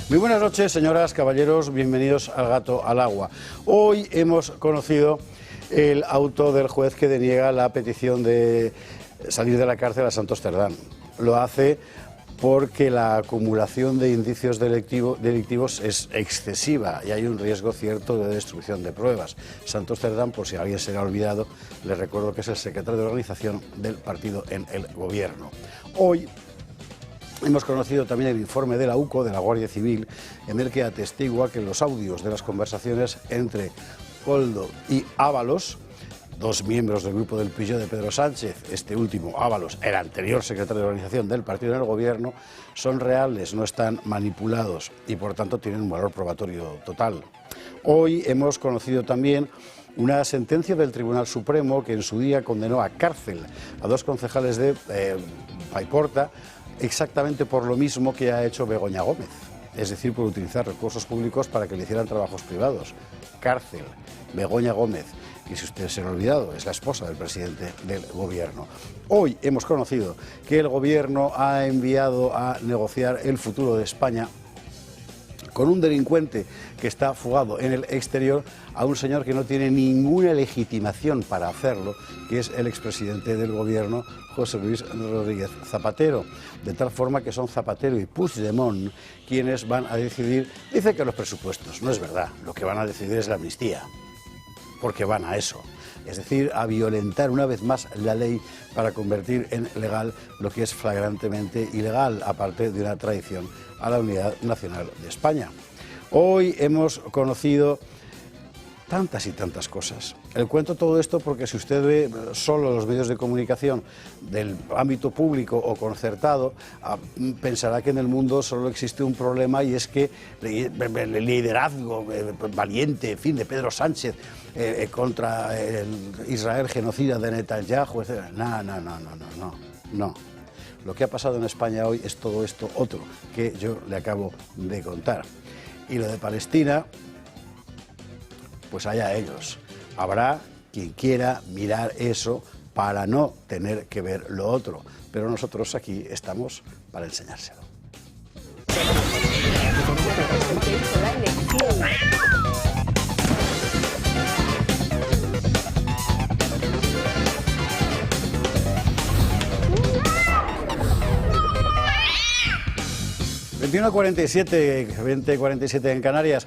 Muy buenas noches, señoras, caballeros, bienvenidos al Gato al Agua. Hoy hemos conocido el auto del juez que deniega la petición de salir de la cárcel a Santos Cerdán. Lo hace porque la acumulación de indicios delictivos es excesiva y hay un riesgo cierto de destrucción de pruebas. Santos Cerdán, por si alguien se le ha olvidado, les recuerdo que es el secretario de organización del partido en el gobierno. Hoy hemos conocido también el informe de la UCO, de la Guardia Civil, en el que atestigua que los audios de las conversaciones entre Koldo y Ábalos, dos miembros del grupo del pillo de Pedro Sánchez, este último, Ábalos, el anterior secretario de organización del partido en el gobierno, son reales, no están manipulados y por tanto tienen un valor probatorio total. Hoy hemos conocido también una sentencia del Tribunal Supremo que en su día condenó a cárcel a dos concejales de Paiporta, exactamente por lo mismo que ha hecho Begoña Gómez, es decir, por utilizar recursos públicos para que le hicieran trabajos privados. Cárcel, Begoña Gómez, que si usted se lo ha olvidado, es la esposa del presidente del gobierno. Hoy hemos conocido que el gobierno ha enviado a negociar el futuro de España con un delincuente que está fugado en el exterior a un señor que no tiene ninguna legitimación para hacerlo, que es el expresidente del gobierno, José Luis Rodríguez Zapatero, de tal forma que son Zapatero y Puigdemont quienes van a decidir. Dice que los presupuestos, no es verdad, lo que van a decidir es la amnistía, porque van a eso, es decir, a violentar una vez más la ley para convertir en legal lo que es flagrantemente ilegal, aparte de una traición a la unidad nacional de España. Hoy hemos conocido tantas y tantas cosas. El cuento todo esto porque si usted ve solo los medios de comunicación del ámbito público o concertado, pensará que en el mundo solo existe un problema y es que el liderazgo valiente, en fin, de Pedro Sánchez contra el Israel genocida de Netanyahu, etc. No. Lo que ha pasado en España hoy es todo esto otro que yo le acabo de contar. Y lo de Palestina, pues allá ellos. Habrá quien quiera mirar eso para no tener que ver lo otro, pero nosotros aquí estamos para enseñárselo. 21:47, 20:47 en Canarias.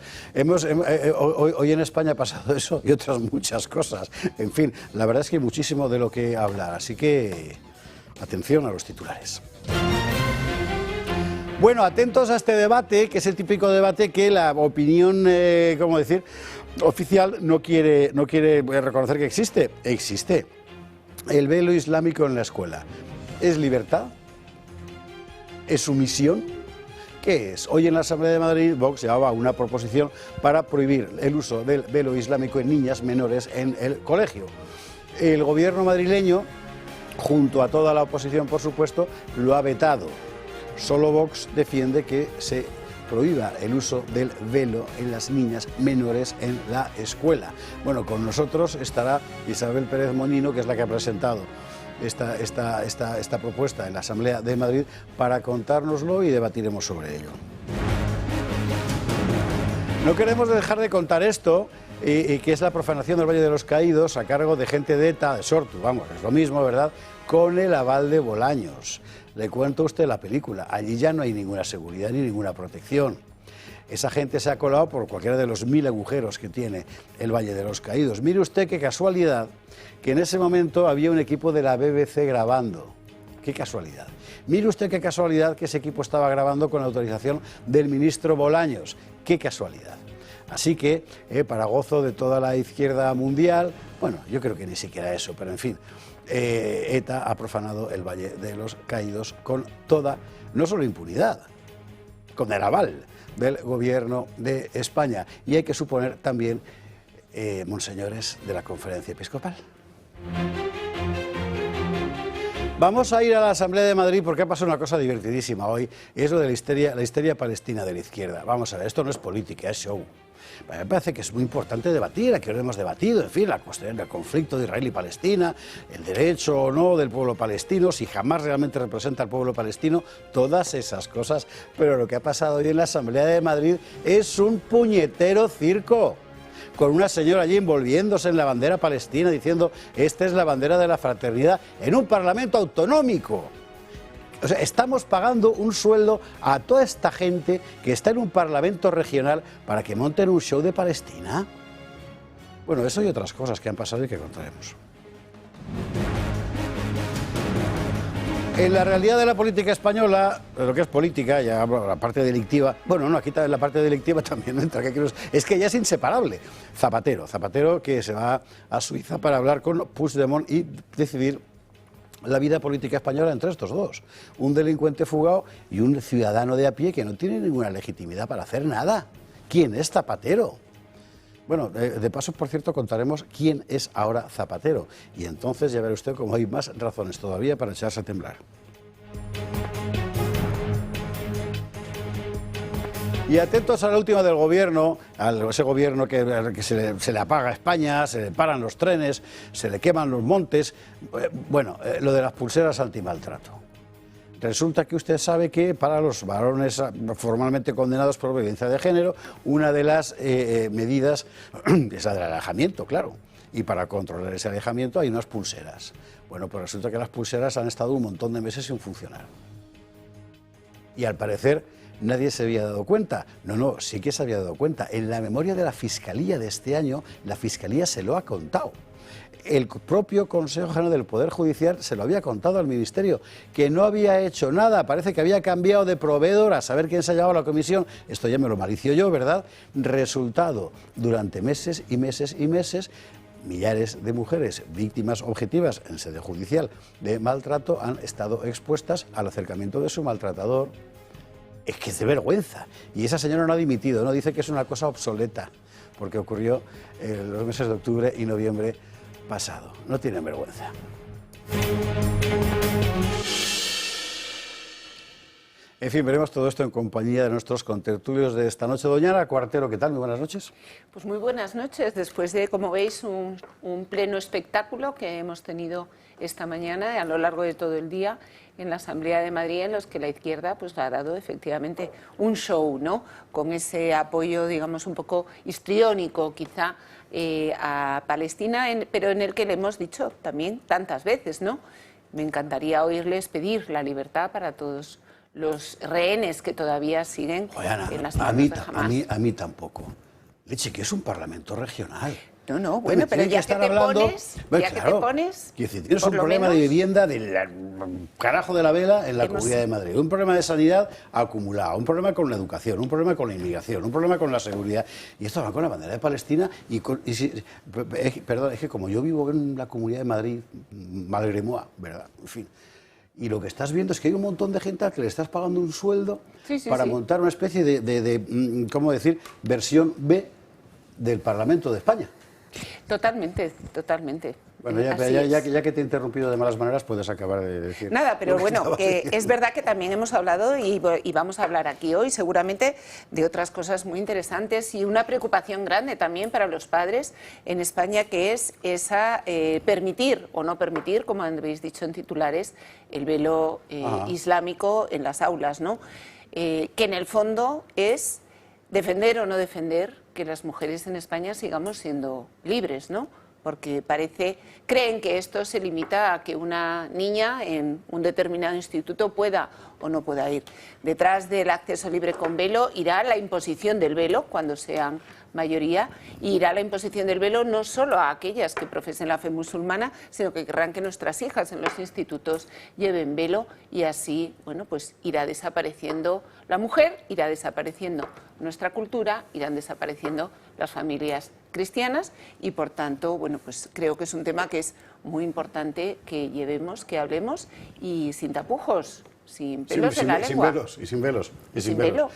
Hoy en España ha pasado eso y otras muchas cosas. En fin, la verdad es que hay muchísimo de lo que hablar, así que atención a los titulares. Bueno, atentos a este debate, que es el típico debate que la opinión, ¿cómo decir?, oficial no quiere reconocer que existe. Existe. El velo islámico en la escuela. ¿Es libertad? ¿Es sumisión? ¿Qué es? Hoy en la Asamblea de Madrid, Vox llevaba una proposición para prohibir el uso del velo islámico en niñas menores en el colegio. El gobierno madrileño, junto a toda la oposición, por supuesto, lo ha vetado. Solo Vox defiende que se prohíba el uso del velo en las niñas menores en la escuela. Bueno, con nosotros estará Isabel Pérez Moñino, que es la que ha presentado esta propuesta en la Asamblea de Madrid para contárnoslo y debatiremos sobre ello. No queremos dejar de contar esto, que es la profanación del Valle de los Caídos a cargo de gente de ETA, de Sortu, vamos, es lo mismo, ¿verdad?, con el aval de Bolaños. Le cuento a usted la película, allí ya no hay ninguna seguridad ni ninguna protección. Esa gente se ha colado por cualquiera de los 1000 agujeros que tiene el Valle de los Caídos. Mire usted qué casualidad que en ese momento había un equipo de la BBC grabando. Qué casualidad. Mire usted qué casualidad que ese equipo estaba grabando con la autorización del ministro Bolaños. Qué casualidad. Así que, para gozo de toda la izquierda mundial, bueno, yo creo que ni siquiera eso, pero en fin, ETA ha profanado el Valle de los Caídos con toda, no solo impunidad, con el aval del gobierno de España. Y hay que suponer también, monseñores de la Conferencia Episcopal. Vamos a ir a la Asamblea de Madrid porque ha pasado una cosa divertidísima hoy, y es lo de la histeria palestina de la izquierda. Vamos a ver, esto no es política, es show. Me parece que es muy importante debatir, aquí lo hemos debatido, en fin, la cuestión del conflicto de Israel y Palestina, el derecho o no del pueblo palestino, si jamás realmente representa al pueblo palestino, todas esas cosas. Pero lo que ha pasado hoy en la Asamblea de Madrid es un puñetero circo, con una señora allí envolviéndose en la bandera palestina, diciendo, esta es la bandera de la fraternidad, en un parlamento autonómico. O sea, estamos pagando un sueldo a toda esta gente que está en un parlamento regional para que monten un show de Palestina. Bueno, eso y otras cosas que han pasado y que contaremos. En la realidad de la política española, lo que es política, ya la parte delictiva, bueno, no, aquí la parte delictiva también entra, es que ya es inseparable. Zapatero que se va a Suiza para hablar con Puigdemont y decidir la vida política española entre estos dos. Un delincuente fugado y un ciudadano de a pie que no tiene ninguna legitimidad para hacer nada. ¿Quién es Zapatero? Bueno, de paso, por cierto, contaremos quién es ahora Zapatero. Y entonces ya verá usted cómo hay más razones todavía para echarse a temblar. Y atentos a la última del gobierno, a ese gobierno que se le apaga a España, se le paran los trenes, se le queman los montes. Bueno, lo de las pulseras antimaltrato. Resulta que usted sabe que para los varones formalmente condenados por violencia de género, una de las medidas es la del alejamiento, claro. Y para controlar ese alejamiento hay unas pulseras. Bueno, pues resulta que las pulseras han estado un montón de meses sin funcionar. Y al parecer nadie se había dado cuenta. No, sí que se había dado cuenta. En la memoria de la Fiscalía de este año, la Fiscalía se lo ha contado. El propio Consejo General del Poder Judicial se lo había contado al Ministerio, que no había hecho nada, parece que había cambiado de proveedor, a saber quién se ha llevado a la comisión, esto ya me lo malicio yo, ¿verdad? Resultado, durante meses y meses y meses, millares de mujeres víctimas objetivas en sede judicial de maltrato han estado expuestas al acercamiento de su maltratador. Es que es de vergüenza. Y esa señora no ha dimitido, no, dice que es una cosa obsoleta, porque ocurrió en los meses de octubre y noviembre pasado. No tienen vergüenza. En fin, veremos todo esto en compañía de nuestros contertulios de esta noche. Doña Ana Cuartero, ¿qué tal? Muy buenas noches. Pues muy buenas noches, después de, como veis, un pleno espectáculo que hemos tenido esta mañana a lo largo de todo el día en la Asamblea de Madrid, en los que la izquierda pues ha dado efectivamente un show, ¿no? Con ese apoyo, digamos, un poco histriónico quizá a Palestina, pero en el que le hemos dicho también tantas veces, ¿no? Me encantaría oírles pedir la libertad para todos los rehenes que todavía siguen en las manos de Hamás. A mí tampoco. Leche, que es un parlamento regional. No, bueno, pero ya que te pones, tienes un problema de vivienda del carajo de la vela en la Comunidad de Madrid, un problema de sanidad acumulado, un problema con la educación, un problema con la inmigración, un problema con la seguridad, y esto va con la bandera de Palestina perdón, es que como yo vivo en la Comunidad de Madrid, malgré moi, ¿verdad? En fin. Y lo que estás viendo es que hay un montón de gente a que le estás pagando un sueldo para montar una especie de ¿cómo decir?, versión B del Parlamento de España. Totalmente. Bueno, ya que te he interrumpido de malas maneras, puedes acabar de decir. Nada, pero bueno, que es verdad que también hemos hablado y vamos a hablar aquí hoy seguramente de otras cosas muy interesantes y una preocupación grande también para los padres en España, que es esa permitir o no permitir, como habéis dicho en titulares, el velo islámico en las aulas, ¿no? Que en el fondo es defender o no defender que las mujeres en España sigamos siendo libres, ¿no? Porque creen que esto se limita a que una niña en un determinado instituto pueda o no pueda ir. Detrás del acceso libre con velo irá la imposición del velo cuando sean mayoría, y irá la imposición del velo no solo a aquellas que profesen la fe musulmana, sino que querrán que nuestras hijas en los institutos lleven velo, y así, bueno, pues irá desapareciendo la mujer, irá desapareciendo nuestra cultura, irán desapareciendo las familias cristianas, y por tanto, bueno, pues creo que es un tema que es muy importante que llevemos, que hablemos, y sin tapujos, sin pelos en la lengua. Sin velos, y sin velos. Sin velo.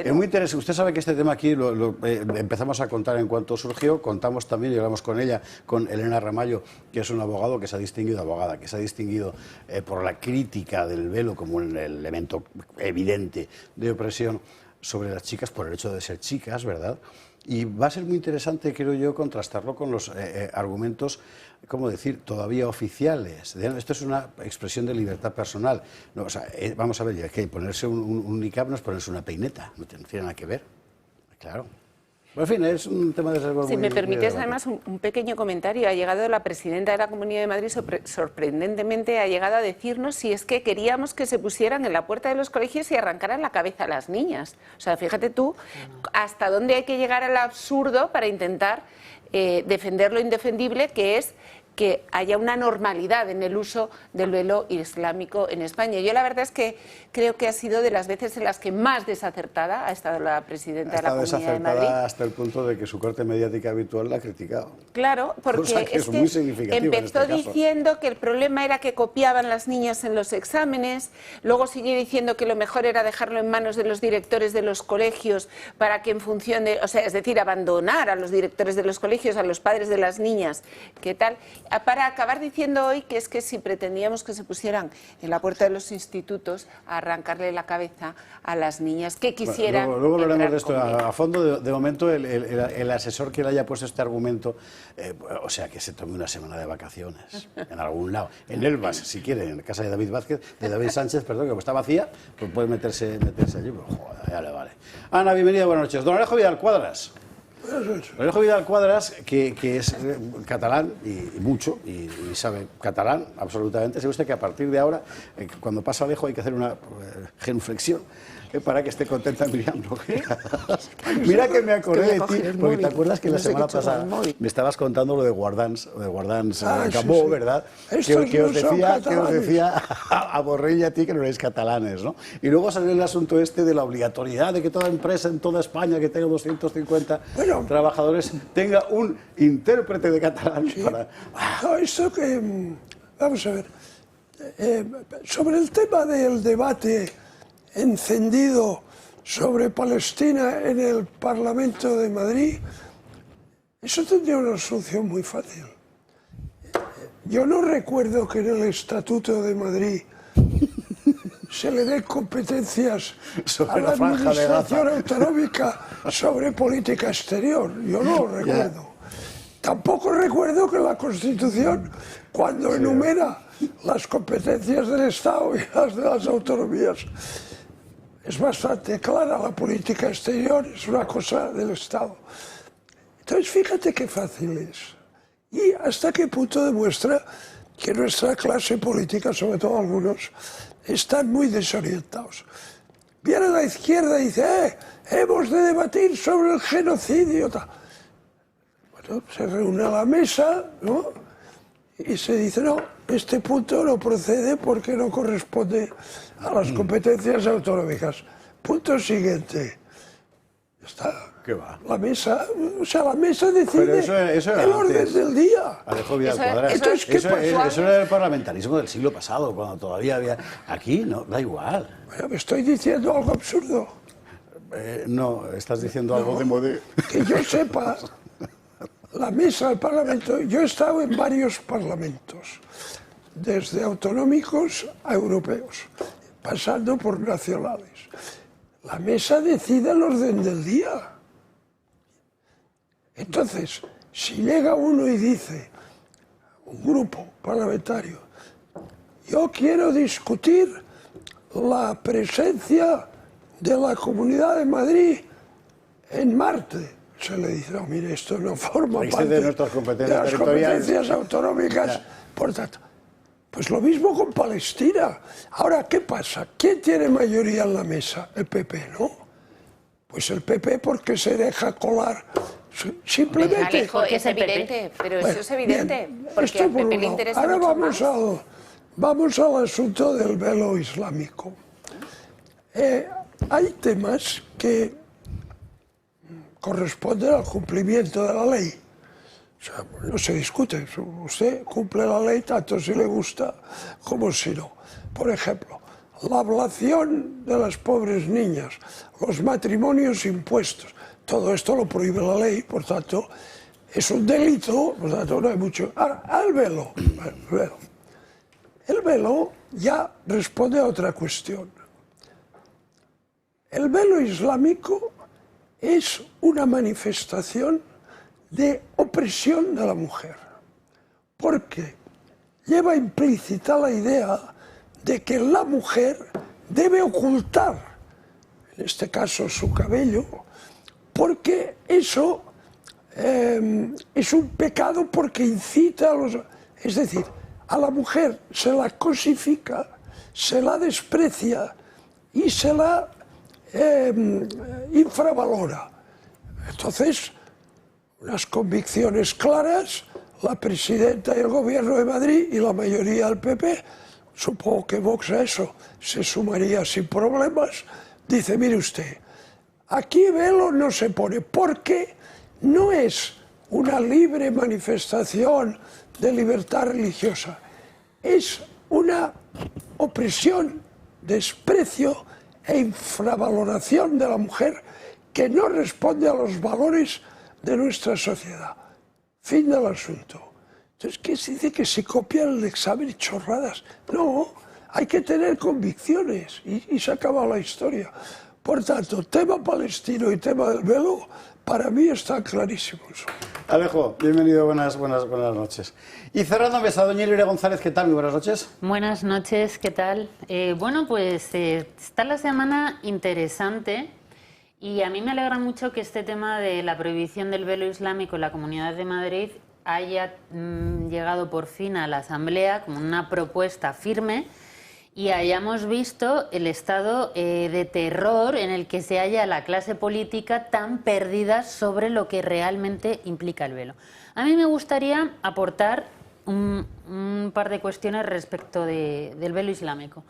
Es muy interesante. Usted sabe que este tema aquí lo empezamos a contar en cuanto surgió. Contamos también y hablamos con ella, con Elena Ramallo, que es un abogado que se ha distinguido, por la crítica del velo como un elemento evidente de opresión sobre las chicas por el hecho de ser chicas, ¿verdad? Y va a ser muy interesante, creo yo, contrastarlo con los argumentos, ¿cómo decir?, todavía oficiales. Esto es una expresión de libertad personal. No, o sea, vamos a ver, es que ponerse un niqab no es ponerse una peineta, no tiene nada que ver. Claro. Bueno, en fin, es un tema de Si me permites, además, un pequeño comentario. Ha llegado la presidenta de la Comunidad de Madrid, sorprendentemente, ha llegado a decirnos si es que queríamos que se pusieran en la puerta de los colegios y arrancaran la cabeza a las niñas. O sea, fíjate tú hasta dónde hay que llegar al absurdo para intentar defender lo indefendible, que es que haya una normalidad en el uso del velo islámico en España. Yo la verdad es que creo que ha sido de las veces en las que más desacertada ha estado la presidenta de la Comunidad de Madrid. Hasta el punto de que su corte mediática habitual la ha criticado. Claro, porque es muy significativo empezó en este diciendo que el problema era que copiaban las niñas en los exámenes, luego siguió diciendo que lo mejor era dejarlo en manos de los directores de los colegios para que en función de, o sea, es decir, abandonar a los directores de los colegios, a los padres de las niñas, ¿qué tal? Para acabar diciendo hoy que es que si pretendíamos que se pusieran en la puerta de los institutos a arrancarle la cabeza a las niñas que quisieran. Bueno, luego hablaremos de esto a fondo. De momento, el asesor que le haya puesto este argumento, o sea, que se tome una semana de vacaciones en algún lado. En Elvas, si quiere, en la casa de David Sánchez, perdón, que como está vacía, pues puede meterse allí. Pues, joder, ya le vale. Ana, bienvenida, buenas noches. Don Alejo Vidal Cuadras. Alejo Vidal Cuadras, que es catalán y mucho, y sabe catalán absolutamente. Sabe usted que a partir de ahora, cuando pasa Alejo, hay que hacer una genuflexión para que esté contenta Miriam. Mira que me acordé de ti, porque te acuerdas que la semana pasada me estabas contando lo de Guardans Cambó, ¿verdad? Que os decía a Borrell y a ti que no erais catalanes, ¿no? Y luego salió el asunto este de la obligatoriedad de que toda empresa en toda España que tenga 250 trabajadores tenga un intérprete de catalán. Sí. No, esto que... Vamos a ver. Sobre el tema del debate encendido sobre Palestina en el Parlamento de Madrid, eso tendría una solución muy fácil. Yo no recuerdo que en el Estatuto de Madrid se le den competencias a la Administración Autonómica sobre política exterior. Yo no lo recuerdo. Tampoco recuerdo que la Constitución, cuando enumera las competencias del Estado y las de las autonomías, es bastante clara. La política exterior es una cosa del Estado. Entonces, fíjate qué fácil es. Y hasta qué punto demuestra que nuestra clase política, sobre todo algunos, están muy desorientados. Viene la izquierda y dice, hemos de debatir sobre el genocidio. Bueno, se reúne a la mesa, ¿no? Y se dice, no, este punto no procede porque no corresponde a las competencias autonómicas. Punto siguiente. Está. ¿Qué va? La mesa, o sea, la mesa decide eso el orden del día. Alejo Vidal Cuadras. Eso era el parlamentarismo del siglo pasado, cuando todavía había... Aquí no, da igual. Bueno, me estoy diciendo algo absurdo. No, estás diciendo algo de moda. Que yo sepa, la mesa del Parlamento, yo he estado en varios parlamentos, desde autonómicos a europeos, pasando por nacionales. La mesa decide el orden del día. Entonces, si llega uno y dice, un grupo parlamentario, yo quiero discutir la presencia de la Comunidad de Madrid en Marte, se le dice, no, mire, esto no forma parte de nuestras competencias de las competencias autonómicas. Ya. Por tanto, pues lo mismo con Palestina. Ahora, ¿qué pasa? ¿Quién tiene mayoría en la mesa? El PP, ¿no? Pues el PP porque se deja colar. Simplemente. Alejo, es evidente, pero bueno, eso es evidente. Bien, porque al PP le interesa ahora mucho vamos al asunto del velo islámico. Hay temas que corresponden al cumplimiento de la ley. O sea, no se discute. Usted cumple la ley tanto si le gusta como si no. Por ejemplo, la ablación de las pobres niñas, los matrimonios impuestos. Todo esto lo prohíbe la ley, por tanto, es un delito, por tanto, no hay mucho. Ahora, al velo. El velo ya responde a otra cuestión. El velo islámico es una manifestación de opresión de la mujer, porque lleva implícita la idea de que la mujer debe ocultar, en este caso su cabello, porque eso es un pecado porque incita a los... Es decir, a la mujer se la cosifica, se la desprecia y se la infravalora. Entonces, unas convicciones claras, la presidenta y el gobierno de Madrid y la mayoría del PP, supongo que Vox a eso se sumaría sin problemas, dice, mire usted, aquí velo no se pone, porque no es una libre manifestación de libertad religiosa, es una opresión, desprecio e infravaloración de la mujer que no responde a los valores de nuestra sociedad. Fin del asunto. Entonces, ¿qué se dice? Que se copia el examen y chorradas. No, hay que tener convicciones y se acaba la historia. Por tanto, tema palestino y tema del velo, para mí están clarísimos. Alejo, bienvenido, buenas noches. Y cerrando mesa, doña Elvira González, ¿qué tal? Muy buenas noches. Buenas noches, ¿qué tal? Bueno, pues está la semana interesante y a mí me alegra mucho que este tema de la prohibición del velo islámico en la Comunidad de Madrid haya llegado por fin a la Asamblea como una propuesta firme y hayamos visto el estado de terror en el que se halla la clase política tan perdida sobre lo que realmente implica el velo. A mí me gustaría aportar un par de cuestiones respecto del velo islámico.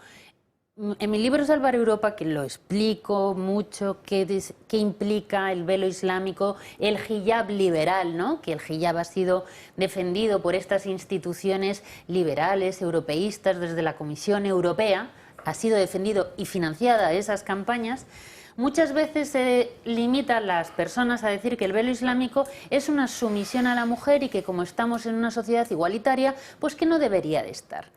En mi libro Salvar Europa, que lo explico mucho, qué implica el velo islámico, el hijab liberal, ¿no? Que el hijab ha sido defendido por estas instituciones liberales, europeístas, desde la Comisión Europea, ha sido defendido y financiada esas campañas. Muchas veces se limitan las personas a decir que el velo islámico es una sumisión a la mujer y que como estamos en una sociedad igualitaria, pues que no debería de estar.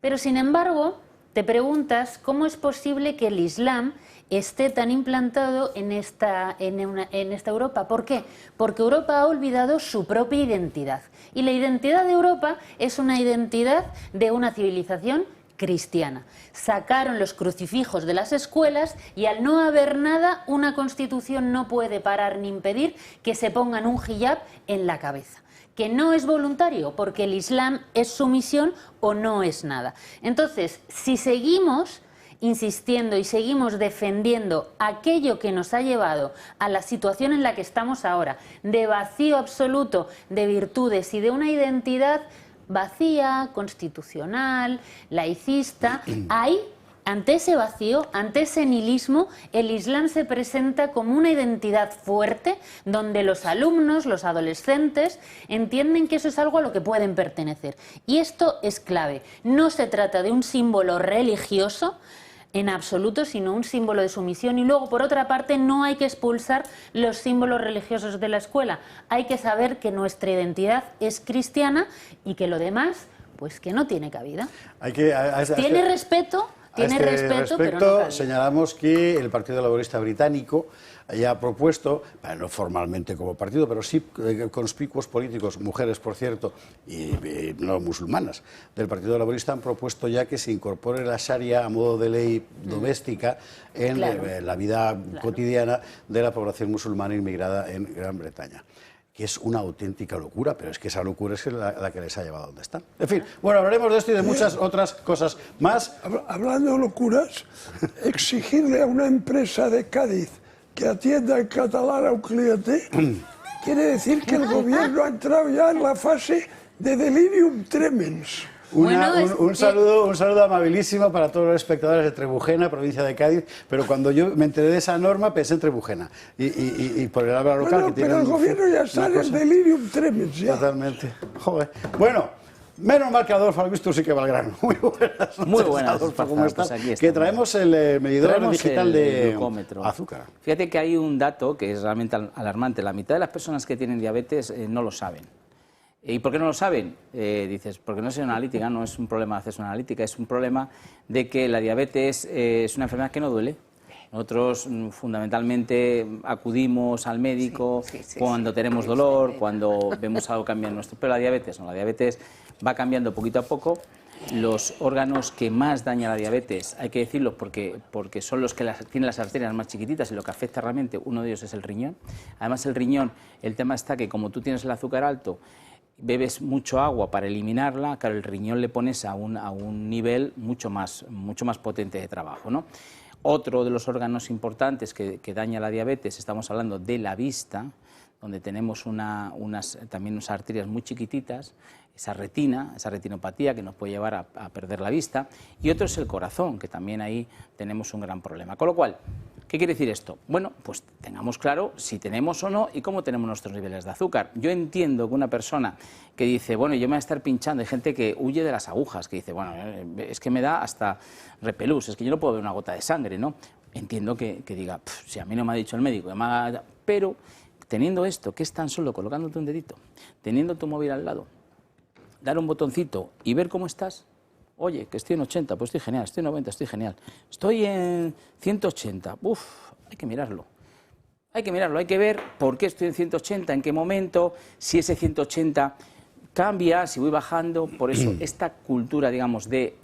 Pero sin embargo, te preguntas cómo es posible que el Islam esté tan implantado en esta Europa. ¿Por qué? Porque Europa ha olvidado su propia identidad. Y la identidad de Europa es una identidad de una civilización cristiana. Sacaron los crucifijos de las escuelas y al no haber nada, una constitución no puede parar ni impedir que se pongan un hijab en la cabeza. Que no es voluntario, porque el Islam es sumisión o no es nada. Entonces, si seguimos insistiendo y seguimos defendiendo aquello que nos ha llevado a la situación en la que estamos ahora, de vacío absoluto de virtudes y de una identidad vacía, constitucional, laicista, hay... Ante ese vacío, ante ese nihilismo, el Islam se presenta como una identidad fuerte donde los alumnos, los adolescentes, entienden que eso es algo a lo que pueden pertenecer. Y esto es clave. No se trata de un símbolo religioso en absoluto, sino un símbolo de sumisión. Y luego, por otra parte, no hay que expulsar los símbolos religiosos de la escuela. Hay que saber que nuestra identidad es cristiana y que lo demás, pues que no tiene cabida. Tiene respeto... Tiene respeto, pero no cabida. Señalamos que el Partido Laborista Británico haya propuesto, no formalmente como partido, pero sí conspicuos políticos, mujeres por cierto, y no musulmanas, del Partido Laborista han propuesto ya que se incorpore la Sharia a modo de ley doméstica en la vida cotidiana de la población musulmana inmigrada en Gran Bretaña. Que es una auténtica locura, pero es que esa locura es la que les ha llevado a donde están. En fin, bueno, hablaremos de esto y de muchas otras cosas más. Hablando de locuras, exigirle a una empresa de Cádiz que atienda en catalán a un cliente quiere decir que el gobierno ha entrado ya en la fase de delirium tremens. Un saludo amabilísimo para todos los espectadores de Trebujena, provincia de Cádiz, pero cuando yo me enteré de esa norma pensé en Trebujena y por el habla local que tiene... Pero el gobierno ya está en el delirium tremens. Ya. Totalmente. Joder. Bueno, Menos mal que Adolfo Albistur sí que va al grano. Muy buenas noches, Muy buenas, Adolfo, ¿cómo estás? pues aquí que traemos el medidor Traemos digital el de glucómetro. azúcar. Fíjate que hay un dato que es realmente alarmante. La mitad de las personas que tienen diabetes no lo saben. ¿Y por qué no lo saben? Dices, porque no es una analítica, no es un problema de hacerse una analítica, es un problema de que la diabetes es una enfermedad que no duele. Nosotros fundamentalmente acudimos al médico cuando tenemos dolor, cuando vemos algo cambiar en nuestro... Pero la diabetes no, la diabetes va cambiando poquito a poco. Los órganos que más daña la diabetes, hay que decirlo porque son los que tienen las arterias más chiquititas y lo que afecta realmente, uno de ellos es el riñón. Además el riñón, el tema está que como tú tienes el azúcar alto, bebes mucho agua para eliminarla, claro, el riñón le pones a un nivel mucho más potente de trabajo, ¿no? Otro de los órganos importantes que daña la diabetes, estamos hablando de la vista, donde tenemos también unas arterias muy chiquititas, esa retinopatía que nos puede llevar a perder la vista, y otro es el corazón, que también ahí tenemos un gran problema. Con lo cual, ¿qué quiere decir esto? Bueno, pues tengamos claro si tenemos o no y cómo tenemos nuestros niveles de azúcar. Yo entiendo que una persona que dice, bueno, yo me voy a estar pinchando, hay gente que huye de las agujas, que dice, bueno, es que me da hasta repelús, es que yo no puedo ver una gota de sangre, ¿no? Entiendo que diga, si a mí no me ha dicho el médico, pero teniendo esto, que es tan solo colocándote un dedito, teniendo tu móvil al lado, dar un botoncito y ver cómo estás. Oye, que estoy en 80, pues estoy genial, estoy en 90, estoy genial. Estoy en 180, hay que mirarlo. Hay que mirarlo, hay que ver por qué estoy en 180, en qué momento, si ese 180 cambia, si voy bajando. Por eso esta cultura, digamos, de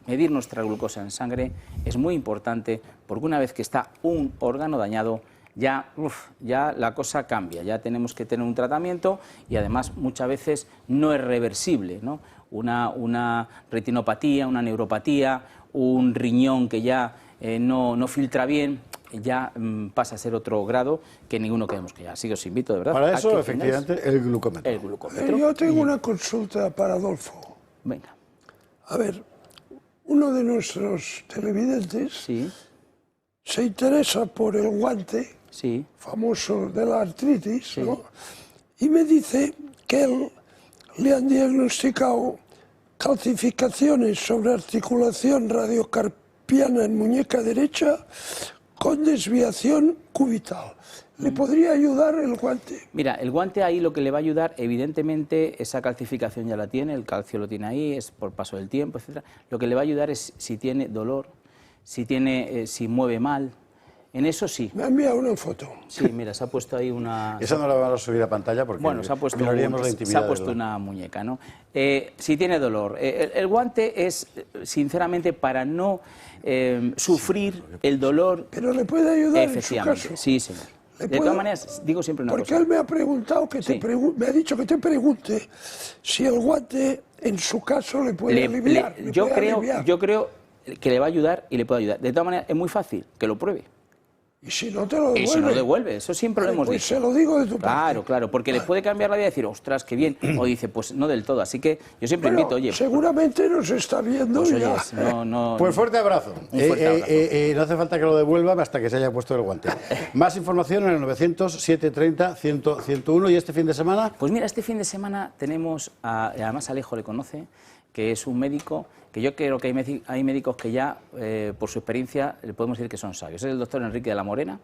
medir nuestra glucosa en sangre es muy importante, porque una vez que está un órgano dañado, ya la cosa cambia, ya tenemos que tener un tratamiento y además muchas veces no es reversible, ¿no? Una retinopatía, una neuropatía, un riñón que ya no filtra bien, ya pasa a ser otro grado que ninguno queremos que ya. Así que os invito, de verdad. Para eso, efectivamente, el glucómetro. El glucómetro. Yo tengo una consulta para Adolfo. Venga. A ver, uno de nuestros televidentes Sí, se interesa por el guante sí. famoso de la artritis, Sí. ¿no? Y me dice que él le han diagnosticado calcificaciones sobre articulación radiocarpiana en muñeca derecha con desviación cubital. ¿Le podría ayudar el guante? Mira, el guante ahí lo que le va a ayudar, evidentemente, esa calcificación ya la tiene, el calcio lo tiene ahí, es por paso del tiempo, etcétera. Lo que le va a ayudar es si tiene dolor, si mueve mal. En eso sí. Me ha enviado una foto. Sí, mira, se ha puesto ahí una... Esa no la vamos a subir a pantalla porque Bueno, se ha puesto, miraríamos la intimidad una muñeca, ¿no? Si tiene dolor. El guante es, sinceramente, para no sufrir el dolor... Pero le puede ayudar en su Efectivamente, caso. sí, señor. De todas maneras, digo siempre una Porque cosa. él me ha preguntado me ha dicho que te pregunte si el guante en su caso le puede aliviar. Yo creo que le va a ayudar y le puede ayudar. De todas maneras, es muy fácil que lo pruebe. Y si no te lo devuelve. Y si no devuelve, eso siempre lo hemos pues dicho. se lo digo de tu parte. Claro, porque le puede cambiar la vida y decir, ostras, qué bien. O dice, pues no del todo. Así que yo siempre Bueno, invito, oye. seguramente nos está viendo Pues, ya. oye, no. Pues fuerte abrazo. Un fuerte abrazo. No hace falta que lo devuelva hasta que se haya puesto el guante. Más información en el 900-730-101. ¿Y este fin de semana? Pues mira, este fin de semana tenemos, además Alejo le conoce, que es un médico, que yo creo que hay médicos que ya, por su experiencia, le podemos decir que son sabios. Es el doctor Enrique de la Morena,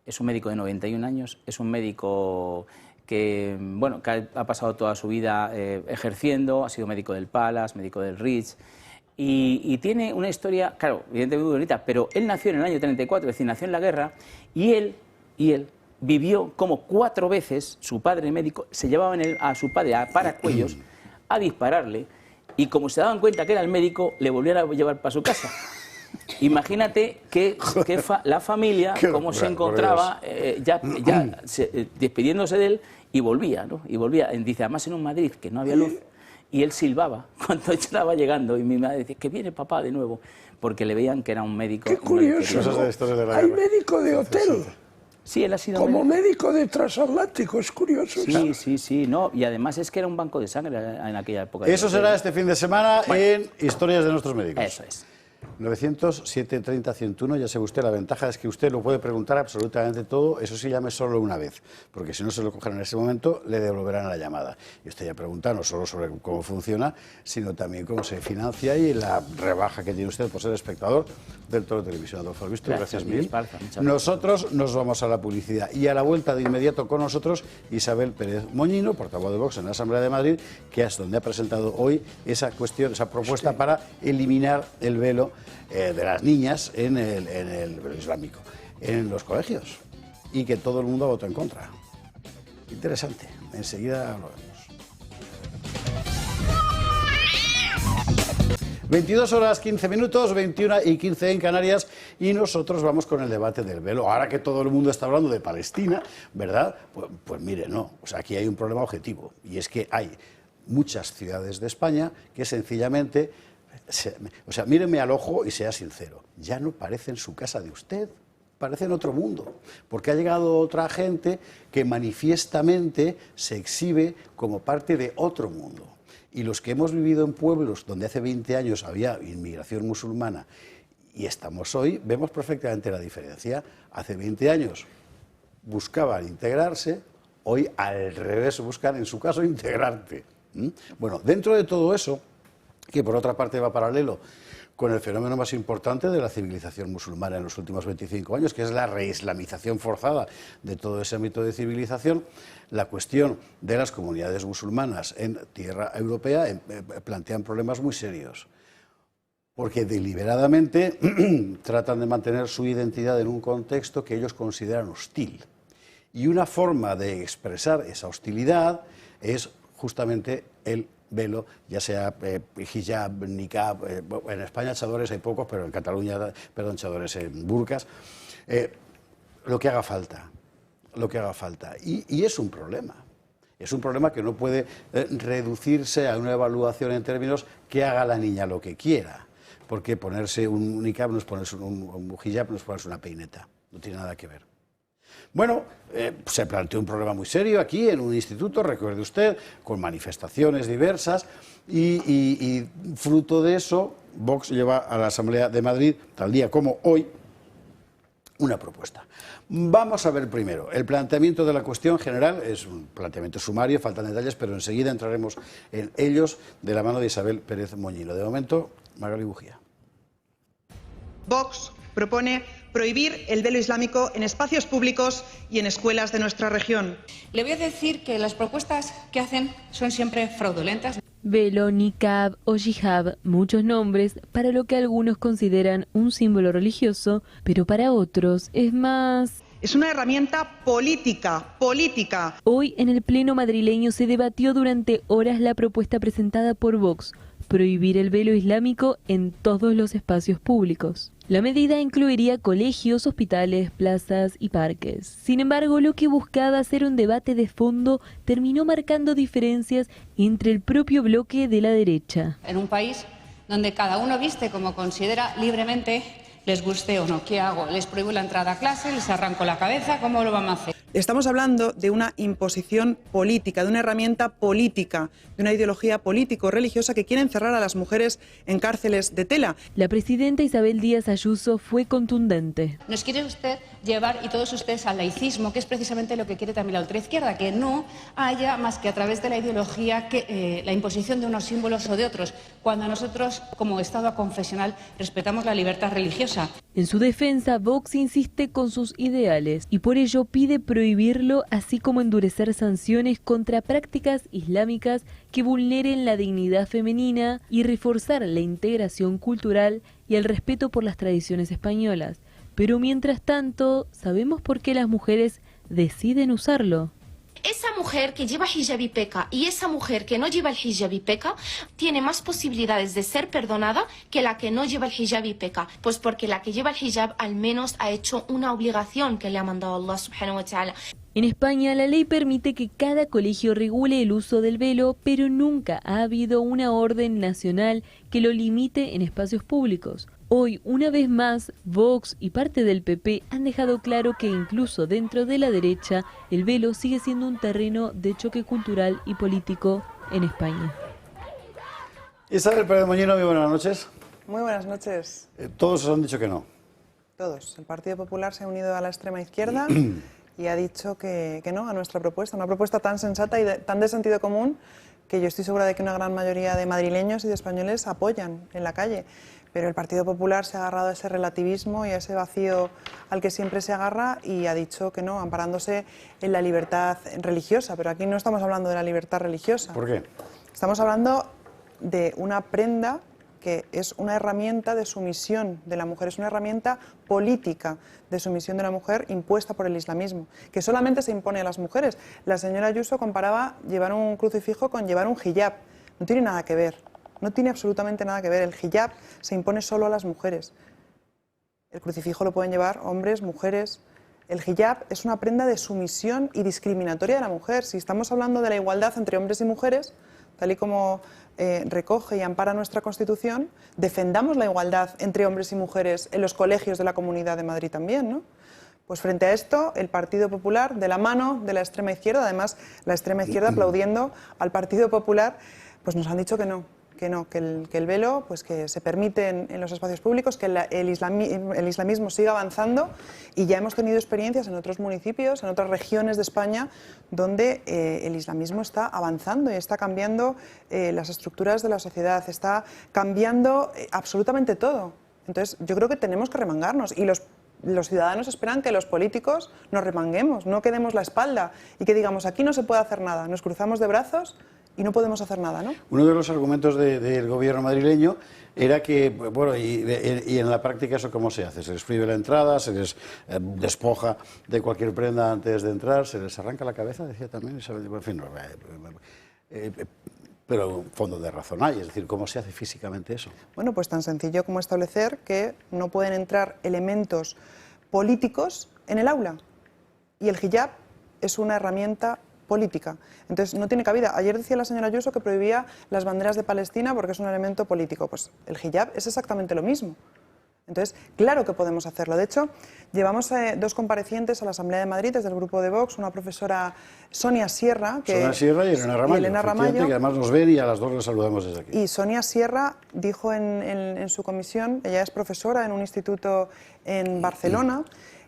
es un médico de 91 años, es un médico que, bueno, que ha pasado toda su vida ejerciendo, ha sido médico del Palace, médico del Ritz, y tiene una historia, claro, evidentemente muy bonita, pero él nació en el año 34, es decir, nació en la guerra, y él vivió como 4 veces, su padre médico, se llevaban a su padre a paracuellos a dispararle, y como se daban cuenta que era el médico, le volvían a llevar para su casa. Imagínate que la familia, cómo se encontraba, despidiéndose de él, y volvía, ¿no? Y volvía, dice, además en un Madrid que no había luz, y él silbaba cuando estaba llegando, y mi madre decía, que viene papá de nuevo, porque le veían que era un médico. Qué curioso, ¿no? Hay médico de hotel. Sí, él ha sido como médico de transatlántico, es curioso. Sí, no, y además es que era un banco de sangre en aquella época. Eso será este fin de semana en Historias de nuestros médicos. Eso es. 900-730-101, ya sabe usted, la ventaja es que usted lo puede preguntar absolutamente todo, eso sí, llame solo una vez, porque si no se lo cogen en ese momento, le devolverán la llamada. Y usted ya pregunta no solo sobre cómo funciona, sino también cómo se financia y la rebaja que tiene usted por ser espectador del Toro Televisión. Adolfo Arbisto, gracias mil. Nosotros nos vamos a la publicidad y a la vuelta de inmediato con nosotros Isabel Pérez Moñino, portavoz de Vox en la Asamblea de Madrid, que es donde ha presentado hoy esa cuestión, esa propuesta para eliminar el velo de las niñas en el velo islámico, en los colegios, y que todo el mundo votó en contra. Interesante, enseguida lo vemos. 22 horas 15 minutos, 21 y 15 en Canarias, y nosotros vamos con el debate del velo. Ahora que todo el mundo está hablando de Palestina, ¿verdad? Pues mire, no, o sea, aquí hay un problema objetivo, y es que hay muchas ciudades de España que sencillamente, o sea, míreme al ojo y sea sincero, ya no parecen su casa de usted, parecen otro mundo, porque ha llegado otra gente que manifiestamente se exhibe como parte de otro mundo. Y los que hemos vivido en pueblos donde hace 20 años había inmigración musulmana y estamos hoy, vemos perfectamente la diferencia. Hace 20 años buscaban integrarse, hoy al revés buscan, en su caso, integrarte. Bueno, dentro de todo eso, que por otra parte va paralelo con el fenómeno más importante de la civilización musulmana en los últimos 25 años, que es la reislamización forzada de todo ese ámbito de civilización, la cuestión de las comunidades musulmanas en tierra europea plantean problemas muy serios, porque deliberadamente tratan de mantener su identidad en un contexto que ellos consideran hostil. Y una forma de expresar esa hostilidad es justamente el velo, ya sea hijab, niqab, en España chadores hay pocos, pero en Cataluña, perdón, chadores en burkas, lo que haga falta. Y es un problema que no puede reducirse a una evaluación en términos que haga la niña lo que quiera, porque ponerse un niqab no es ponerse un hijab, no es ponerse una peineta, no tiene nada que ver. Bueno, se planteó un problema muy serio aquí en un instituto, recuerde usted, con manifestaciones diversas y fruto de eso, Vox lleva a la Asamblea de Madrid, tal día como hoy, una propuesta. Vamos a ver primero, el planteamiento de la cuestión general es un planteamiento sumario, faltan detalles, pero enseguida entraremos en ellos de la mano de Isabel Pérez Moñino. De momento, Magali Bujía. Vox propone prohibir el velo islámico en espacios públicos y en escuelas de nuestra región. Le voy a decir que las propuestas que hacen son siempre fraudulentas. Velo, niqab o hijab, muchos nombres para lo que algunos consideran un símbolo religioso, pero para otros es más... Es una herramienta política. Hoy en el Pleno madrileño se debatió durante horas la propuesta presentada por Vox, prohibir el velo islámico en todos los espacios públicos. La medida incluiría colegios, hospitales, plazas y parques. Sin embargo, lo que buscaba hacer un debate de fondo terminó marcando diferencias entre el propio bloque de la derecha. En un país donde cada uno viste como considera libremente, les guste o no. ¿Qué hago? ¿Les prohíbo la entrada a clase? ¿Les arranco la cabeza? ¿Cómo lo vamos a hacer? Estamos hablando de una imposición política, de una herramienta política, de una ideología político-religiosa que quiere encerrar a las mujeres en cárceles de tela. La presidenta Isabel Díaz Ayuso fue contundente. Nos quiere usted llevar, y todos ustedes, al laicismo, que es precisamente lo que quiere también la ultraizquierda, que no haya más que a través de la ideología la imposición de unos símbolos o de otros, cuando nosotros, como Estado confesional, respetamos la libertad religiosa. En su defensa, Vox insiste con sus ideales y por ello pide prohibirlo, así como endurecer sanciones contra prácticas islámicas que vulneren la dignidad femenina y reforzar la integración cultural y el respeto por las tradiciones españolas. Pero mientras tanto, ¿sabemos por qué las mujeres deciden usarlo? Esa mujer que lleva hijab y peca y esa mujer que no lleva el hijab y peca tiene más posibilidades de ser perdonada que la que no lleva el hijab y peca. Pues porque la que lleva el hijab al menos ha hecho una obligación que le ha mandado Allah subhanahu wa ta'ala. En España, la ley permite que cada colegio regule el uso del velo, pero nunca ha habido una orden nacional que lo limite en espacios públicos. Hoy, una vez más, Vox y parte del PP han dejado claro que incluso dentro de la derecha, el velo sigue siendo un terreno de choque cultural y político en España. Isabel Pérez Moñino, muy buenas noches. Muy buenas noches. Todos os han dicho que no. Todos. El Partido Popular se ha unido a la extrema izquierda y ha dicho que no a nuestra propuesta. Una propuesta tan sensata y tan de sentido común que yo estoy segura de que una gran mayoría de madrileños y de españoles apoyan en la calle. Pero el Partido Popular se ha agarrado a ese relativismo y a ese vacío al que siempre se agarra y ha dicho que no, amparándose en la libertad religiosa. Pero aquí no estamos hablando de la libertad religiosa. ¿Por qué? Estamos hablando de una prenda que es una herramienta de sumisión de la mujer, es una herramienta política de sumisión de la mujer impuesta por el islamismo, que solamente se impone a las mujeres. La señora Ayuso comparaba llevar un crucifijo con llevar un hijab. No tiene nada que ver. No tiene absolutamente nada que ver. El hijab se impone solo a las mujeres. El crucifijo lo pueden llevar hombres, mujeres. El hijab es una prenda de sumisión y discriminatoria de la mujer. Si estamos hablando de la igualdad entre hombres y mujeres, tal y como recoge y ampara nuestra Constitución, defendamos la igualdad entre hombres y mujeres en los colegios de la Comunidad de Madrid también, ¿no? Pues frente a esto, el Partido Popular, de la mano de la extrema izquierda, además la extrema izquierda aplaudiendo al Partido Popular, pues nos han dicho que no. Que el velo pues que se permite en los espacios públicos, que el islamismo siga avanzando, y ya hemos tenido experiencias en otros municipios, en otras regiones de España, donde el islamismo está avanzando y está cambiando las estructuras de la sociedad, está cambiando absolutamente todo. Entonces yo creo que tenemos que remangarnos y los ciudadanos esperan que los políticos nos remanguemos, no quedemos la espalda y que digamos aquí no se puede hacer nada, nos cruzamos de brazos y no podemos hacer nada, ¿no? Uno de los argumentos del gobierno madrileño era que, bueno, y en la práctica eso cómo se hace, se les prohíbe la entrada, se les despoja de cualquier prenda antes de entrar, se les arranca la cabeza, decía también Isabel, en fin, pero fondo de razón hay, es decir, ¿cómo se hace físicamente eso? Bueno, pues tan sencillo como establecer que no pueden entrar elementos políticos en el aula, y el hijab es una herramienta política. Entonces no tiene cabida. Ayer decía la señora Ayuso que prohibía las banderas de Palestina porque es un elemento político. Pues el hijab es exactamente lo mismo. Entonces, claro que podemos hacerlo. De hecho, llevamos dos comparecientes a la Asamblea de Madrid desde el grupo de Vox, una profesora Sonia Sierra, Sonia Sierra y Elena Ramallo, que además nos ven y a las dos les saludamos desde aquí. Y Sonia Sierra dijo en su comisión, ella es profesora en un instituto en Barcelona,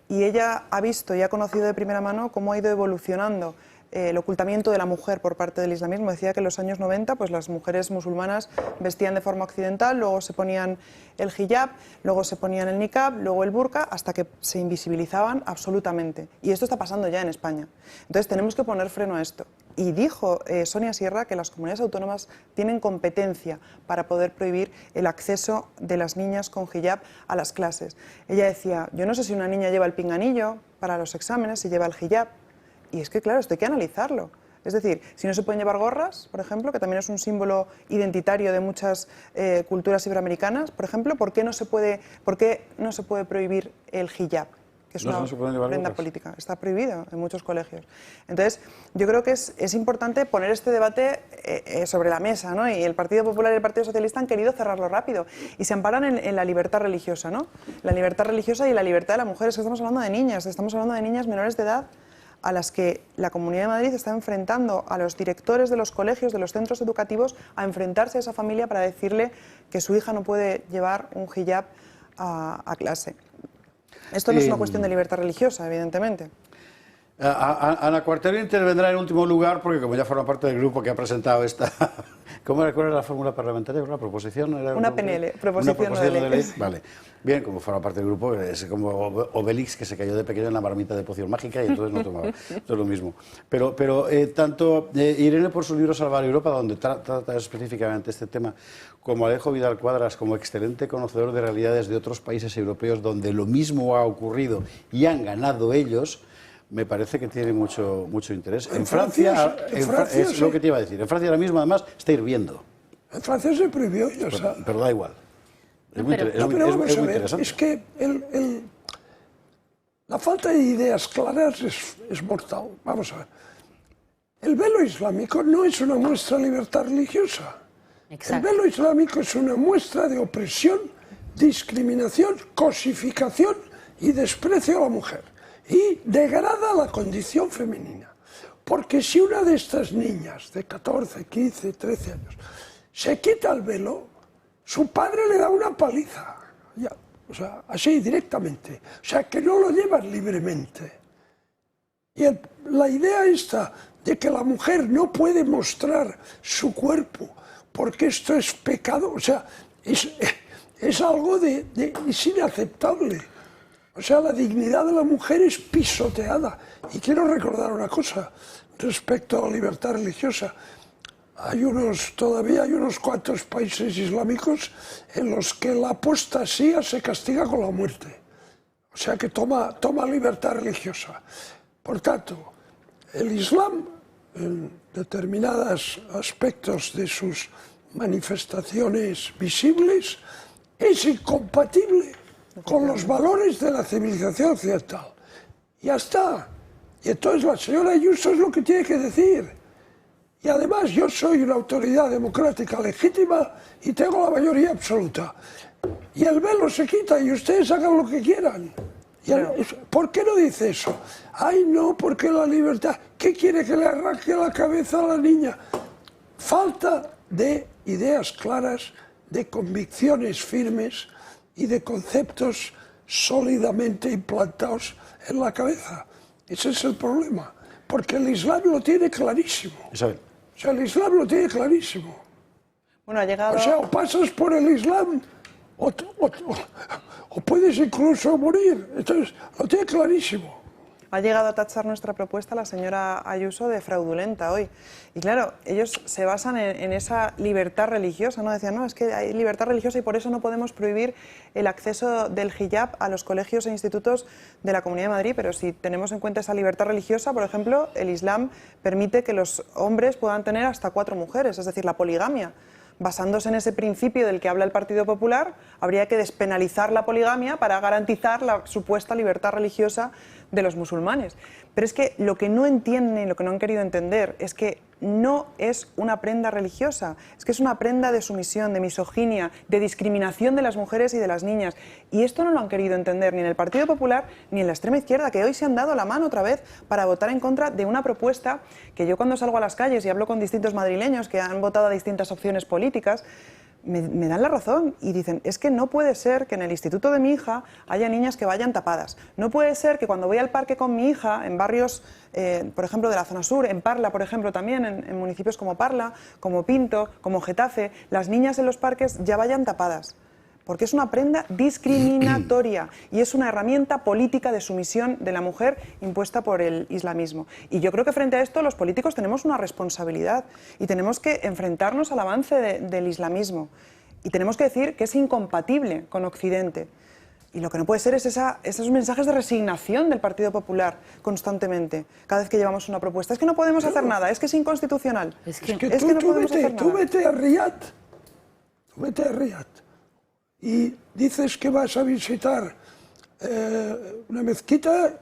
y ella ha visto y ha conocido de primera mano cómo ha ido evolucionando el ocultamiento de la mujer por parte del islamismo. Decía que en los años 90 pues las mujeres musulmanas vestían de forma occidental, luego se ponían el hijab, luego se ponían el niqab, luego el burka, hasta que se invisibilizaban absolutamente. Y esto está pasando ya en España. Entonces tenemos que poner freno a esto. Y dijo Sonia Sierra que las comunidades autónomas tienen competencia para poder prohibir el acceso de las niñas con hijab a las clases. Ella decía, yo no sé si una niña lleva el pinganillo para los exámenes, si lleva el hijab. Y es que, claro, esto hay que analizarlo. Es decir, si no se pueden llevar gorras, por ejemplo, que también es un símbolo identitario de muchas culturas iberoamericanas, por ejemplo, ¿por qué no se puede prohibir el hijab? Que es una prenda política. Está prohibido en muchos colegios. Entonces, yo creo que es importante poner este debate sobre la mesa, ¿no? Y el Partido Popular y el Partido Socialista han querido cerrarlo rápido. Y se amparan en la libertad religiosa, ¿no? La libertad religiosa y la libertad de la mujer. Es que estamos hablando de niñas menores de edad, a las que la Comunidad de Madrid está enfrentando a los directores de los colegios, de los centros educativos, a enfrentarse a esa familia para decirle que su hija no puede llevar un hijab a clase. Esto no es una cuestión de libertad religiosa, evidentemente. Ana Cuartero intervendrá en último lugar porque como ya forma parte del grupo que ha presentado esta... ¿Cuál era la fórmula parlamentaria? ¿Una proposición? Una PNL, proposición de ley. Vale. Bien, como forma parte del grupo, es como Obelix que se cayó de pequeño en la marmita de poción mágica y entonces no tomaba. Esto es lo mismo. Pero tanto Irene por su libro Salvar Europa, donde trata específicamente este tema, como Alejo Vidal Cuadras, como excelente conocedor de realidades de otros países europeos donde lo mismo ha ocurrido y han ganado ellos, me parece que tiene mucho interés. En Francia es lo que te iba a decir. En Francia ahora mismo, además, está hirviendo. En Francia se prohibió, pero da igual. Es muy interesante. Es que la falta de ideas claras es mortal. Vamos a ver. El velo islámico no es una muestra de libertad religiosa. Exacto. El velo islámico es una muestra de opresión, discriminación, cosificación y desprecio a la mujer. Y degrada la condición femenina. Porque si una de estas niñas de 14, 15, 13 años se quita el velo, su padre le da una paliza, ya, o sea, así directamente, o sea, que no lo llevan libremente. Y la idea esta de que la mujer no puede mostrar su cuerpo porque esto es pecado, o sea, es algo es inaceptable. O sea, la dignidad de la mujer es pisoteada. Y quiero recordar una cosa respecto a la libertad religiosa. Todavía hay unos cuantos países islámicos en los que la apostasía se castiga con la muerte. O sea, que toma libertad religiosa. Por tanto, el Islam, en determinados aspectos de sus manifestaciones visibles, es incompatible con los valores de la civilización occidental. Ya está. Y entonces la señora Ayuso es lo que tiene que decir. Y además yo soy una autoridad democrática legítima y tengo la mayoría absoluta. Y el velo se quita y ustedes hagan lo que quieran. ¿Por qué no dice eso? Ay, no, porque la libertad... ¿Qué quiere, que le arranque la cabeza a la niña? Falta de ideas claras, de convicciones firmes y de conceptos sólidamente implantados en la cabeza. Ese es el problema, porque el Islam lo tiene clarísimo. Isabel. O sea, el Islam lo tiene clarísimo. Bueno, ha llegado... O sea, o pasas por el Islam o puedes incluso morir. Entonces, lo tiene clarísimo. Ha llegado a tachar nuestra propuesta la señora Ayuso de fraudulenta hoy. Y claro, ellos se basan en esa libertad religiosa, ¿no? Decían, no, es que hay libertad religiosa y por eso no podemos prohibir el acceso del hijab a los colegios e institutos de la Comunidad de Madrid, pero si tenemos en cuenta esa libertad religiosa, por ejemplo, el Islam permite que los hombres puedan tener hasta 4 mujeres, es decir, la poligamia. Basándose en ese principio del que habla el Partido Popular, habría que despenalizar la poligamia para garantizar la supuesta libertad religiosa de los musulmanes. Pero es que lo que no entienden y lo que no han querido entender es que no es una prenda religiosa, es que es una prenda de sumisión, de misoginia, de discriminación de las mujeres y de las niñas. Y esto no lo han querido entender ni en el Partido Popular ni en la extrema izquierda, que hoy se han dado la mano otra vez para votar en contra de una propuesta que yo cuando salgo a las calles y hablo con distintos madrileños que han votado a distintas opciones políticas, me dan la razón y dicen, es que no puede ser que en el instituto de mi hija haya niñas que vayan tapadas. No puede ser que cuando voy al parque con mi hija, en barrios, por ejemplo, de la zona sur, en Parla, por ejemplo, también, en municipios como Parla, como Pinto, como Getafe, las niñas en los parques ya vayan tapadas. Porque es una prenda discriminatoria y es una herramienta política de sumisión de la mujer impuesta por el islamismo. Y yo creo que frente a esto los políticos tenemos una responsabilidad y tenemos que enfrentarnos al avance del islamismo. Y tenemos que decir que es incompatible con Occidente. Y lo que no puede ser es esos mensajes de resignación del Partido Popular constantemente, cada vez que llevamos una propuesta. Es que no podemos hacer nada, es que es inconstitucional. Es que no podemos hacer nada. Tú vete a Riyadh. Y dices que vas a visitar una mezquita,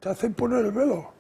te hacen poner el velo.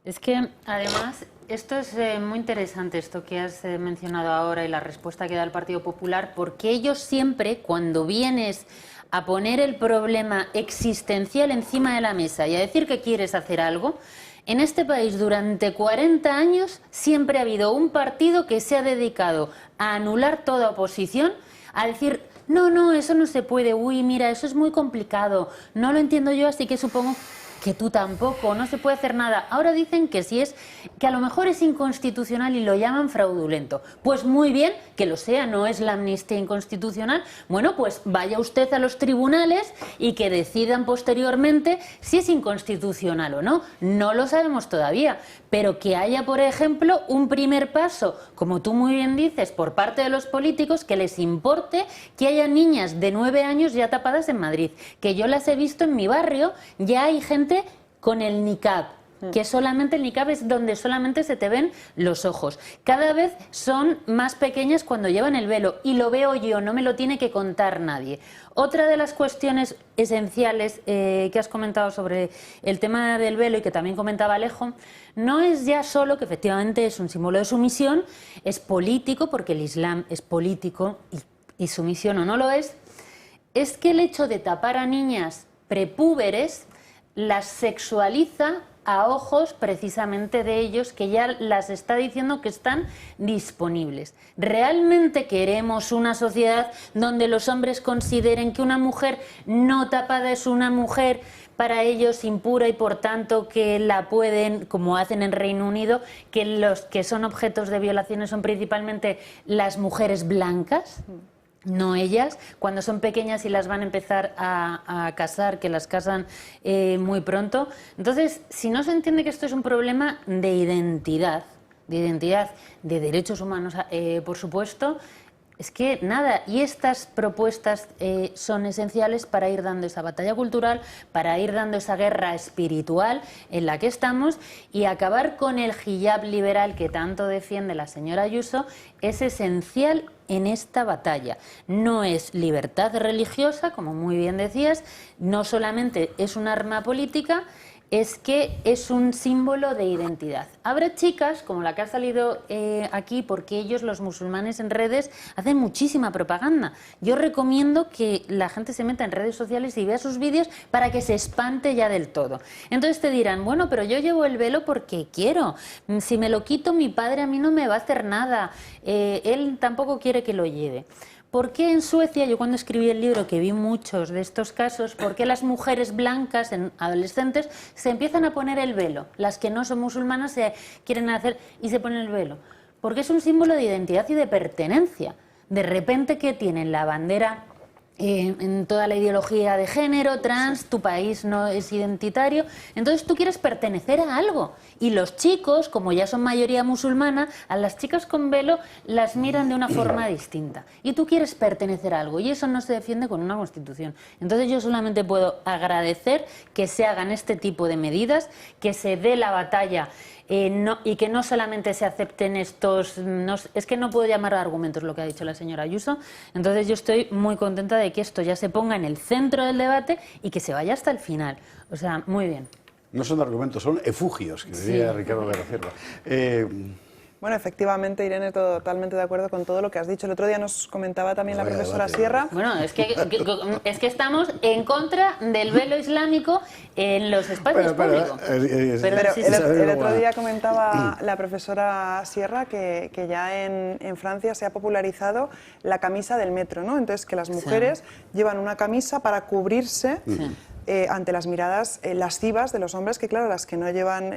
Es que, además, esto es muy interesante, esto que has mencionado ahora y la respuesta que da el Partido Popular, porque ellos siempre, cuando vienes a poner el problema existencial encima de la mesa y a decir que quieres hacer algo, en este país durante 40 años siempre ha habido un partido que se ha dedicado a anular toda oposición, a decir... No, eso no se puede, uy, mira, eso es muy complicado, no lo entiendo yo, así que supongo que tú tampoco, no se puede hacer nada. Ahora dicen que si es, que a lo mejor es inconstitucional y lo llaman fraudulento. Pues muy bien, que lo sea, no es la amnistía inconstitucional. Bueno, pues vaya usted a los tribunales y que decidan posteriormente si es inconstitucional o no. No lo sabemos todavía, pero que haya, por ejemplo, un primer paso, como tú muy bien dices, por parte de los políticos, que les importe que haya niñas de 9 años ya tapadas en Madrid, que yo las he visto en mi barrio, ya hay gente con el niqab, que solamente el niqab es donde solamente se te ven los ojos. Cada vez son más pequeñas cuando llevan el velo y lo veo yo, no me lo tiene que contar nadie. Otra de las cuestiones esenciales que has comentado sobre el tema del velo y que también comentaba Alejo, no es ya solo que efectivamente es un símbolo de sumisión, es político, porque el Islam es político y sumisión o no lo es que el hecho de tapar a niñas prepúberes las sexualiza a ojos precisamente de ellos, que ya las está diciendo que están disponibles. ¿Realmente queremos una sociedad donde los hombres consideren que una mujer no tapada es una mujer para ellos impura y por tanto que la pueden, como hacen en Reino Unido, que los que son objetos de violaciones son principalmente las mujeres blancas? No ellas, cuando son pequeñas y las van a empezar a casar, que las casan muy pronto. Entonces, si no se entiende que esto es un problema de identidad, de derechos humanos, por supuesto, es que nada, y estas propuestas son esenciales para ir dando esa batalla cultural, para ir dando esa guerra espiritual en la que estamos y acabar con el hijab liberal que tanto defiende la señora Ayuso. Es esencial en esta batalla. No es libertad religiosa, como muy bien decías, no solamente es un arma política, es que es un símbolo de identidad. Habrá chicas, como la que ha salido aquí, porque ellos, los musulmanes en redes, hacen muchísima propaganda. Yo recomiendo que la gente se meta en redes sociales y vea sus vídeos para que se espante ya del todo. Entonces te dirán, bueno, pero yo llevo el velo porque quiero. Si me lo quito, mi padre a mí no me va a hacer nada. Él tampoco quiere que lo lleve. ¿Por qué en Suecia, yo cuando escribí el libro, que vi muchos de estos casos, por qué las mujeres blancas, adolescentes, se empiezan a poner el velo? Las que no son musulmanas se quieren hacer y se ponen el velo. Porque es un símbolo de identidad y de pertenencia. De repente que tienen la bandera en toda la ideología de género, trans, tu país no es identitario, entonces tú quieres pertenecer a algo. Y los chicos, como ya son mayoría musulmana, a las chicas con velo las miran de una forma distinta. Y tú quieres pertenecer a algo, y eso no se defiende con una constitución. Entonces yo solamente puedo agradecer que se hagan este tipo de medidas, que se dé la batalla y que no solamente se acepten estos... es que no puedo llamar argumentos lo que ha dicho la señora Ayuso. Entonces yo estoy muy contenta de que esto ya se ponga en el centro del debate y que se vaya hasta el final. O sea, muy bien. No son argumentos, son efugios, que diría Ricardo de la Cierva. Bueno, efectivamente, Irene, totalmente de acuerdo con todo lo que has dicho. El otro día nos comentaba también la profesora Sierra. Bueno, es que estamos en contra del velo islámico en los espacios públicos. El otro día comentaba la profesora Sierra que ya en Francia se ha popularizado la camisa del metro, ¿no? Entonces, que las mujeres llevan una camisa para cubrirse ante las miradas lascivas de los hombres, que claro, las que no llevan,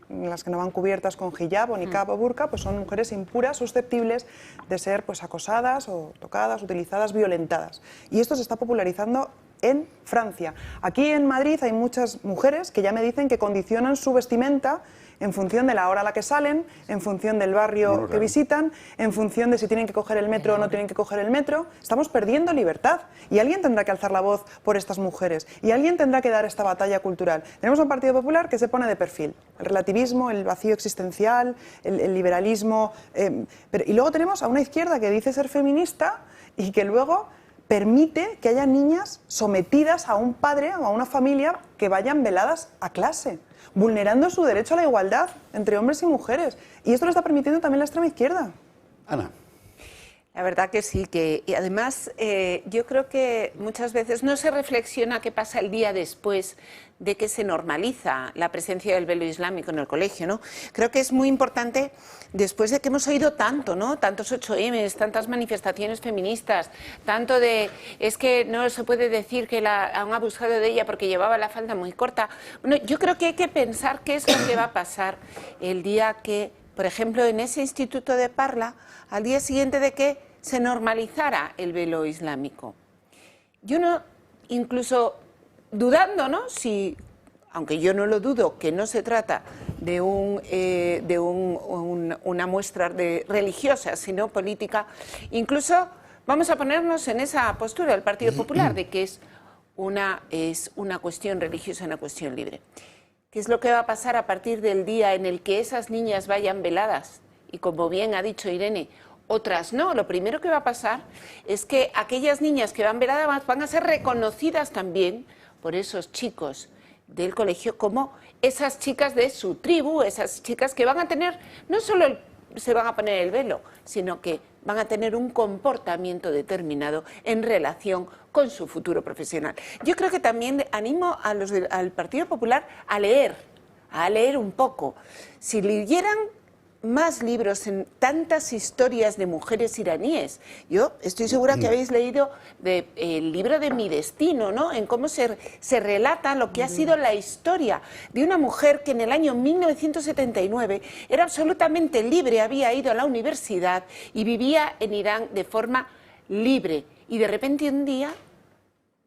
las que no van cubiertas con hijab o niqab o burka, pues son mujeres impuras, susceptibles de ser pues acosadas o tocadas, utilizadas, violentadas. Y esto se está popularizando en Francia. Aquí en Madrid hay muchas mujeres que ya me dicen que condicionan su vestimenta en función de la hora a la que salen, en función del barrio que visitan, en función de si tienen que coger el metro o no tienen que coger el metro. Estamos perdiendo libertad y alguien tendrá que alzar la voz por estas mujeres y alguien tendrá que dar esta batalla cultural. Tenemos un Partido Popular que se pone de perfil, el relativismo, el vacío existencial, el liberalismo, y luego tenemos a una izquierda que dice ser feminista y que luego permite que haya niñas sometidas a un padre o a una familia que vayan veladas a clase, vulnerando su derecho a la igualdad entre hombres y mujeres. Y esto lo está permitiendo también la extrema izquierda. Ana. La verdad que sí, y además yo creo que muchas veces no se reflexiona qué pasa el día después de que se normaliza la presencia del velo islámico en el colegio, ¿no? Creo que es muy importante, después de que hemos oído tanto, ¿no? Tantos 8M, tantas manifestaciones feministas, tanto de, es que no se puede decir que han abusado de ella porque llevaba la falda muy corta. Bueno, yo creo que hay que pensar qué es lo que va a pasar el día que, por ejemplo, en ese instituto de Parla, al día siguiente de que se normalizara el velo islámico. Yo no, incluso dudando, ¿no? Si, aunque yo no lo dudo, que no se trata de una muestra religiosa, sino política, incluso vamos a ponernos en esa postura del Partido Popular, de que es una cuestión religiosa, una cuestión libre. ¿Qué es lo que va a pasar a partir del día en el que esas niñas vayan veladas? Y como bien ha dicho Irene, otras no. Lo primero que va a pasar es que aquellas niñas que van veladas van a ser reconocidas también por esos chicos del colegio como esas chicas de su tribu, esas chicas que van a tener, no solo se van a poner el velo, sino que van a tener un comportamiento determinado en relación con su futuro profesional. Yo creo que también animo a los al Partido Popular a leer a leer un poco. Si leyeran más libros en tantas historias de mujeres iraníes. Yo estoy segura que habéis leído el libro de Mi Destino, ¿no? En cómo se relata lo que ha sido la historia de una mujer que en el año 1979 era absolutamente libre, había ido a la universidad y vivía en Irán de forma libre. Y de repente un día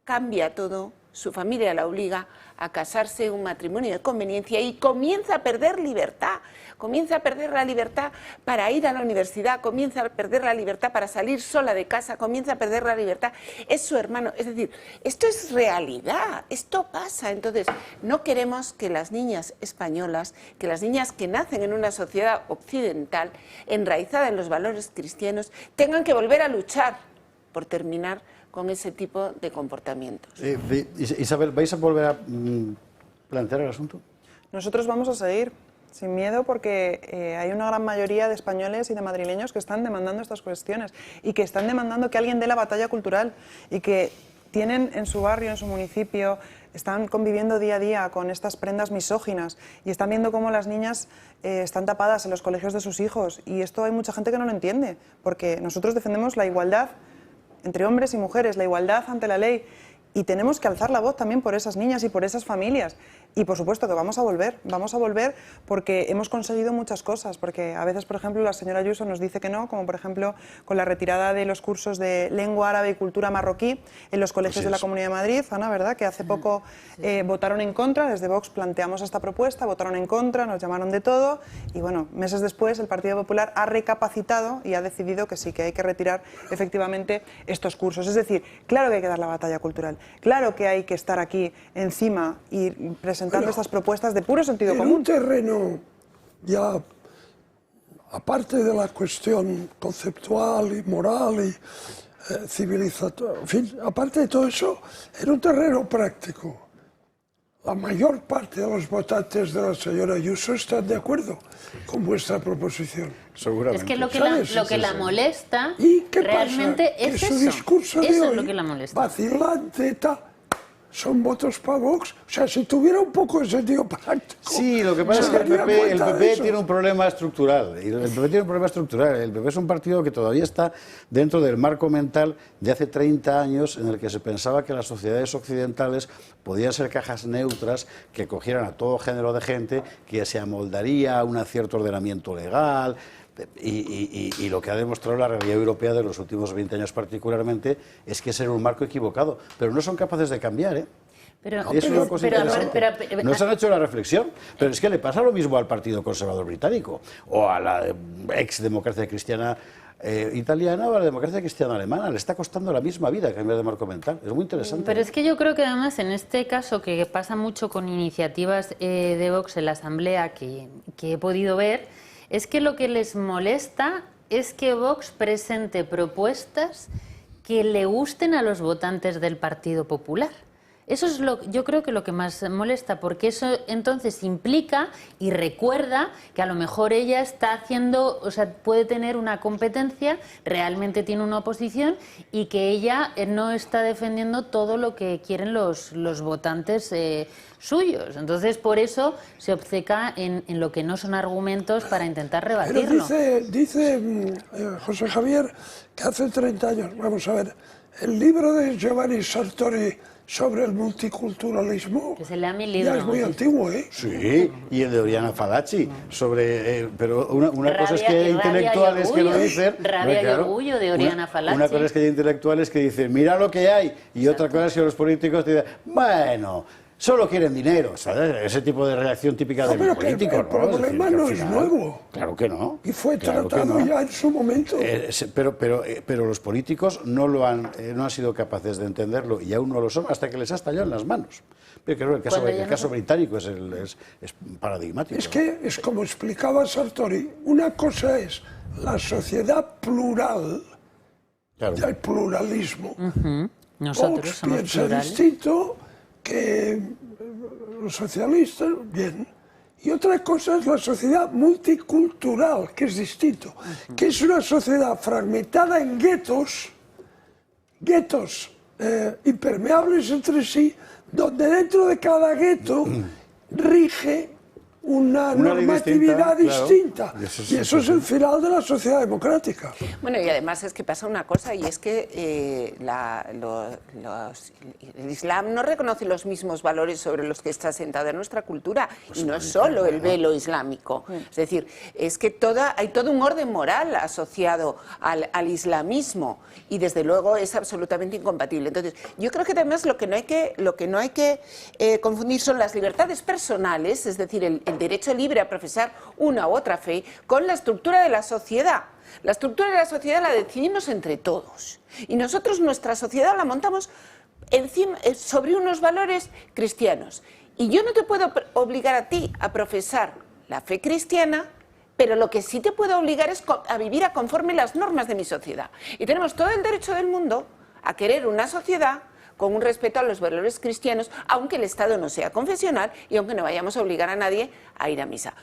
cambia todo, su familia la obliga a casarse, un matrimonio de conveniencia, y comienza a perder libertad. Comienza a perder la libertad para ir a la universidad, comienza a perder la libertad para salir sola de casa, comienza a perder la libertad. Es su hermano. Es decir, esto es realidad, esto pasa. Entonces, no queremos que las niñas españolas, que las niñas que nacen en una sociedad occidental, enraizada en los valores cristianos, tengan que volver a luchar por terminar con ese tipo de comportamientos. Isabel, ¿vais a volver a plantear el asunto? Nosotros vamos a seguir sin miedo porque hay una gran mayoría de españoles y de madrileños que están demandando estas cuestiones y que están demandando que alguien dé la batalla cultural y que tienen en su barrio, en su municipio, están conviviendo día a día con estas prendas misóginas y están viendo cómo las niñas están tapadas en los colegios de sus hijos, y esto hay mucha gente que no lo entiende, porque nosotros defendemos la igualdad entre hombres y mujeres, la igualdad ante la ley, y tenemos que alzar la voz también por esas niñas y por esas familias. Y por supuesto que vamos a volver porque hemos conseguido muchas cosas, porque a veces, por ejemplo, la señora Ayuso nos dice que no, como por ejemplo con la retirada de los cursos de lengua árabe y cultura marroquí en los colegios de la Comunidad de Madrid, Ana, ¿verdad? Que hace poco votaron en contra, desde Vox planteamos esta propuesta, votaron en contra, nos llamaron de todo, y bueno, meses después el Partido Popular ha recapacitado y ha decidido que sí, que hay que retirar efectivamente estos cursos. Es decir, claro que hay que dar la batalla cultural, claro que hay que estar aquí encima y presentando estas propuestas de puro sentido común. En un terreno ya, aparte de la cuestión conceptual y moral y civilizatoria, en fin, aparte de todo eso, en un terreno práctico, la mayor parte de los votantes de la señora Ayuso están de acuerdo con vuestra proposición. Seguramente. Es que lo que la molesta ¿Y qué realmente pasa? es que su eso. discurso de Eso hoy, es lo que la molesta. vacilante, son votos para Vox. O sea, si tuviera un poco de sentido práctico. Sí, lo que pasa es que el PP tiene un problema estructural. El PP es un partido que todavía está dentro del marco mental de hace 30 años, en el que se pensaba que las sociedades occidentales podían ser cajas neutras que cogieran a todo género de gente, que se amoldaría a un cierto ordenamiento legal. Y lo que ha demostrado la realidad europea de los últimos 20 años particularmente es que es un marco equivocado, pero no son capaces de cambiar, ¿eh? Es una cosa interesante. No se han hecho la reflexión, pero es que le pasa lo mismo al Partido Conservador Británico o a la ex democracia cristiana italiana o a la democracia cristiana alemana. Le está costando la misma vida cambiar de marco mental. Es muy interesante. Pero es que yo creo que además en este caso, que pasa mucho con iniciativas de Vox en la Asamblea que he podido ver, es que lo que les molesta es que Vox presente propuestas que le gusten a los votantes del Partido Popular. Eso es yo creo que lo que más molesta, porque eso entonces implica y recuerda que a lo mejor ella está haciendo, o sea, puede tener una competencia, realmente tiene una oposición y que ella no está defendiendo todo lo que quieren los votantes suyos. Entonces, por eso se obceca en lo que no son argumentos para intentar rebatirlo. Pero dice José Javier que hace 30 años, vamos a ver, el libro de Giovanni Sartori sobre el multiculturalismo, que se lea mi libro, ya es muy antiguo, ¿eh? Sí, y el de Oriana Fallaci, sobre, pero una cosa es que hay rabia intelectuales y que lo orgullo, dicen... Rabia y orgullo de Oriana Fallaci. Una cosa es que hay intelectuales que dicen, mira lo que hay, y otra cosa es que los políticos dicen, bueno, solo quieren dinero, ¿sabes? Ese tipo de reacción típica del político, el problema no es nuevo. Claro que no. Y fue claro tratado ya en su momento. Pero los políticos no han sido capaces de entenderlo, y aún no lo son hasta que les ha estallado en las manos. Pero creo que el caso británico es paradigmático. Es que es como explicaba Sartori, una cosa es la sociedad plural, el pluralismo. Nosotros somos piensa plurales. Distinto que los socialistas, bien. Y otra cosa es la sociedad multicultural, que es distinto, que es una sociedad fragmentada en guetos impermeables entre sí, donde dentro de cada gueto rige una ley normatividad distinta, distinta. claro. Y eso es el final de la sociedad democrática. Bueno, y además es que pasa una cosa, y es que el Islam no reconoce los mismos valores sobre los que está asentada nuestra cultura, y no es solo el velo islámico. Es decir, es que hay todo un orden moral asociado al islamismo, y desde luego es absolutamente incompatible. Entonces, yo creo que además lo que no hay que confundir son las libertades personales, es decir, el derecho libre a profesar una u otra fe, con la estructura de la sociedad. La estructura de la sociedad la decidimos entre todos. Y nosotros nuestra sociedad la montamos sobre unos valores cristianos. Y yo no te puedo obligar a ti a profesar la fe cristiana, pero lo que sí te puedo obligar es a vivir conforme las normas de mi sociedad. Y tenemos todo el derecho del mundo a querer una sociedad con un respeto a los valores cristianos, aunque el Estado no sea confesional y aunque no vayamos a obligar a nadie a ir a misa.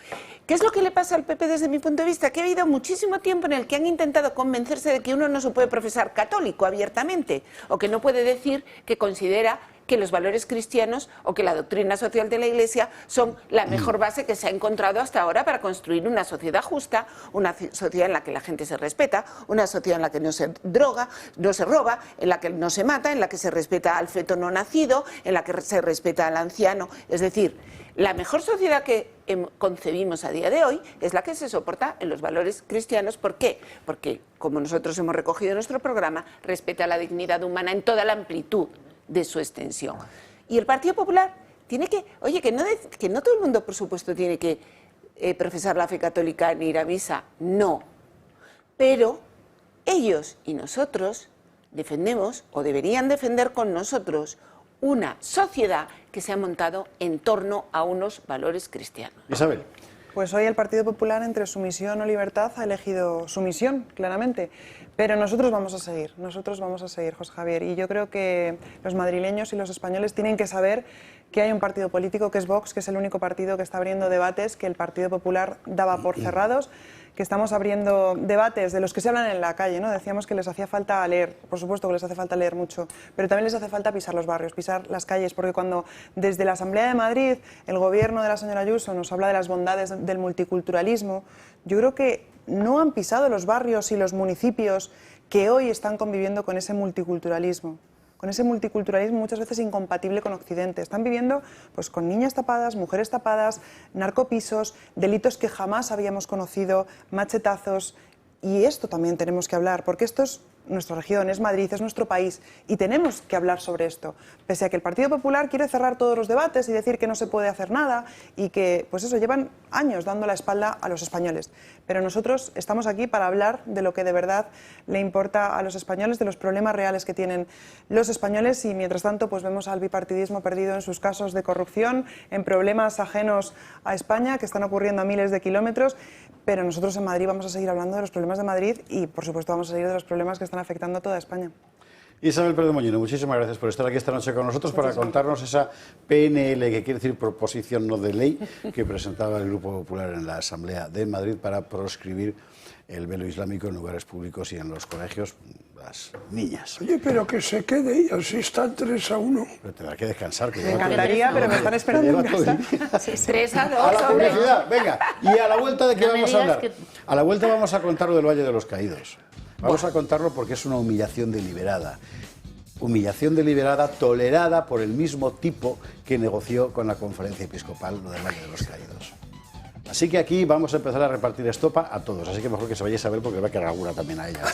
¿Qué es lo que le pasa al PP desde mi punto de vista? Que ha habido muchísimo tiempo en el que han intentado convencerse de que uno no se puede profesar católico abiertamente, o que no puede decir que considera que los valores cristianos o que la doctrina social de la Iglesia son la mejor base que se ha encontrado hasta ahora para construir una sociedad justa, una sociedad en la que la gente se respeta, una sociedad en la que no se droga, no se roba, en la que no se mata, en la que se respeta al feto no nacido, en la que se respeta al anciano. Es decir, la mejor sociedad que concebimos a día de hoy es la que se soporta en los valores cristianos. ¿Por qué? Porque, como nosotros hemos recogido en nuestro programa, respeta la dignidad humana en toda la amplitud de su extensión. Y el Partido Popular tiene que, oye, que no todo el mundo, por supuesto, tiene que profesar la fe católica ni ir a misa, no. Pero ellos y nosotros defendemos, o deberían defender con nosotros, una sociedad que se ha montado en torno a unos valores cristianos. Isabel. Pues hoy el Partido Popular, entre sumisión o libertad, ha elegido sumisión, claramente. Pero nosotros vamos a seguir, José Javier. Y yo creo que los madrileños y los españoles tienen que saber que hay un partido político, que es Vox, que es el único partido que está abriendo debates que el Partido Popular daba por cerrados, que estamos abriendo debates de los que se hablan en la calle, ¿no? Decíamos que les hacía falta leer, por supuesto que les hace falta leer mucho, pero también les hace falta pisar los barrios, pisar las calles, porque cuando desde la Asamblea de Madrid el gobierno de la señora Ayuso nos habla de las bondades del multiculturalismo, yo creo que no han pisado los barrios y los municipios que hoy están conviviendo con ese multiculturalismo muchas veces incompatible con Occidente. Están viviendo pues, con niñas tapadas, mujeres tapadas, narcopisos, delitos que jamás habíamos conocido, machetazos. Y esto también tenemos que hablar, porque esto es nuestra región, es Madrid, es nuestro país, y tenemos que hablar sobre esto. Pese a que el Partido Popular quiere cerrar todos los debates y decir que no se puede hacer nada, y que, pues eso, llevan años dando la espalda a los españoles. Pero nosotros estamos aquí para hablar de lo que de verdad le importa a los españoles, de los problemas reales que tienen los españoles, y mientras tanto pues vemos al bipartidismo perdido en sus casos de corrupción, en problemas ajenos a España que están ocurriendo a miles de kilómetros. Pero nosotros en Madrid vamos a seguir hablando de los problemas de Madrid y, por supuesto, vamos a seguir de los problemas que están afectando a toda España. Isabel Pérez Mollino, muchísimas gracias por estar aquí esta noche con nosotros para contarnos esa PNL, que quiere decir proposición no de ley, que presentaba el Grupo Popular en la Asamblea de Madrid para proscribir el velo islámico en lugares públicos y en los colegios, las niñas. Oye, pero que se quede, y así están 3-1. Pero tendrá que descansar. Que me encantaría, pero me están esperando en casa. 3-2. A la publicidad, venga. ¿Y a la vuelta de qué vamos a hablar? A la vuelta vamos a contar lo del Valle de los Caídos. Vamos a contarlo porque es una humillación deliberada. Humillación deliberada tolerada por el mismo tipo que negoció con la Conferencia Episcopal lo del Valle de los Caídos. Así que aquí vamos a empezar a repartir estopa a todos. Así que mejor que se vaya a saber porque va a quedar alguna también a ella,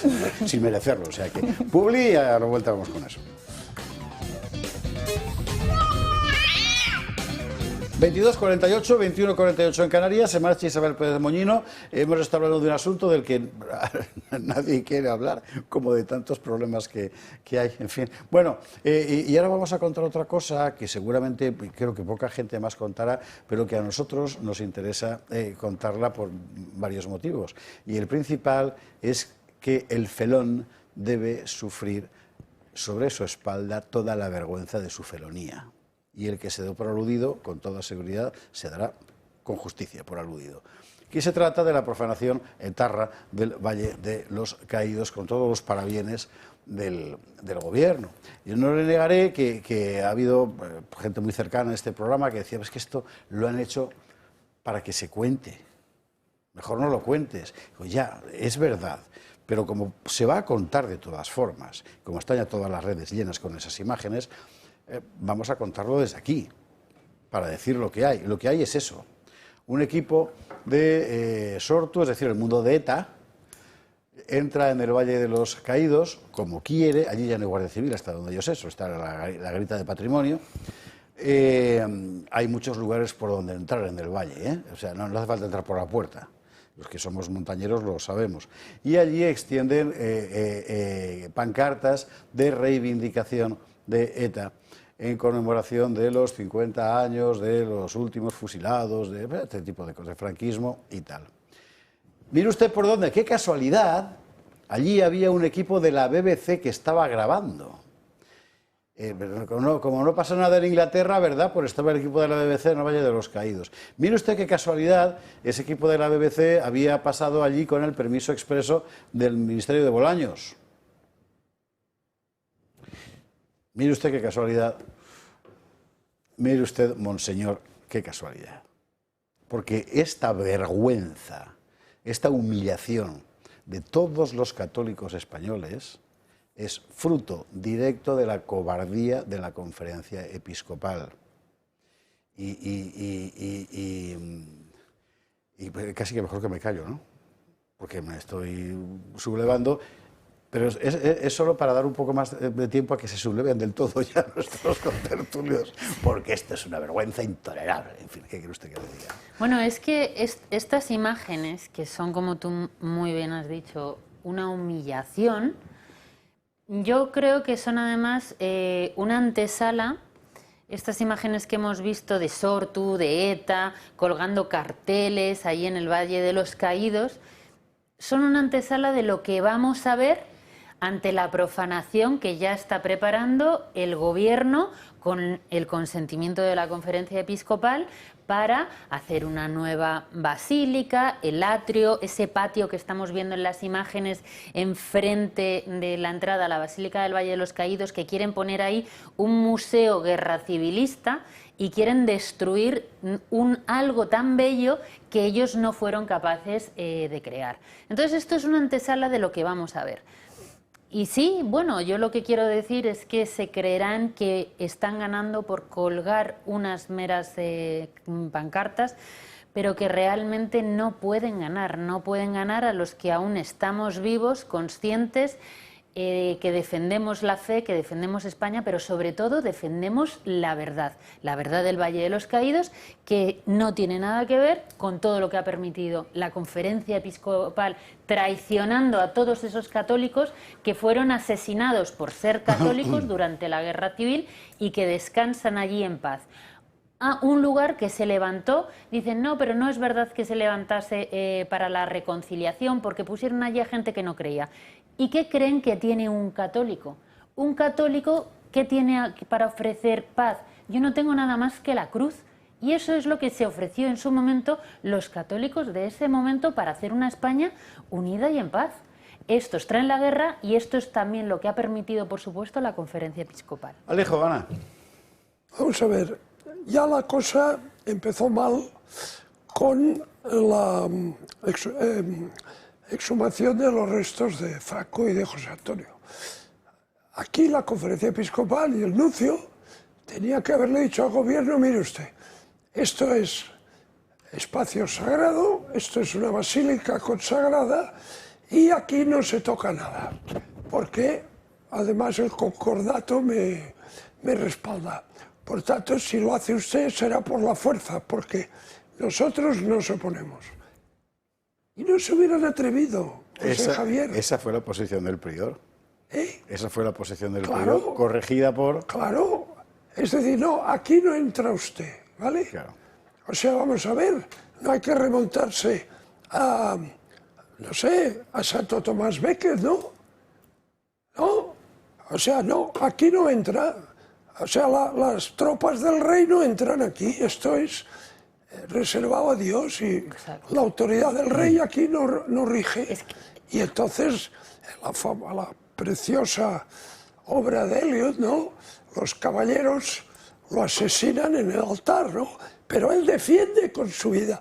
sin merecerlo. O sea que, publi, y a la vuelta vamos con eso. 22:48, 21:48 en Canarias, se marcha Isabel Pérez Mollino. Hemos estado hablando de un asunto del que nadie quiere hablar, como de tantos problemas que hay, en fin. Bueno, y ahora vamos a contar otra cosa que seguramente creo que poca gente más contará, pero que a nosotros nos interesa contarla por varios motivos. Y el principal es que el felón debe sufrir sobre su espalda toda la vergüenza de su felonía. Y el que se dé por aludido, con toda seguridad, se dará con justicia por aludido. Aquí se trata de la profanación etarra del Valle de los Caídos, con todos los parabienes del gobierno. Yo no le negaré que ha habido gente muy cercana a este programa que decía, es que esto lo han hecho para que se cuente. Mejor no lo cuentes. Digo, ya, es verdad, pero como se va a contar de todas formas, como están ya todas las redes llenas con esas imágenes, vamos a contarlo desde aquí, para decir lo que hay. Lo que hay es eso, un equipo de Sortu, es decir, el mundo de ETA, entra en el Valle de los Caídos como quiere, allí ya no hay Guardia Civil, hasta donde yo sé, eso está la grita de patrimonio. Hay muchos lugares por donde entrar en el valle, o sea, no hace falta entrar por la puerta. Los que somos montañeros lo sabemos. Y allí extienden pancartas de reivindicación de ETA en conmemoración de los 50 años de los últimos fusilados, de este tipo de cosas, de franquismo y tal. Mire usted por dónde, qué casualidad, allí había un equipo de la BBC que estaba grabando. Como no pasa nada en Inglaterra, ¿verdad? Pues estaba el equipo de la BBC en el Valle de los Caídos. Mire usted qué casualidad, ese equipo de la BBC había pasado allí con el permiso expreso del Ministerio de Bolaños. Mire usted qué casualidad. Mire usted, monseñor, qué casualidad. Porque esta vergüenza, esta humillación de todos los católicos españoles es fruto directo de la cobardía de la Conferencia Episcopal. Y casi que mejor que me callo, ¿no? Porque me estoy sublevando, pero es solo para dar un poco más de tiempo a que se subleven del todo ya nuestros contertulios, porque esto es una vergüenza intolerable. En fin, ¿qué quiere usted que le diga? Bueno, es que estas imágenes, que son, como tú muy bien has dicho, una humillación, yo creo que son además una antesala. Estas imágenes que hemos visto de Sortu, de ETA, colgando carteles ahí en el Valle de los Caídos, son una antesala de lo que vamos a ver ante la profanación que ya está preparando el gobierno con el consentimiento de la Conferencia Episcopal para hacer una nueva basílica, el atrio, ese patio que estamos viendo en las imágenes enfrente de la entrada a la Basílica del Valle de los Caídos, que quieren poner ahí un museo guerra civilista y quieren destruir algo tan bello que ellos no fueron capaces de crear. Entonces esto es una antesala de lo que vamos a ver. Y sí, bueno, yo lo que quiero decir es que se creerán que están ganando por colgar unas meras pancartas, pero que realmente no pueden ganar a los que aún estamos vivos, conscientes, que defendemos la fe, que defendemos España, pero sobre todo defendemos la verdad del Valle de los Caídos, que no tiene nada que ver con todo lo que ha permitido la Conferencia Episcopal, traicionando a todos esos católicos que fueron asesinados por ser católicos durante la Guerra Civil y que descansan allí en paz. A un lugar que se levantó, dicen, no, pero no es verdad que se levantase para la reconciliación, porque pusieron allí a gente que no creía. ¿Y qué creen que tiene un católico? Un católico, ¿qué tiene para ofrecer paz? Yo no tengo nada más que la cruz. Y eso es lo que se ofreció en su momento los católicos de ese momento para hacer una España unida y en paz. Estos traen la guerra y esto es también lo que ha permitido, por supuesto, la Conferencia Episcopal. Alejo, Ana. Vamos a ver, ya la cosa empezó mal con la exhumación de los restos de Franco y de José Antonio. Aquí la Conferencia Episcopal y el nuncio tenía que haberle dicho al gobierno, mire usted, esto es espacio sagrado, esto es una basílica consagrada y aquí no se toca nada, porque además el concordato me respalda. Por tanto, si lo hace usted será por la fuerza, porque nosotros nos oponemos. Y no se hubieran atrevido, José Javier. Esa fue la posición del prior. Esa fue la posición del Claro. prior, corregida por... Claro, es decir, no, aquí no entra usted, ¿vale? Claro. O sea, vamos a ver, no hay que remontarse a, no sé, a Santo Tomás Becket, ¿no? No, o sea, no, aquí no entra. O sea, las tropas del rey no entran aquí, esto es reservado a Dios y Exacto. la autoridad del rey aquí no rige. Y entonces, la preciosa obra de Eliot, ¿no? Los caballeros lo asesinan en el altar, ¿no? pero él defiende con su vida.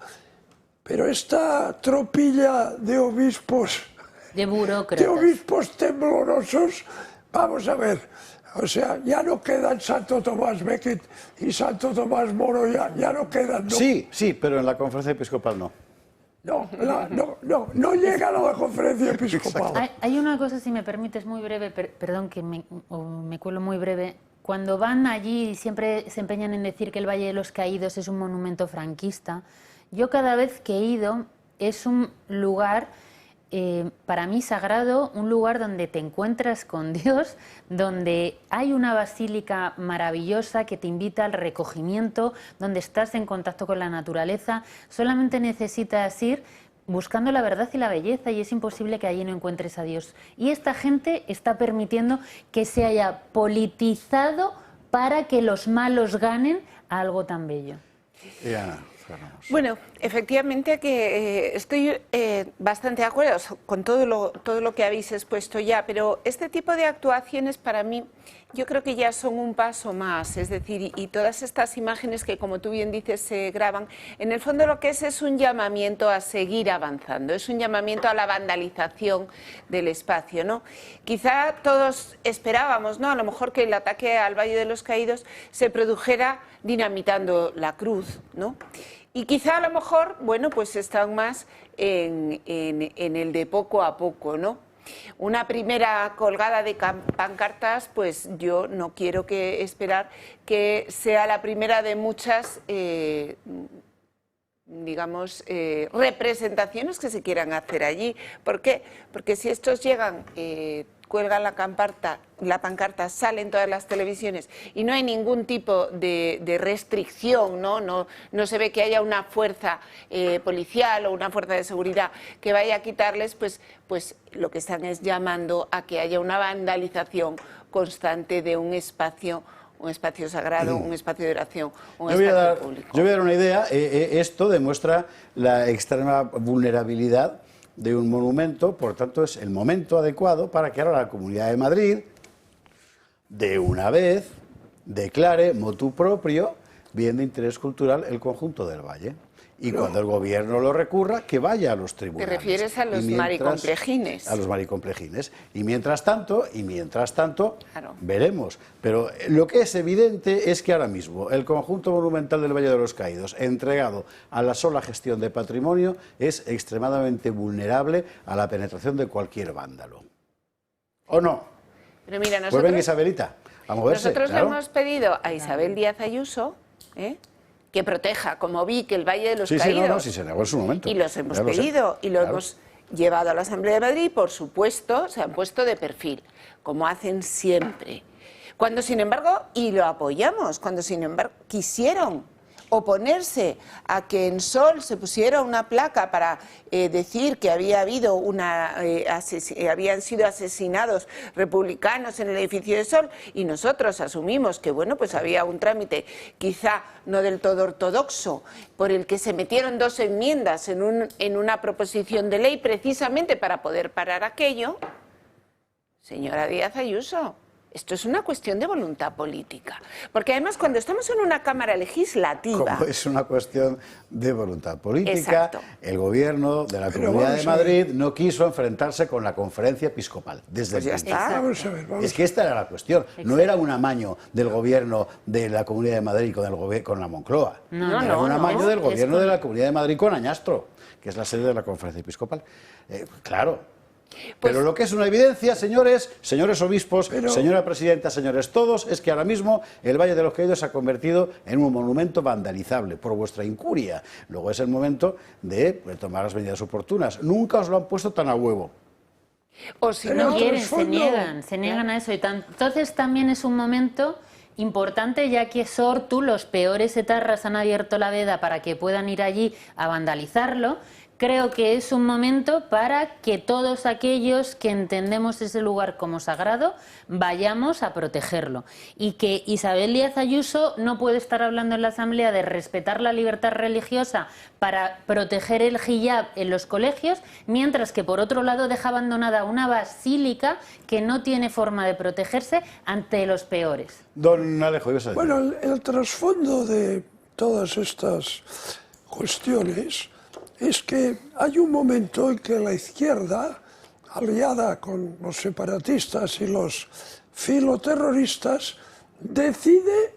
Pero esta tropilla de obispos, de burócratas, de obispos temblorosos, vamos a ver, o sea, ya no quedan Santo Tomás Becket y Santo Tomás Moro, ya no quedan, ¿no? Sí, sí, pero en la conferencia episcopal no. No llega a la conferencia episcopal. Hay una cosa, si me permites, muy breve, perdón que me cuelo muy breve. Cuando van allí siempre se empeñan en decir que el Valle de los Caídos es un monumento franquista. Yo cada vez que he ido es un lugar para mí sagrado, un lugar donde te encuentras con Dios, donde hay una basílica maravillosa que te invita al recogimiento, donde estás en contacto con la naturaleza. Solamente necesitas ir buscando la verdad y la belleza, y es imposible que allí no encuentres a Dios. Y esta gente está permitiendo que se haya politizado para que los malos ganen a algo tan bello. Bueno, efectivamente que estoy bastante de acuerdo con todo lo que habéis expuesto ya, pero este tipo de actuaciones para mí yo creo que ya son un paso más, es decir, y todas estas imágenes que, como tú bien dices, se graban, en el fondo lo que es un llamamiento a seguir avanzando, es un llamamiento a la vandalización del espacio, ¿no? Quizá todos esperábamos, ¿no?, a lo mejor que el ataque al Valle de los Caídos se produjera dinamitando la cruz, ¿no? Y quizá a lo mejor, bueno, pues están más en el de poco a poco, ¿no? Una primera colgada de pancartas, pues yo no quiero esperar que sea la primera de muchas, digamos, representaciones que se quieran hacer allí. ¿Por qué? Porque si estos llegan, cuelgan la pancarta, salen todas las televisiones y no hay ningún tipo de restricción, no se ve que haya una fuerza policial o una fuerza de seguridad que vaya a quitarles, pues lo que están es llamando a que haya una vandalización constante de un espacio sagrado, un espacio de oración, un espacio público. Yo voy a dar una idea. Esto demuestra la extrema vulnerabilidad de un monumento, por tanto es el momento adecuado para que ahora la Comunidad de Madrid, de una vez, declare motu propio bien de interés cultural el conjunto del Valle. Y cuando el gobierno lo recurra, que vaya a los tribunales. ¿Te refieres a los maricomplejines? A los maricomplejines. Y mientras tanto, claro, veremos. Pero lo que es evidente es que ahora mismo el conjunto monumental del Valle de los Caídos, entregado a la sola gestión de patrimonio, es extremadamente vulnerable a la penetración de cualquier vándalo. ¿O no? Pero mira, pues venga, Isabelita, a moverse. Nosotros claro. le hemos pedido a Isabel Díaz Ayuso que proteja, como vi que el Valle de los Caídos. Sí, se negó en su momento. Y los hemos pedido y lo hemos llevado a la Asamblea de Madrid y, por supuesto, se han puesto de perfil, como hacen siempre. Cuando, sin embargo, y lo apoyamos, cuando, sin embargo, quisieron oponerse a que en Sol se pusiera una placa para decir que había habido habían sido asesinados republicanos en el edificio de Sol, y nosotros asumimos que, bueno, pues había un trámite quizá no del todo ortodoxo por el que se metieron 2 enmiendas en una proposición de ley precisamente para poder parar aquello. Señora Díaz Ayuso, esto es una cuestión de voluntad política. Porque además, cuando estamos en una Cámara Legislativa... Como es una cuestión de voluntad política, exacto, el gobierno de la Comunidad de Madrid no quiso enfrentarse con la conferencia episcopal. Desde pues ya está. Es que esta era la cuestión. Exacto. No era un amaño del gobierno de la Comunidad de Madrid con la Moncloa. Era un amaño del gobierno de la Comunidad de Madrid con Añastro, que es la sede de la conferencia episcopal. Claro. Pero lo que es una evidencia, señores obispos, señora presidenta, señores todos, es que ahora mismo el Valle de los Caídos se ha convertido en un monumento vandalizable por vuestra incuria. Luego es el momento de tomar las medidas oportunas. Nunca os lo han puesto tan a huevo. O si no quieren, se niegan a eso. Entonces también es un momento importante, ya que Sortu, los peores etarras, han abierto la veda para que puedan ir allí a vandalizarlo. Creo que es un momento para que todos aquellos que entendemos ese lugar como sagrado vayamos a protegerlo. Y que Isabel Díaz Ayuso no puede estar hablando en la Asamblea de respetar la libertad religiosa para proteger el hijab en los colegios, mientras que por otro lado deja abandonada una basílica que no tiene forma de protegerse ante los peores. Don Alejo, ibas a decir. Bueno, el trasfondo de todas estas cuestiones es que hay un momento en que la izquierda, aliada con los separatistas y los filoterroristas, decide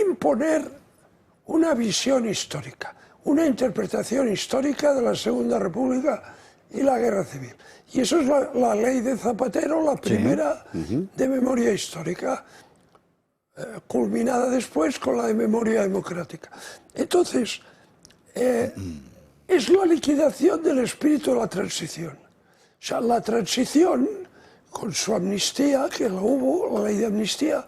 imponer una visión histórica, una interpretación histórica de la Segunda República y la Guerra Civil. Y eso es la ley de Zapatero, la primera de memoria histórica, culminada después con la de memoria democrática. Entonces, es la liquidación del espíritu de la transición. O sea, la transición, con su amnistía, que la hubo, la ley de amnistía,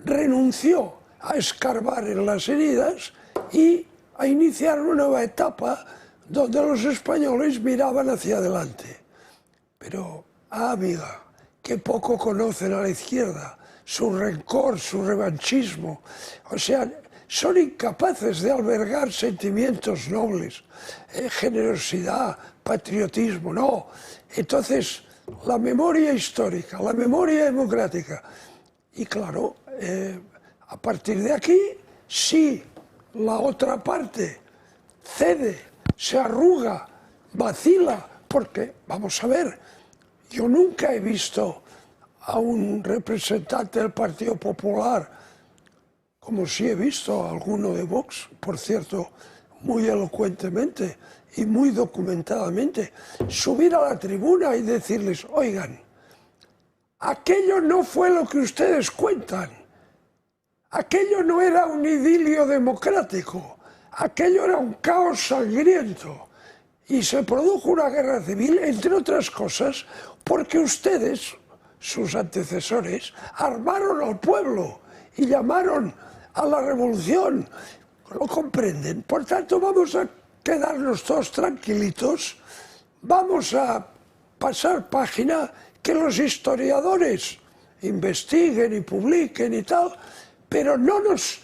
renunció a escarbar en las heridas y a iniciar una nueva etapa donde los españoles miraban hacia adelante. Pero, amiga, que poco conocen a la izquierda, su rencor, su revanchismo. O sea, son incapaces de albergar sentimientos nobles, generosidad, patriotismo, no. Entonces, la memoria histórica, la memoria democrática. Y claro, a partir de aquí, si la otra parte cede, se arruga, vacila, porque, vamos a ver, yo nunca he visto a un representante del Partido Popular, como sí he visto a alguno de Vox, por cierto, muy elocuentemente y muy documentadamente, subir a la tribuna y decirles, oigan, aquello no fue lo que ustedes cuentan, aquello no era un idilio democrático, aquello era un caos sangriento y se produjo una guerra civil, entre otras cosas, porque ustedes, sus antecesores, armaron al pueblo y llamaron a la revolución. ¿Lo comprenden? Por tanto, vamos a quedarnos todos tranquilitos, vamos a pasar página, que los historiadores investiguen y publiquen y tal, pero no nos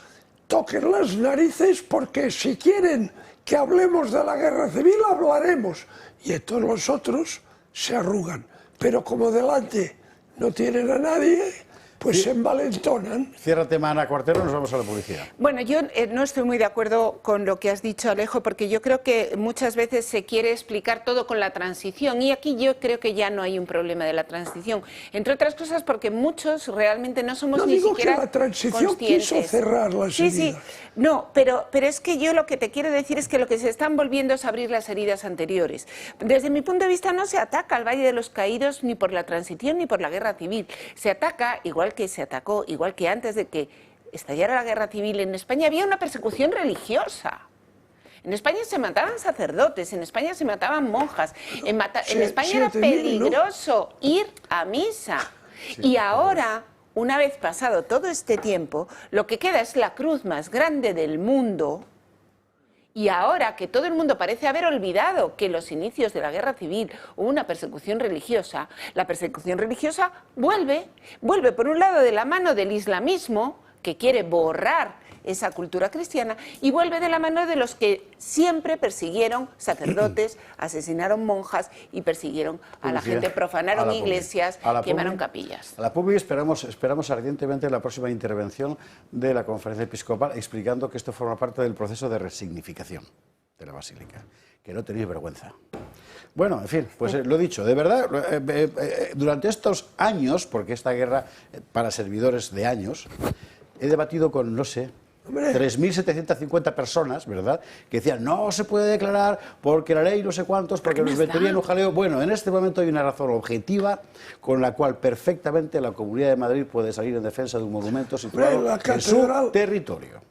toquen las narices, porque si quieren que hablemos de la guerra civil, hablaremos. Y entonces los otros se arrugan. Pero como delante no tienen a nadie, pues se envalentonan. Cierra tema, Ana Cuartero, nos vamos a la publicidad. Bueno, yo no estoy muy de acuerdo con lo que has dicho, Alejo, porque yo creo que muchas veces se quiere explicar todo con la transición, y aquí yo creo que ya no hay un problema de la transición, entre otras cosas porque muchos realmente no somos ni siquiera que la transición conscientes. Quiso cerrar las heridas. Sí, no, pero es que yo lo que te quiero decir es que lo que se están volviendo es abrir las heridas anteriores. Desde mi punto de vista no se ataca al Valle de los Caídos ni por la transición ni por la guerra civil, se ataca igual que se atacó, igual que antes de que estallara la guerra civil en España, había una persecución religiosa. En España se mataban sacerdotes, en España se mataban monjas, en España era peligroso ir a misa. Y ahora, una vez pasado todo este tiempo, lo que queda es la cruz más grande del mundo. Y ahora que todo el mundo parece haber olvidado que en los inicios de la guerra civil hubo una persecución religiosa, la persecución religiosa vuelve por un lado de la mano del islamismo, que quiere borrar esa cultura cristiana, y vuelve de la mano de los que siempre persiguieron sacerdotes, asesinaron monjas y persiguieron a la gente, profanaron iglesias, quemaron capillas. A la publi esperamos ardientemente la próxima intervención de la Conferencia Episcopal, explicando que esto forma parte del proceso de resignificación de la Basílica, que no tenéis vergüenza. Bueno, en fin, pues lo dicho, de verdad, durante estos años, porque esta guerra para servidores de años, he debatido con, no sé, 3.750 personas, ¿verdad?, que decían, no se puede declarar porque la ley no sé cuántos, porque nos metería en un jaleo. Bueno, en este momento hay una razón objetiva con la cual perfectamente la Comunidad de Madrid puede salir en defensa de un monumento situado en su territorio.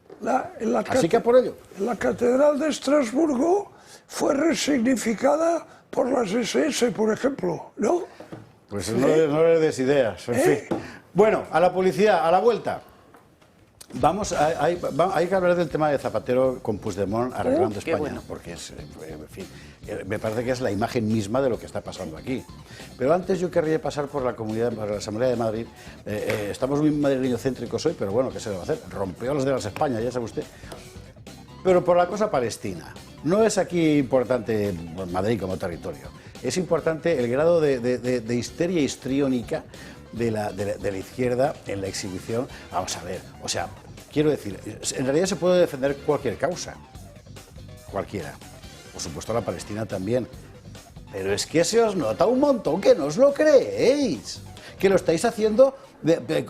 Así que por ello. La Catedral de Estrasburgo fue resignificada por las SS, por ejemplo, ¿no? Pues no le des ideas, en fin. Bueno, a la publicidad, a la vuelta. Hay que hablar del tema de Zapatero con Puigdemont arreglando España, bueno, porque es, en fin, me parece que es la imagen misma de lo que está pasando aquí. Pero antes yo querría pasar por la Asamblea de Madrid. Estamos muy madrileño-céntricos hoy, pero bueno, ¿qué se le va a hacer? Rompeolas de las España, ya sabe usted. Pero por la cosa palestina. No es aquí importante Madrid como territorio. Es importante el grado de histeria histriónica de la izquierda en la exhibición. Vamos a ver, o sea, quiero decir, en realidad se puede defender cualquier causa, cualquiera, por supuesto la Palestina también, pero es que se os nota un montón que no os lo creéis, que lo estáis haciendo de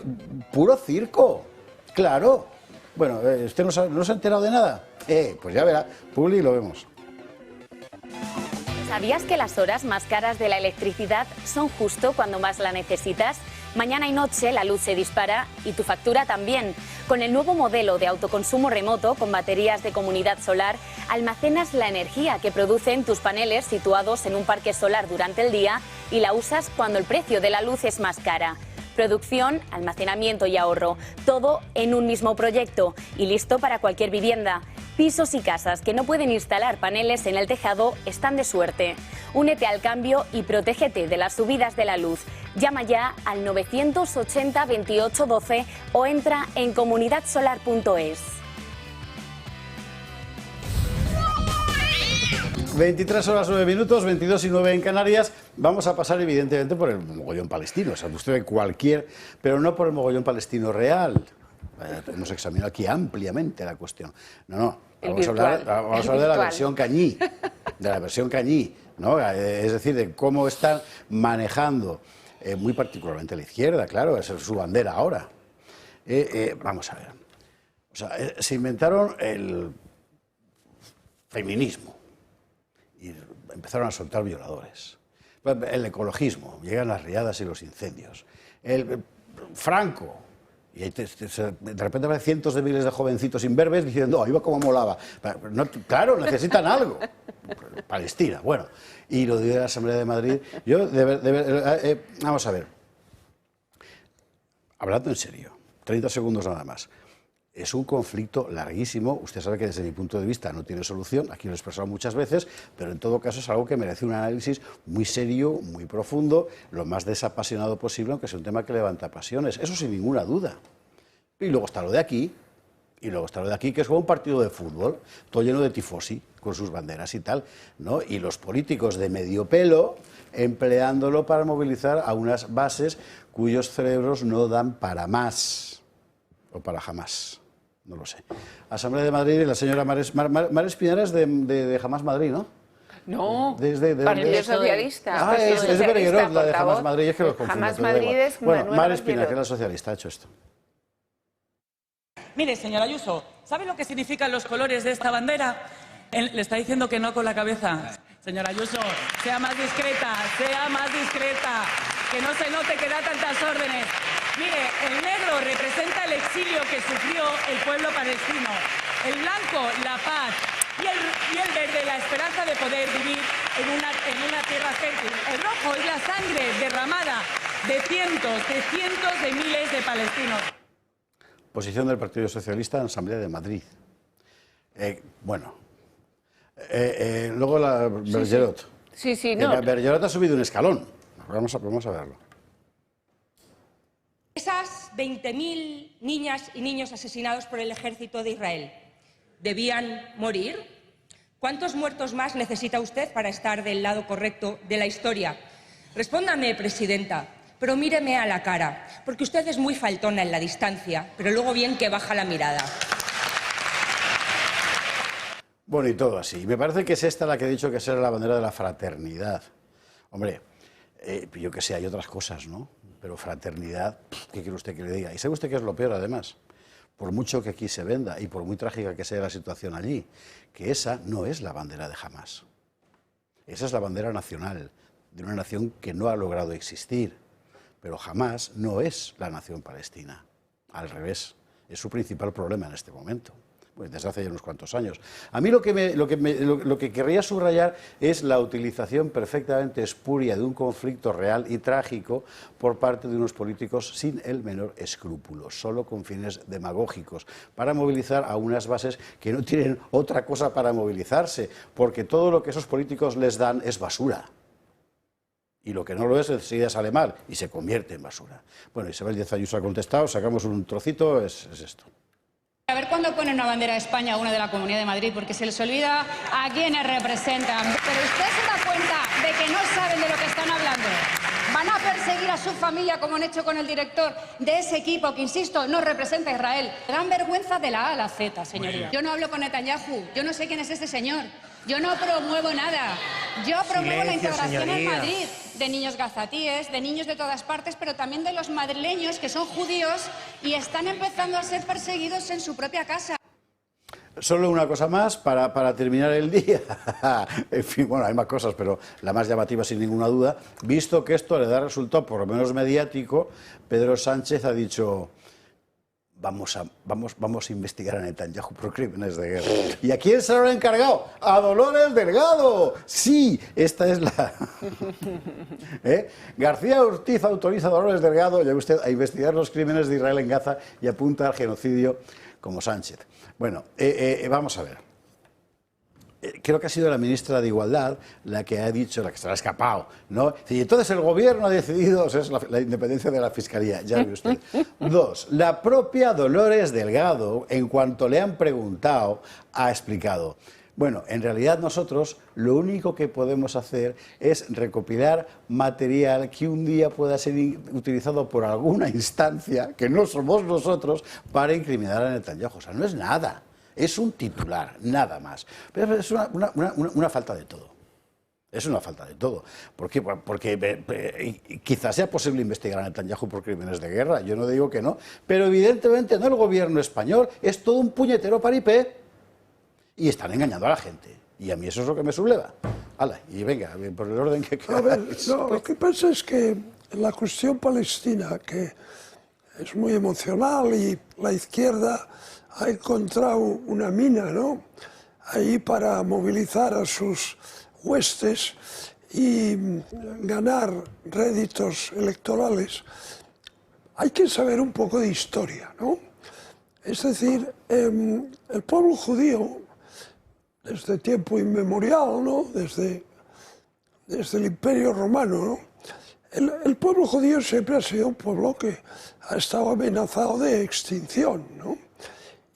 puro circo, claro. Bueno, ¿usted no se ha enterado de nada? Pues ya verá, Publi, lo vemos. ¿Sabías que las horas más caras de la electricidad son justo cuando más la necesitas? Mañana y noche la luz se dispara y tu factura también. Con el nuevo modelo de autoconsumo remoto con baterías de comunidad solar, almacenas la energía que producen tus paneles situados en un parque solar durante el día y la usas cuando el precio de la luz es más cara. Producción, almacenamiento y ahorro, todo en un mismo proyecto y listo para cualquier vivienda. Pisos y casas que no pueden instalar paneles en el tejado están de suerte. Únete al cambio y protégete de las subidas de la luz. Llama ya al 980 28 12 o entra en comunidadsolar.es. 23 horas 9 minutos, 22 y 9 en Canarias. Vamos a pasar evidentemente por el mogollón palestino, o sea, usted ve cualquier, pero no por el mogollón palestino real. Hemos examinado aquí ampliamente la cuestión. No, vamos a hablar de la versión Cañí, ¿no? Es decir, de cómo están manejando, muy particularmente la izquierda, claro, esa es su bandera ahora. Vamos a ver, o sea, se inventaron el feminismo y empezaron a soltar violadores. El ecologismo, llegan las riadas y los incendios. El Franco. Y de repente aparecen cientos de miles de jovencitos imberbes diciendo, iba como molaba. No, claro, necesitan algo. Palestina, bueno. Y lo de la Asamblea de Madrid, vamos a ver. Hablando en serio, 30 segundos nada más. Es un conflicto larguísimo, usted sabe que desde mi punto de vista no tiene solución, aquí lo he expresado muchas veces, pero en todo caso es algo que merece un análisis muy serio, muy profundo, lo más desapasionado posible, aunque sea un tema que levanta pasiones, eso sin ninguna duda. Y luego está lo de aquí, que es como un partido de fútbol, todo lleno de tifosi, con sus banderas y tal, ¿no? Y los políticos de medio pelo empleándolo para movilizar a unas bases cuyos cerebros no dan para más, o para jamás. No lo sé. Asamblea de Madrid y la señora Mar Espinera es de Jamás Madrid, ¿no? No, Partido Socialista. Es de Berenguerot, la de Jamás Madrid, es que los confundo. Jamás Madrid es bueno, Mar Espinera, que es la socialista, ha hecho esto. Mire, señora Ayuso, ¿sabe lo que significan los colores de esta bandera? Le está diciendo que no con la cabeza. Señora Ayuso, sea más discreta, que no se note que da tantas órdenes. Mire, el negro representa el exilio que sufrió el pueblo palestino, el blanco la paz y el verde la esperanza de poder vivir en una tierra fértil. El rojo es la sangre derramada de cientos de miles de palestinos. Posición del Partido Socialista en Asamblea de Madrid. Luego la Bergerot. Sí, no. Bergerot ha subido un escalón. Vamos a verlo. Esas 20.000 niñas y niños asesinados por el ejército de Israel, ¿debían morir? ¿Cuántos muertos más necesita usted para estar del lado correcto de la historia? Respóndame, presidenta, pero míreme a la cara, porque usted es muy faltona en la distancia, pero luego bien que baja la mirada. Bueno, y todo así. Me parece que es esta la que he dicho que será la bandera de la fraternidad. Hombre, yo que sé, hay otras cosas, ¿no? Pero fraternidad, ¿qué quiere usted que le diga? Y sabe usted que es lo peor, además, por mucho que aquí se venda y por muy trágica que sea la situación allí, que esa no es la bandera de Hamás. Esa es la bandera nacional, de una nación que no ha logrado existir. Pero Hamás no es la nación palestina. Al revés, es su principal problema en este momento. Pues desde hace ya unos cuantos años. A mí lo que querría subrayar es la utilización perfectamente espuria de un conflicto real y trágico por parte de unos políticos sin el menor escrúpulo, solo con fines demagógicos, para movilizar a unas bases que no tienen otra cosa para movilizarse, porque todo lo que esos políticos les dan es basura. Y lo que no lo es, enseguida sale mal y se convierte en basura. Bueno, Isabel Díaz Ayuso ha contestado, sacamos un trocito, es esto. A ver cuándo ponen una bandera de España o una de la Comunidad de Madrid, porque se les olvida a quienes representan. Pero usted se da cuenta de que no saben de lo que están hablando. Van a perseguir a su familia, como han hecho con el director de ese equipo, que insisto, no representa a Israel. Dan vergüenza de la A a la Z, señoría. Yo no hablo con Netanyahu, yo no sé quién es este señor. Yo no promuevo nada. Yo promuevo la integración en Madrid de niños gazatíes, de niños de todas partes, pero también de los madrileños que son judíos y están empezando a ser perseguidos en su propia casa. Solo una cosa más para terminar el día. En fin, bueno, hay más cosas, pero la más llamativa sin ninguna duda. Visto que esto le da resultado, por lo menos mediático, Pedro Sánchez ha dicho: vamos a investigar a Netanyahu por crímenes de guerra. ¿Y a quién se lo han encargado? ¡A Dolores Delgado! Sí, esta es la... García Ortiz autoriza a Dolores Delgado, ya ve usted, a investigar los crímenes de Israel en Gaza y apunta al genocidio como Sánchez. Bueno, vamos a ver. Creo que ha sido la ministra de Igualdad la que ha dicho, la que se le ha escapado, ¿no? Y entonces el gobierno ha decidido, o sea, es la independencia de la Fiscalía, ya ve usted. 2, la propia Dolores Delgado, en cuanto le han preguntado, ha explicado: bueno, en realidad nosotros lo único que podemos hacer es recopilar material que un día pueda ser utilizado por alguna instancia, que no somos nosotros, para incriminar a Netanyahu. O sea, no es nada. Es un titular, nada más. Pero es una falta de todo. Es una falta de todo. ¿Por qué? Porque quizás sea posible investigar a Netanyahu por crímenes de guerra. Yo no digo que no. Pero evidentemente no el gobierno español. Es todo un puñetero paripé. Y están engañando a la gente. Y a mí eso es lo que me subleva. ¡Hala! Y venga, por el orden que queráis. A ver, no, lo que pasa es que la cuestión palestina, que es muy emocional, y la izquierda ha encontrado una mina, ¿no?, ahí para movilizar a sus huestes y ganar réditos electorales. Hay que saber un poco de historia, ¿no? Es decir, el pueblo judío, desde tiempo inmemorial, ¿no?, desde el Imperio Romano, ¿no?, el pueblo judío siempre ha sido un pueblo que ha estado amenazado de extinción, ¿no?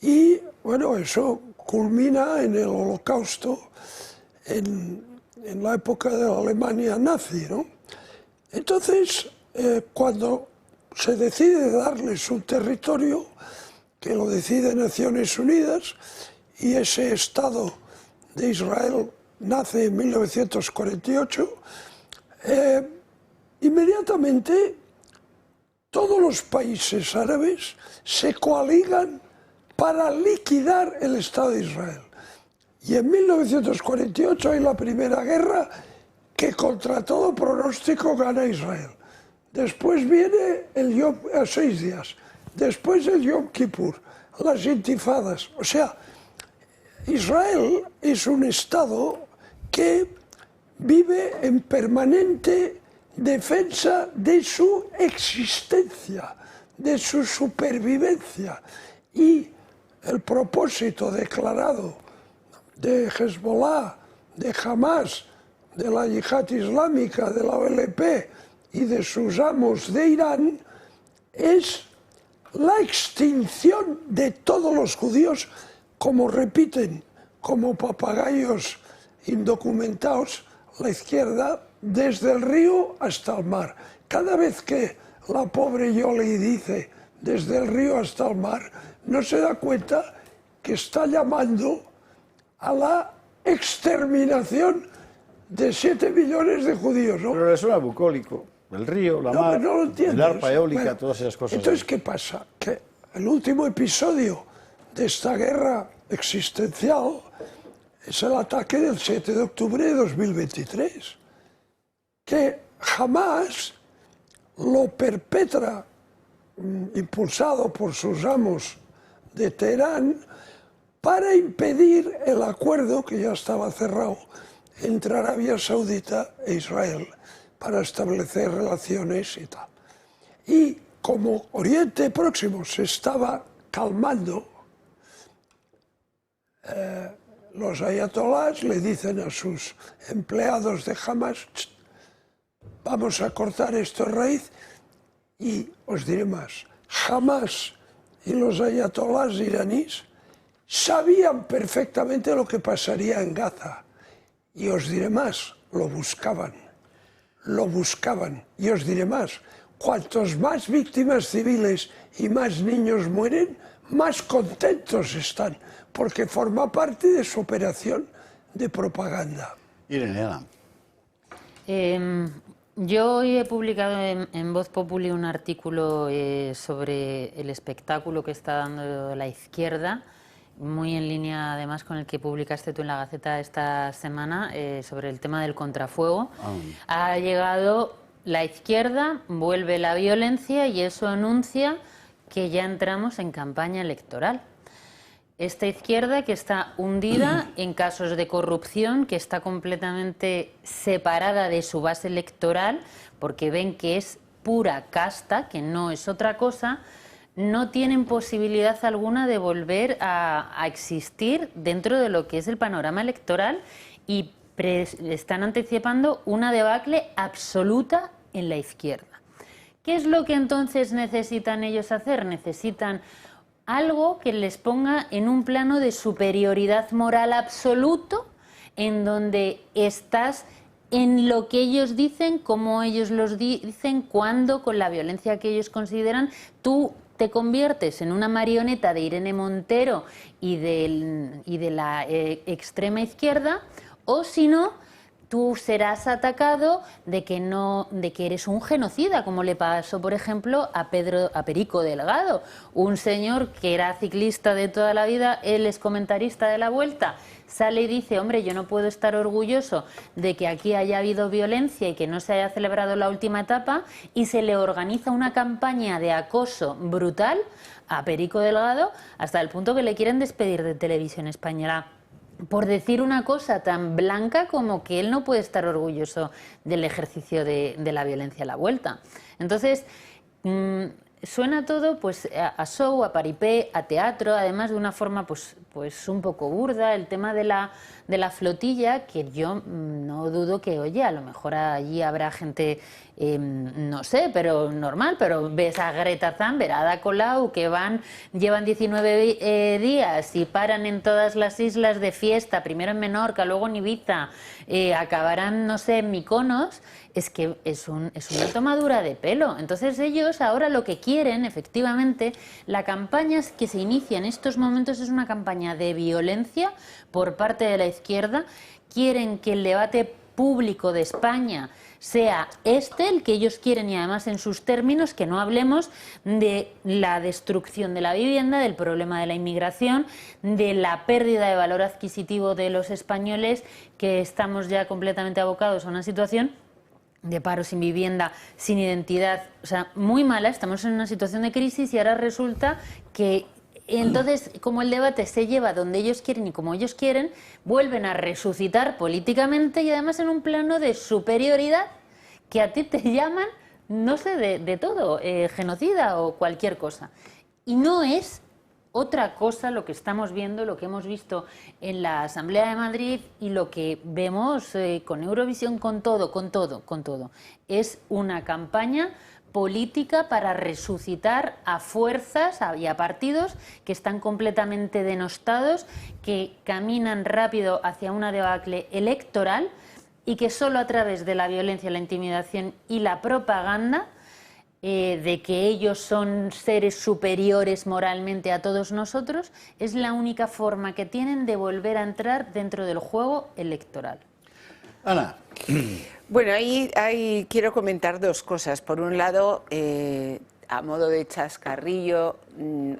Y, bueno, eso culmina en el Holocausto, en la época de la Alemania nazi, ¿no? Entonces, cuando se decide darles un territorio, que lo decide Naciones Unidas, y ese Estado de Israel nace en 1948, inmediatamente todos los países árabes se coaligan para liquidar el Estado de Israel. Y en 1948 hay la primera guerra que contra todo pronóstico gana Israel. Después viene el Yom, 6 días, después el Yom Kippur, las intifadas. O sea, Israel es un Estado que vive en permanente defensa de su existencia, de su supervivencia. Y el propósito declarado de Hezbollah, de Hamas, de la Yihad Islámica, de la OLP y de sus amos de Irán es la extinción de todos los judíos, como repiten como papagayos indocumentados la izquierda, desde el río hasta el mar. Cada vez que la pobre Yoli dice desde el río hasta el mar, no se da cuenta que está llamando a la exterminación de 7 millones de judíos, ¿no? Pero es un bucólico. El río, la mar, no lo entiendes. El arpa eólica, bueno, todas esas cosas. Entonces, ¿qué pasa? Que el último episodio de esta guerra existencial es el ataque del 7 de octubre de 2023, que jamás lo perpetra, impulsado por sus amos de Teherán, para impedir el acuerdo que ya estaba cerrado entre Arabia Saudita e Israel para establecer relaciones y tal. Y como Oriente Próximo se estaba calmando, los ayatolás le dicen a sus empleados de Hamas: vamos a cortar esto raíz. Y os diré más, Hamas y los ayatolás iraníes sabían perfectamente lo que pasaría en Gaza. Y os diré más, lo buscaban. Y os diré más, cuantos más víctimas civiles y más niños mueren, más contentos están, porque forma parte de su operación de propaganda. Irene, Ana. Yo hoy he publicado en Voz Populi un artículo sobre el espectáculo que está dando la izquierda, muy en línea además con el que publicaste tú en la Gaceta esta semana, sobre el tema del contrafuego. Ha llegado la izquierda, vuelve la violencia y eso anuncia que ya entramos en campaña electoral. Esta izquierda que está hundida en casos de corrupción, que está completamente separada de su base electoral, porque ven que es pura casta, que no es otra cosa, no tienen posibilidad alguna de volver a existir dentro de lo que es el panorama electoral y están anticipando una debacle absoluta en la izquierda. ¿Qué es lo que entonces necesitan ellos hacer? Necesitan algo que les ponga en un plano de superioridad moral absoluto, en donde estás en lo que ellos dicen, como ellos los dicen, cuando con la violencia que ellos consideran, tú te conviertes en una marioneta de Irene Montero y de la extrema izquierda, o si no, tú serás atacado de que eres un genocida, como le pasó, por ejemplo, a Perico Delgado, un señor que era ciclista de toda la vida, él es comentarista de la Vuelta, sale y dice, hombre, yo no puedo estar orgulloso de que aquí haya habido violencia y que no se haya celebrado la última etapa, y se le organiza una campaña de acoso brutal a Perico Delgado hasta el punto que le quieren despedir de Televisión Española por decir una cosa tan blanca como que él no puede estar orgulloso del ejercicio de la violencia a la Vuelta. Entonces, suena todo pues a show, a paripé, a teatro, además de una forma pues un poco burda. El tema de la flotilla, que yo no dudo que, oye, a lo mejor allí habrá gente, no sé, pero normal, pero ves a Greta Thunberg, a Ada Colau, que llevan 19 días y paran en todas las islas de fiesta, primero en Menorca, luego en Ibiza, acabarán, no sé, en Mykonos. Es que es una tomadura de pelo. Entonces ellos ahora lo que quieren, efectivamente, la campaña que se inicia en estos momentos es una campaña de violencia por parte de la izquierda. Quieren que el debate público de España sea el que ellos quieren, y además en sus términos, que no hablemos de la destrucción de la vivienda, del problema de la inmigración, de la pérdida de valor adquisitivo de los españoles, que estamos ya completamente abocados a una situación de paro, sin vivienda, sin identidad, o sea, muy mala. Estamos en una situación de crisis y ahora resulta que entonces, como el debate se lleva donde ellos quieren y como ellos quieren, vuelven a resucitar políticamente y además en un plano de superioridad que a ti te llaman, no sé, de todo, genocida o cualquier cosa. Y no es otra cosa lo que estamos viendo, lo que hemos visto en la Asamblea de Madrid y lo que vemos con Eurovisión, con todo. Es una campaña política para resucitar a fuerzas y a partidos que están completamente denostados, que caminan rápido hacia una debacle electoral y que solo a través de la violencia, la intimidación y la propaganda de que ellos son seres superiores moralmente a todos nosotros, es la única forma que tienen de volver a entrar dentro del juego electoral. Ana. Bueno, ahí quiero comentar dos cosas. Por un lado, a modo de chascarrillo,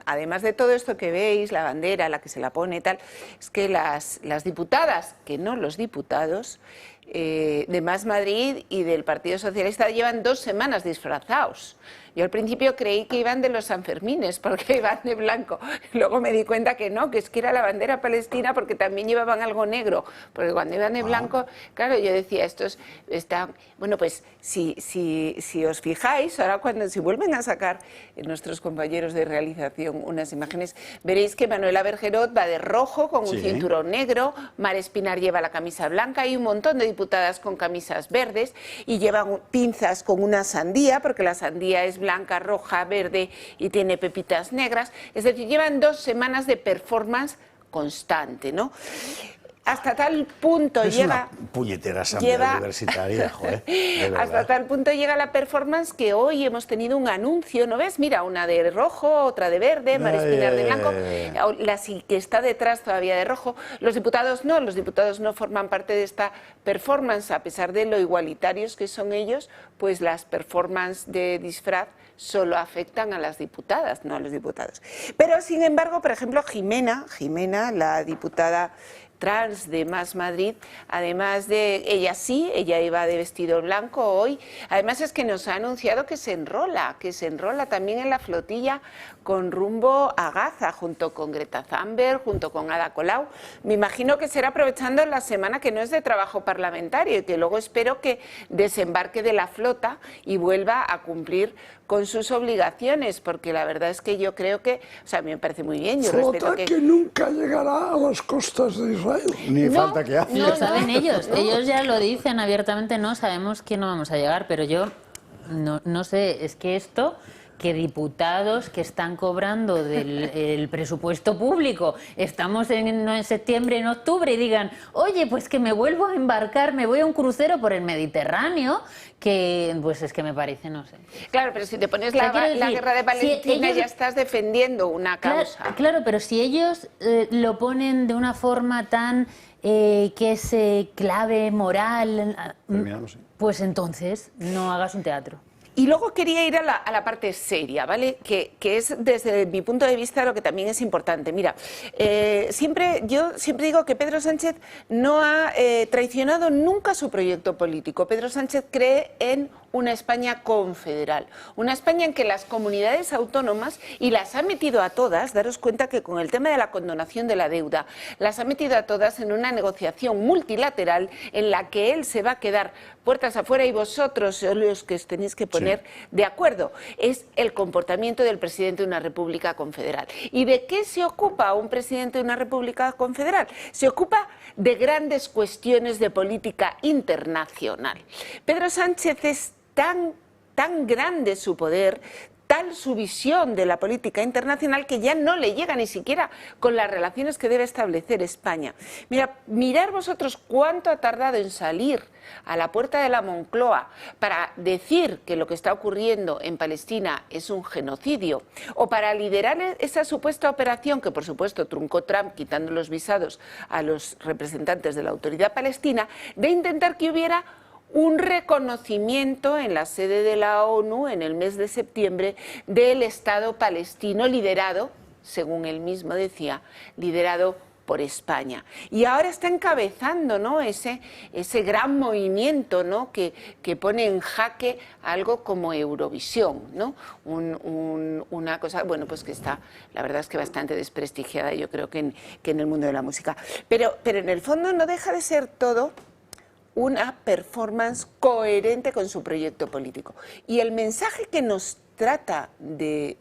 además de todo esto que veis, la bandera, la que se la pone y tal, es que las diputadas, que no los diputados, de Más Madrid y del Partido Socialista llevan 2 semanas disfrazados. Yo al principio creí que iban de los Sanfermines porque iban de blanco. Luego me di cuenta que no, que es que era la bandera palestina porque también llevaban algo negro. Porque cuando iban de blanco, claro, yo decía, bueno, pues si os fijáis, ahora si vuelven a sacar nuestros compañeros de realización unas imágenes, veréis que Manuela Bergerot va de rojo con un cinturón negro, Mar Espinar lleva la camisa blanca y un montón de diputadas con camisas verdes y llevan pinzas con una sandía, porque la sandía es blanca, roja, verde y tiene pepitas negras. Es decir, llevan 2 semanas de performance constante, ¿no? hasta tal punto es llega... una puñetera asamblea universitaria, joder, de verdad. Hasta tal punto llega la performance que hoy hemos tenido un anuncio, ¿no ves? Mira, una de rojo, otra de verde, María Espinar de blanco, la que está detrás todavía de rojo. Los diputados no forman parte de esta performance, a pesar de lo igualitarios que son ellos, pues las performances de disfraz solo afectan a las diputadas, no a los diputados. Pero, sin embargo, por ejemplo, Jimena, la diputada trans de Más Madrid, además de ella iba de vestido blanco hoy, además es que nos ha anunciado que se enrola también en la flotilla con rumbo a Gaza, junto con Greta Thunberg, junto con Ada Colau. Me imagino que será aprovechando la semana que no es de trabajo parlamentario y que luego espero que desembarque de la flota y vuelva a cumplir con sus obligaciones, porque la verdad es que yo creo que, o sea, a mí me parece muy bien. Yo flota que nunca llegará a las costas de Israel. Ni falta que hace. Lo saben ellos, ellos ya lo dicen abiertamente, no sabemos que no vamos a llegar, pero yo no sé, es que esto... que diputados que están cobrando del presupuesto público, estamos en septiembre, en octubre, y digan, oye, pues que me vuelvo a embarcar, me voy a un crucero por el Mediterráneo, que pues es que me parece, no sé. Claro, pero si te pones la guerra de Palestina, si ellos, ya estás defendiendo una causa. Claro, pero si ellos lo ponen de una forma tan... que es clave moral, pues entonces no hagas un teatro. Y luego quería ir a la parte seria, ¿vale? Que es, desde mi punto de vista, lo que también es importante. Mira, yo siempre digo que Pedro Sánchez no ha traicionado nunca su proyecto político. Pedro Sánchez cree en una España confederal, una España en que las comunidades autónomas, y las ha metido a todas, daros cuenta que con el tema de la condonación de la deuda, las ha metido a todas en una negociación multilateral en la que él se va a quedar puertas afuera y vosotros sois los que os tenéis que poner de acuerdo. Es el comportamiento del presidente de una república confederal. ¿Y de qué se ocupa un presidente de una república confederal? Se ocupa de grandes cuestiones de política internacional. Pedro Sánchez es tan grande su poder, tal su visión de la política internacional, que ya no le llega ni siquiera con las relaciones que debe establecer España. Mirad vosotros cuánto ha tardado en salir a la puerta de la Moncloa para decir que lo que está ocurriendo en Palestina es un genocidio, o para liderar esa supuesta operación que, por supuesto, truncó Trump quitando los visados a los representantes de la autoridad palestina, de intentar que hubiera un reconocimiento en la sede de la ONU en el mes de septiembre del Estado palestino liderado, según él mismo decía, liderado por España. Y ahora está encabezando, ¿no?, ese gran movimiento, ¿no?, que pone en jaque algo como Eurovisión, ¿no? Una cosa, bueno, pues que está, la verdad es que bastante desprestigiada, yo creo que en el mundo de la música. Pero en el fondo no deja de ser todo una performance coherente con su proyecto político. Y el mensaje que nos trata de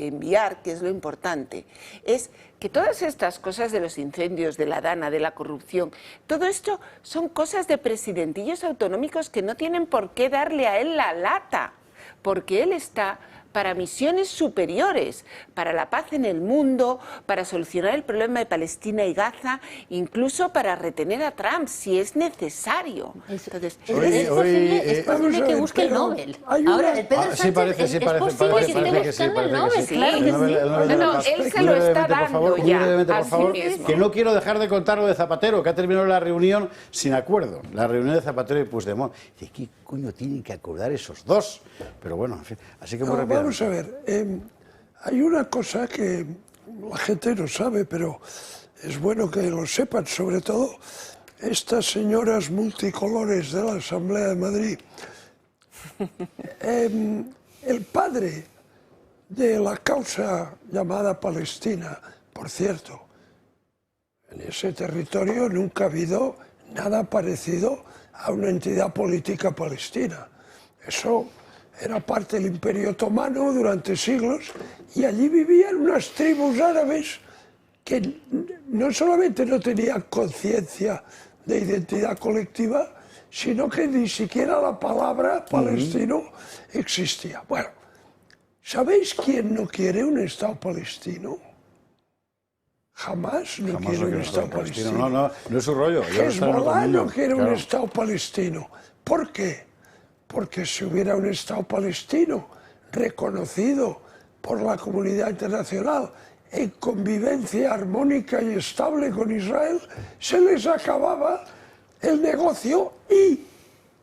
enviar, que es lo importante, es que todas estas cosas de los incendios, de la Dana, de la corrupción, todo esto son cosas de presidentillos autonómicos que no tienen por qué darle a él la lata, porque él está para misiones superiores, para la paz en el mundo, para solucionar el problema de Palestina y Gaza, incluso para retener a Trump si es necesario. Entonces, es posible que busque el Nobel. Ahora, Pedro Sánchez, es posible que esté buscando el Nobel, claro que sí. No, él se lo está dando ya. Por favor, que no quiero dejar de contar lo de Zapatero, que ha terminado la reunión sin acuerdo. La reunión de Zapatero y Puigdemont. ¿Qué coño tienen que acordar esos dos? Pero bueno, en fin, así que muy rápido. Vamos a ver, hay una cosa que la gente no sabe, pero es bueno que lo sepan, sobre todo estas señoras multicolores de la Asamblea de Madrid. El padre de la causa llamada Palestina, por cierto, en ese territorio nunca ha habido nada parecido a una entidad política palestina. Eso era parte del Imperio Otomano durante siglos, y allí vivían unas tribus árabes que no solamente no tenían conciencia de identidad colectiva, sino que ni siquiera la palabra palestino existía. Bueno, ¿sabéis quién no quiere un Estado palestino? Jamás no quiere un Estado palestino. No es su rollo. Hezbollah no quiere un Estado palestino. ¿Por qué? Porque si hubiera un Estado palestino reconocido por la comunidad internacional en convivencia armónica y estable con Israel, se les acababa el negocio y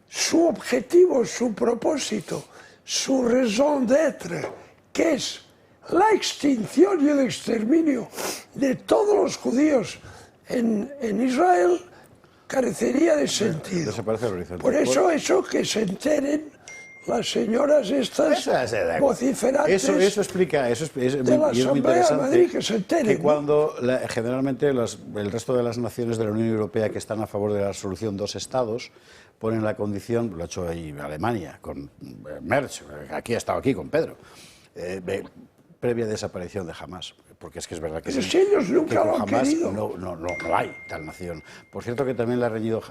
su objetivo, su propósito, su raison d'être, que es la extinción y el exterminio de todos los judíos en Israel, carecería de sentido. Por eso que se enteren las señoras estas vociferantes eso explica, eso es de la muy Asamblea de Madrid, interesante, que se enteren. que cuando generalmente el resto de las naciones de la Unión Europea que están a favor de la solución dos estados ponen la condición, lo ha hecho ahí Alemania con Merz, aquí ha estado aquí con Pedro, previa desaparición de Hamas. Porque es que es verdad que, si ellos nunca lo han querido. No hay tal nación. Por cierto que también le ha reñido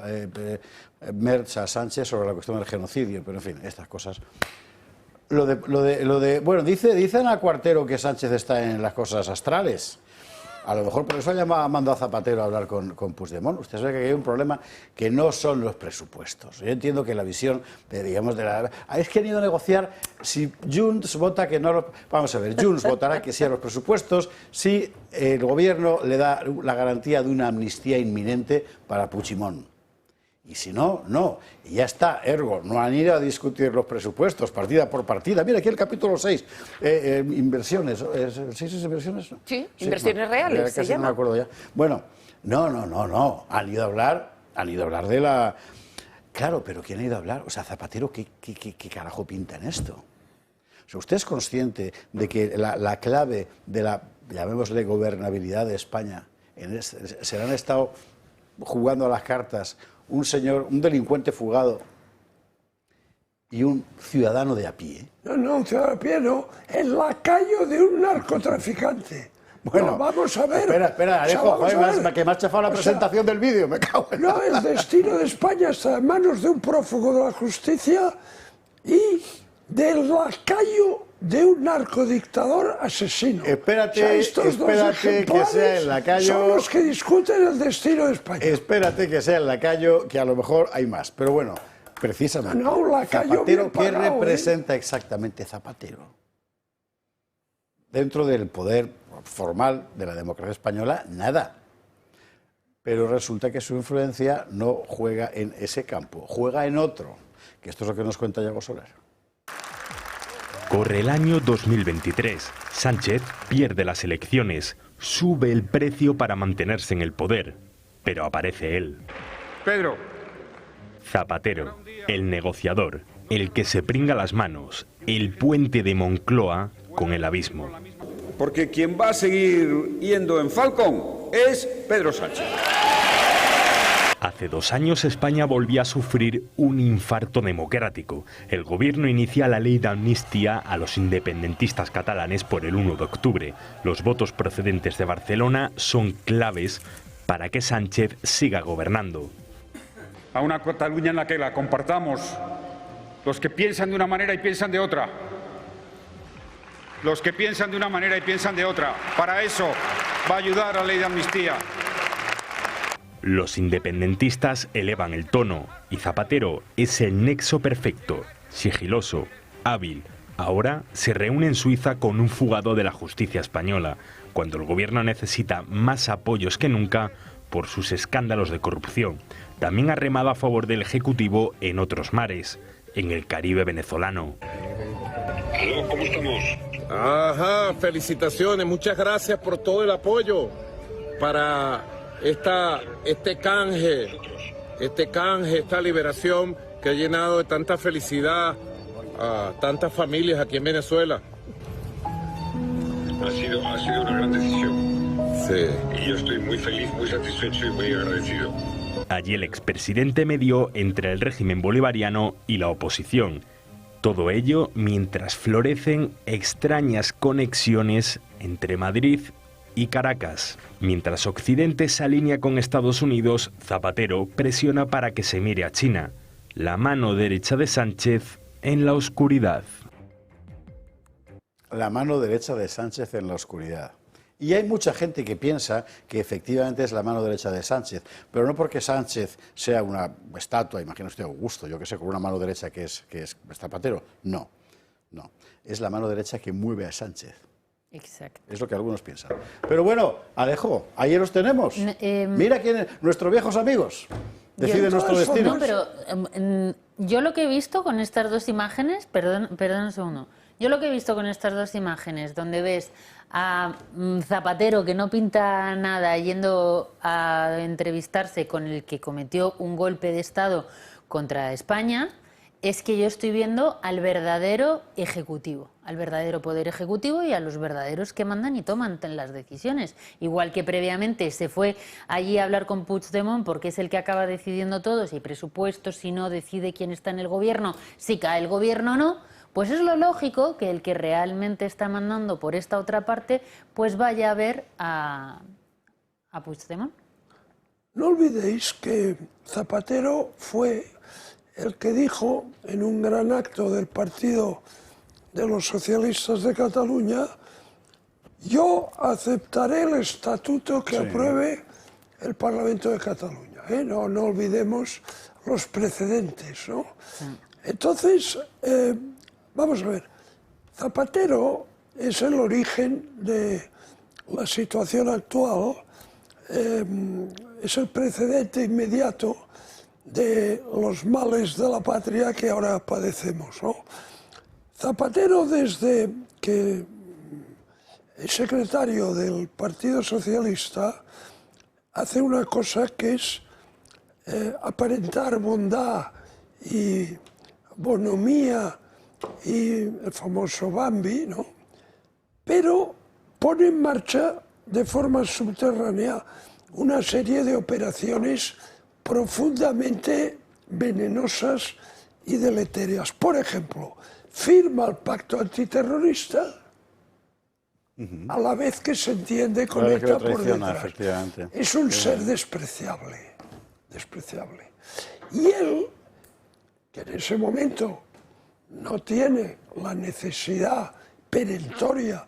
Merz a Sánchez sobre la cuestión del genocidio, pero en fin, estas cosas. Bueno, dicen a Cuartero que Sánchez está en las cosas astrales. A lo mejor por eso mandó a Zapatero a hablar con Puigdemont. Usted sabe que hay un problema que no son los presupuestos. Yo entiendo que la visión, digamos, ¿habéis querido negociar si Junts vota que no? Vamos a ver, Junts votará que sí a los presupuestos si el gobierno le da la garantía de una amnistía inminente para Puigdemont. Y si no, no. Y ya está, ergo, no han ido a discutir los presupuestos, partida por partida. Mira, aquí el capítulo 6, inversiones. ¿Sí es inversiones? ¿No? Sí, inversiones reales, se llama. No me acuerdo ya. Bueno, no. Han ido a hablar de la... Claro, pero ¿quién ha ido a hablar? O sea, Zapatero, ¿qué carajo pinta en esto? O sea, ¿usted es consciente de que la clave de la, llamémosle, gobernabilidad de España, se le han estado jugando a las cartas un delincuente fugado y un ciudadano de a pie? No, un ciudadano de a pie no, el lacayo de un narcotraficante. Bueno, no, vamos a ver. Espera, Alejo, que me has chafado la presentación del vídeo, me cago en... No, el destino de España está en manos de un prófugo de la justicia y del lacayo de un narcodictador asesino. Espérate que sea el lacayo... Son los que discuten el destino de España. Espérate que sea el lacayo, que a lo mejor hay más. Pero bueno, precisamente, no, Zapatero, ¿qué representa exactamente Zapatero? Dentro del poder formal de la democracia española, nada. Pero resulta que su influencia no juega en ese campo, juega en otro. Que esto es lo que nos cuenta Yago Soler. Corre el año 2023. Sánchez pierde las elecciones, sube el precio para mantenerse en el poder, pero aparece él. Pedro. Zapatero, el negociador, el que se pringa las manos, el puente de Moncloa con el abismo. Porque quien va a seguir yendo en Falcon es Pedro Sánchez. Hace 2 años España volvía a sufrir un infarto democrático. El gobierno inicia la ley de amnistía a los independentistas catalanes por el 1 de octubre. Los votos procedentes de Barcelona son claves para que Sánchez siga gobernando. A una Cataluña en la que la compartamos los que piensan de una manera y piensan de otra. Los que piensan de una manera y piensan de otra. Para eso va a ayudar la ley de amnistía. Los independentistas elevan el tono y Zapatero es el nexo perfecto, sigiloso, hábil. Ahora se reúne en Suiza con un fugado de la justicia española, cuando el gobierno necesita más apoyos que nunca por sus escándalos de corrupción. También ha remado a favor del Ejecutivo en otros mares, en el Caribe venezolano. Aló, ¿cómo estamos? Ajá, felicitaciones, muchas gracias por todo el apoyo para este canje, esta liberación que ha llenado de tanta felicidad a tantas familias aquí en Venezuela. Ha sido una gran decisión. Sí. Y yo estoy muy feliz, muy satisfecho y muy agradecido. Allí el expresidente medió entre el régimen bolivariano y la oposición. Todo ello mientras florecen extrañas conexiones entre Madrid y Caracas. Mientras Occidente se alinea con Estados Unidos, Zapatero presiona para que se mire a China, la mano derecha de Sánchez en la oscuridad. La mano derecha de Sánchez en la oscuridad. Y hay mucha gente que piensa que efectivamente es la mano derecha de Sánchez, pero no porque Sánchez sea una estatua, imagino usted Augusto, yo que sé, con una mano derecha que es Zapatero. No, no. Es la mano derecha que mueve a Sánchez. Exacto. Es lo que algunos piensan. Pero bueno, Alejo, ayer los tenemos. Mira quién nuestros viejos amigos deciden nuestro destino. No, pero yo lo que he visto con estas dos imágenes, perdón un segundo, yo lo que he visto con estas dos imágenes, donde ves a Zapatero, que no pinta nada, yendo a entrevistarse con el que cometió un golpe de Estado contra España, es que yo estoy viendo al verdadero ejecutivo, al verdadero poder ejecutivo y a los verdaderos que mandan y toman las decisiones. Igual que previamente se fue allí a hablar con Puigdemont porque es el que acaba decidiendo todo, si hay presupuestos, si no, decide quién está en el gobierno, si cae el gobierno o no, pues es lo lógico que el que realmente está mandando por esta otra parte pues vaya a ver a Puigdemont. No olvidéis que Zapatero fue el que dijo en un gran acto del Partido de los Socialistas de Cataluña: yo aceptaré el estatuto que apruebe el Parlamento de Cataluña. No olvidemos los precedentes, ¿no? Entonces, vamos a ver, Zapatero es el origen de la situación actual, es el precedente inmediato de los males de la patria que ahora padecemos, ¿no? Zapatero, desde que es secretario del Partido Socialista, hace una cosa que es aparentar bondad y bonomía y el famoso Bambi, ¿no? Pero pone en marcha de forma subterránea una serie de operaciones profundamente venenosas y deletéreas. Por ejemplo, firma el pacto antiterrorista a la vez que se entiende con ETA por detrás. Es un ser despreciable, despreciable. Y él, que en ese momento no tiene la necesidad perentoria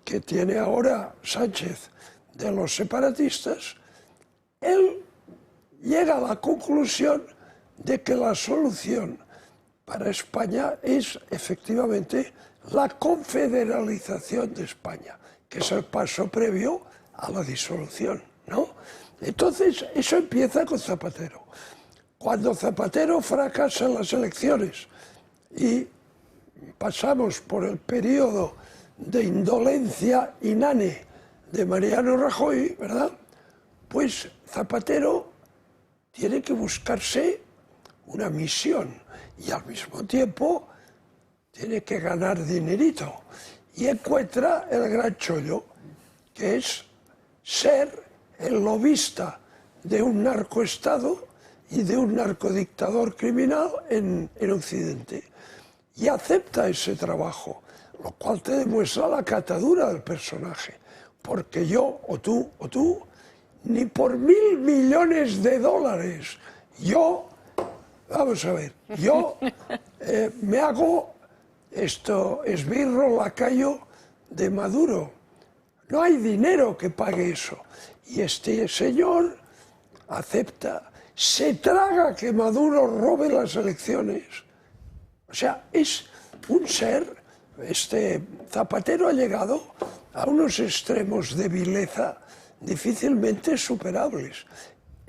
que tiene ahora Sánchez de los separatistas, él llega a la conclusión de que la solución para España es efectivamente la confederalización de España, que es el paso previo a la disolución, ¿no? Entonces, eso empieza con Zapatero. Cuando Zapatero fracasa en las elecciones y pasamos por el periodo de indolencia inane de Mariano Rajoy, ¿verdad? Pues Zapatero tiene que buscarse una misión y al mismo tiempo tiene que ganar dinerito. Y encuentra el gran chollo, que es ser el lobista de un narcoestado y de un narcodictador criminal en Occidente. Y acepta ese trabajo, lo cual te demuestra la catadura del personaje. Porque yo, o tú, ni por $1.000 millones, yo, vamos a ver, yo me hago esbirro lacayo de Maduro. No hay dinero que pague eso. Y este señor acepta, se traga que Maduro robe las elecciones. O sea, es un ser, Zapatero ha llegado a unos extremos de vileza difícilmente superables.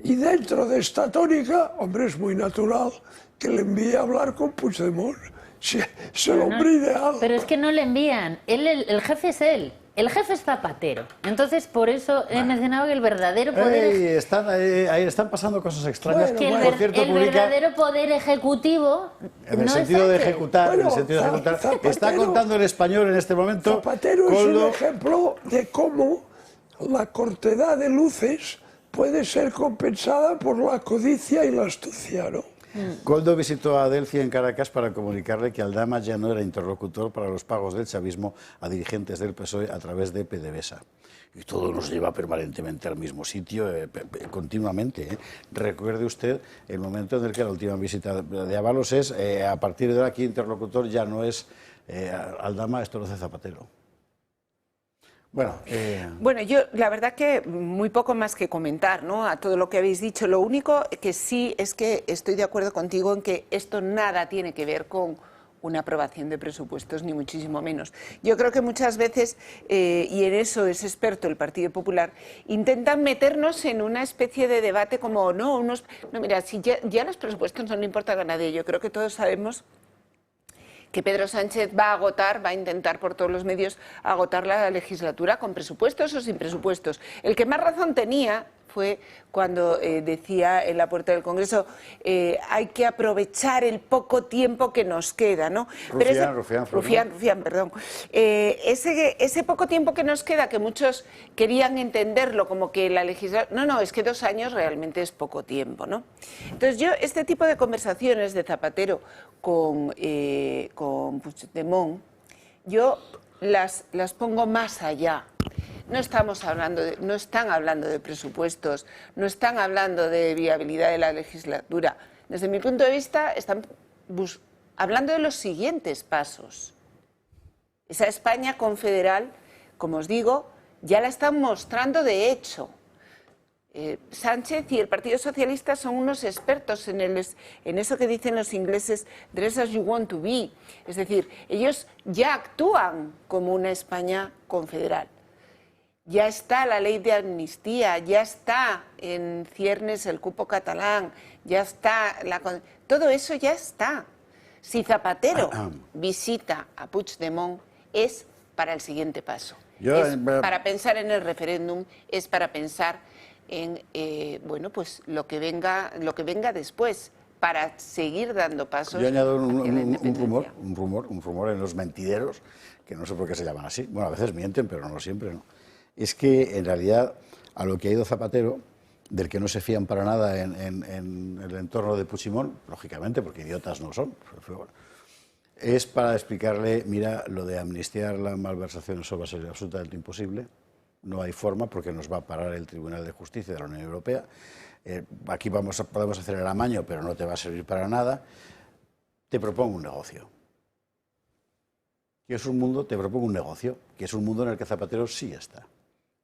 Y dentro de esta tónica, hombre, es muy natural que le envíe a hablar con Puigdemont. Es el hombre ideal. Pero es que no le envían. El jefe es él. El jefe es Zapatero. Entonces, por eso he mencionado que el verdadero poder... Ahí están pasando cosas extrañas. El verdadero poder ejecutivo... En el sentido de ejecutar, está contando el español en este momento. Zapatero es un ejemplo de cómo la cortedad de luces puede ser compensada por la codicia y la astucia, ¿no? Koldo visitó a Delphi en Caracas para comunicarle que Aldama ya no era interlocutor para los pagos del chavismo a dirigentes del PSOE a través de PDVSA. Y todo nos lleva permanentemente al mismo sitio, continuamente. Recuerde usted el momento en el que la última visita de Ábalos es, a partir de aquí interlocutor ya no es Aldama, esto lo hace Zapatero. Bueno, yo la verdad que muy poco más que comentar, ¿no?, a todo lo que habéis dicho. Lo único que sí es que estoy de acuerdo contigo en que esto nada tiene que ver con una aprobación de presupuestos, ni muchísimo menos. Yo creo que muchas veces, y en eso es experto el Partido Popular, intentan meternos en una especie de debate como, no, mira, si ya los presupuestos no le importan a nadie. Yo creo que todos sabemos que Pedro Sánchez va a intentar por todos los medios agotar la legislatura con presupuestos o sin presupuestos. El que más razón tenía fue cuando decía en la puerta del Congreso hay que aprovechar el poco tiempo que nos queda, ¿no? Rufián, perdón. Ese poco tiempo que nos queda, que muchos querían entenderlo como que la legislatura... No, es que 2 años realmente es poco tiempo, ¿no? Entonces yo este tipo de conversaciones de Zapatero con Puigdemont, yo las pongo más allá. No están hablando de presupuestos, no están hablando de viabilidad de la legislatura. Desde mi punto de vista, están hablando de los siguientes pasos. Esa España confederal, como os digo, ya la están mostrando de hecho. Sánchez y el Partido Socialista son unos expertos en eso que dicen los ingleses, dress as you want to be. Es decir, ellos ya actúan como una España confederal. Ya está la ley de amnistía, ya está en ciernes el cupo catalán, ya está... Todo eso ya está. Si Zapatero visita a Puigdemont es para el siguiente paso. Para pensar en el referéndum, es para pensar en lo que venga después, para seguir dando pasos. Yo añado un rumor en los mentideros, que no sé por qué se llaman así. Bueno, a veces mienten, pero no siempre, ¿no? Es que, en realidad, a lo que ha ido Zapatero, del que no se fían para nada en el entorno de Puigdemont, lógicamente, porque idiotas no son, es para explicarle, mira, lo de amnistiar la malversación, eso va a ser absolutamente imposible, no hay forma, porque nos va a parar el Tribunal de Justicia de la Unión Europea, aquí podemos hacer el amaño, pero no te va a servir para nada, te propongo un negocio. Te propongo un negocio, que es un mundo en el que Zapatero sí está.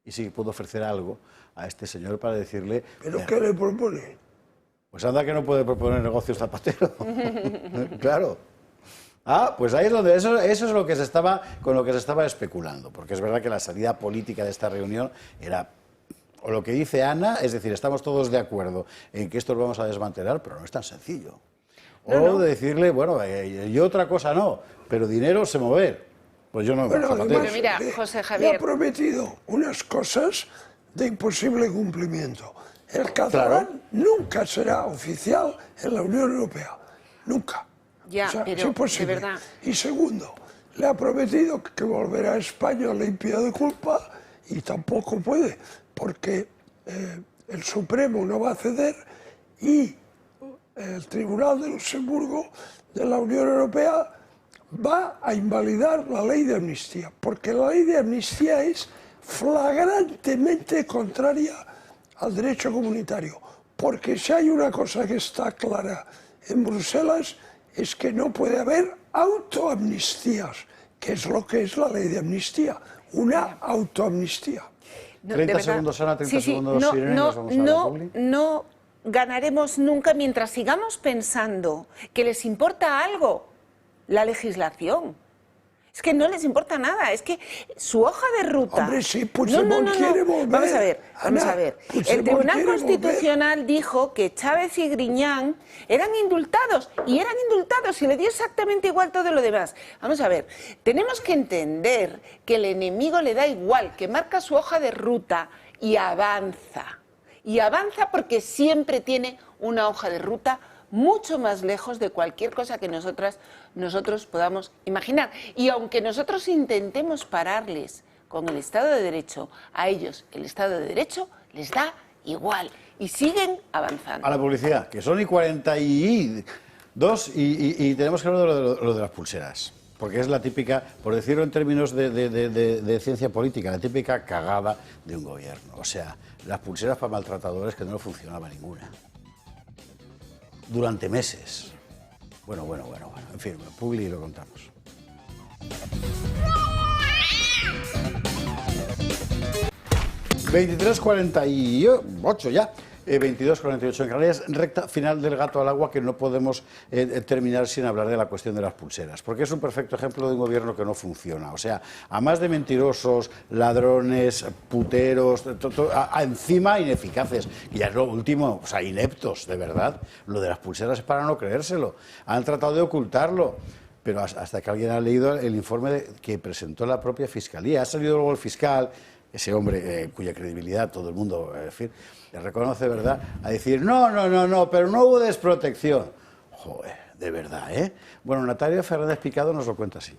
Y sí puedo ofrecer algo a este señor para decirle... ¿Pero qué le propone? Pues anda que no puede proponer negocios Zapatero. Claro. Pues ahí es donde eso es con lo que se estaba especulando, porque es verdad que la salida política de esta reunión era, o lo que dice Ana, es decir, estamos todos de acuerdo en que esto lo vamos a desmantelar, pero no es tan sencillo. O de decirle, bueno, yo otra cosa no, pero dinero sé mover. Pues yo no. Además, mira, José Javier, le ha prometido unas cosas de imposible cumplimiento. El catalán nunca será oficial en la Unión Europea. Nunca. Ya, pero es imposible. De verdad. Y segundo, le ha prometido que volverá a España limpia de culpa y tampoco puede, porque el Supremo no va a ceder y el Tribunal de Luxemburgo de la Unión Europea va a invalidar la ley de amnistía, porque la ley de amnistía es flagrantemente contraria al derecho comunitario, porque si hay una cosa que está clara en Bruselas es que no puede haber autoamnistías, que es lo que es la ley de amnistía, una autoamnistía. 30 segundos, Ana, 30 segundos, Irene, nos vamos a la publi. No ganaremos nunca mientras sigamos pensando que les importa algo la legislación. Es que no les importa nada, es que su hoja de ruta... Hombre, sí, Puigdemont quiere volver. Vamos a ver. El Tribunal Constitucional dijo que Chávez y Griñán eran indultados, y le dio exactamente igual todo lo demás. Vamos a ver, tenemos que entender que el enemigo le da igual, que marca su hoja de ruta y avanza. Y avanza porque siempre tiene una hoja de ruta mucho más lejos de cualquier cosa que nosotros podamos imaginar. Y aunque nosotros intentemos pararles con el Estado de Derecho, a ellos el Estado de Derecho les da igual y siguen avanzando. A la publicidad, que son y 42 y tenemos que hablar de lo de las pulseras, porque es la típica, por decirlo en términos de ciencia política, la típica cagada de un gobierno. O sea, las pulseras para maltratadores que no funcionaba ninguna. Durante meses. Bueno. En fin, publi y lo contamos. 23:48 ya. 22:48 en Canarias, recta final del gato al agua, que no podemos terminar sin hablar de la cuestión de las pulseras, porque es un perfecto ejemplo de un gobierno que no funciona. O sea, a más de mentirosos, ladrones, puteros, encima ineficaces, y ya es lo último, o sea, ineptos, de verdad. Lo de las pulseras es para no creérselo. Han tratado de ocultarlo, pero hasta que alguien ha leído el informe que presentó la propia Fiscalía. Ha salido luego el fiscal, ese hombre cuya credibilidad todo el mundo, en fin, le reconoce, ¿verdad?, a decir, no, pero no hubo desprotección. Joder, de verdad, ¿eh? Bueno, Natalia Fernández Picado nos lo cuenta así.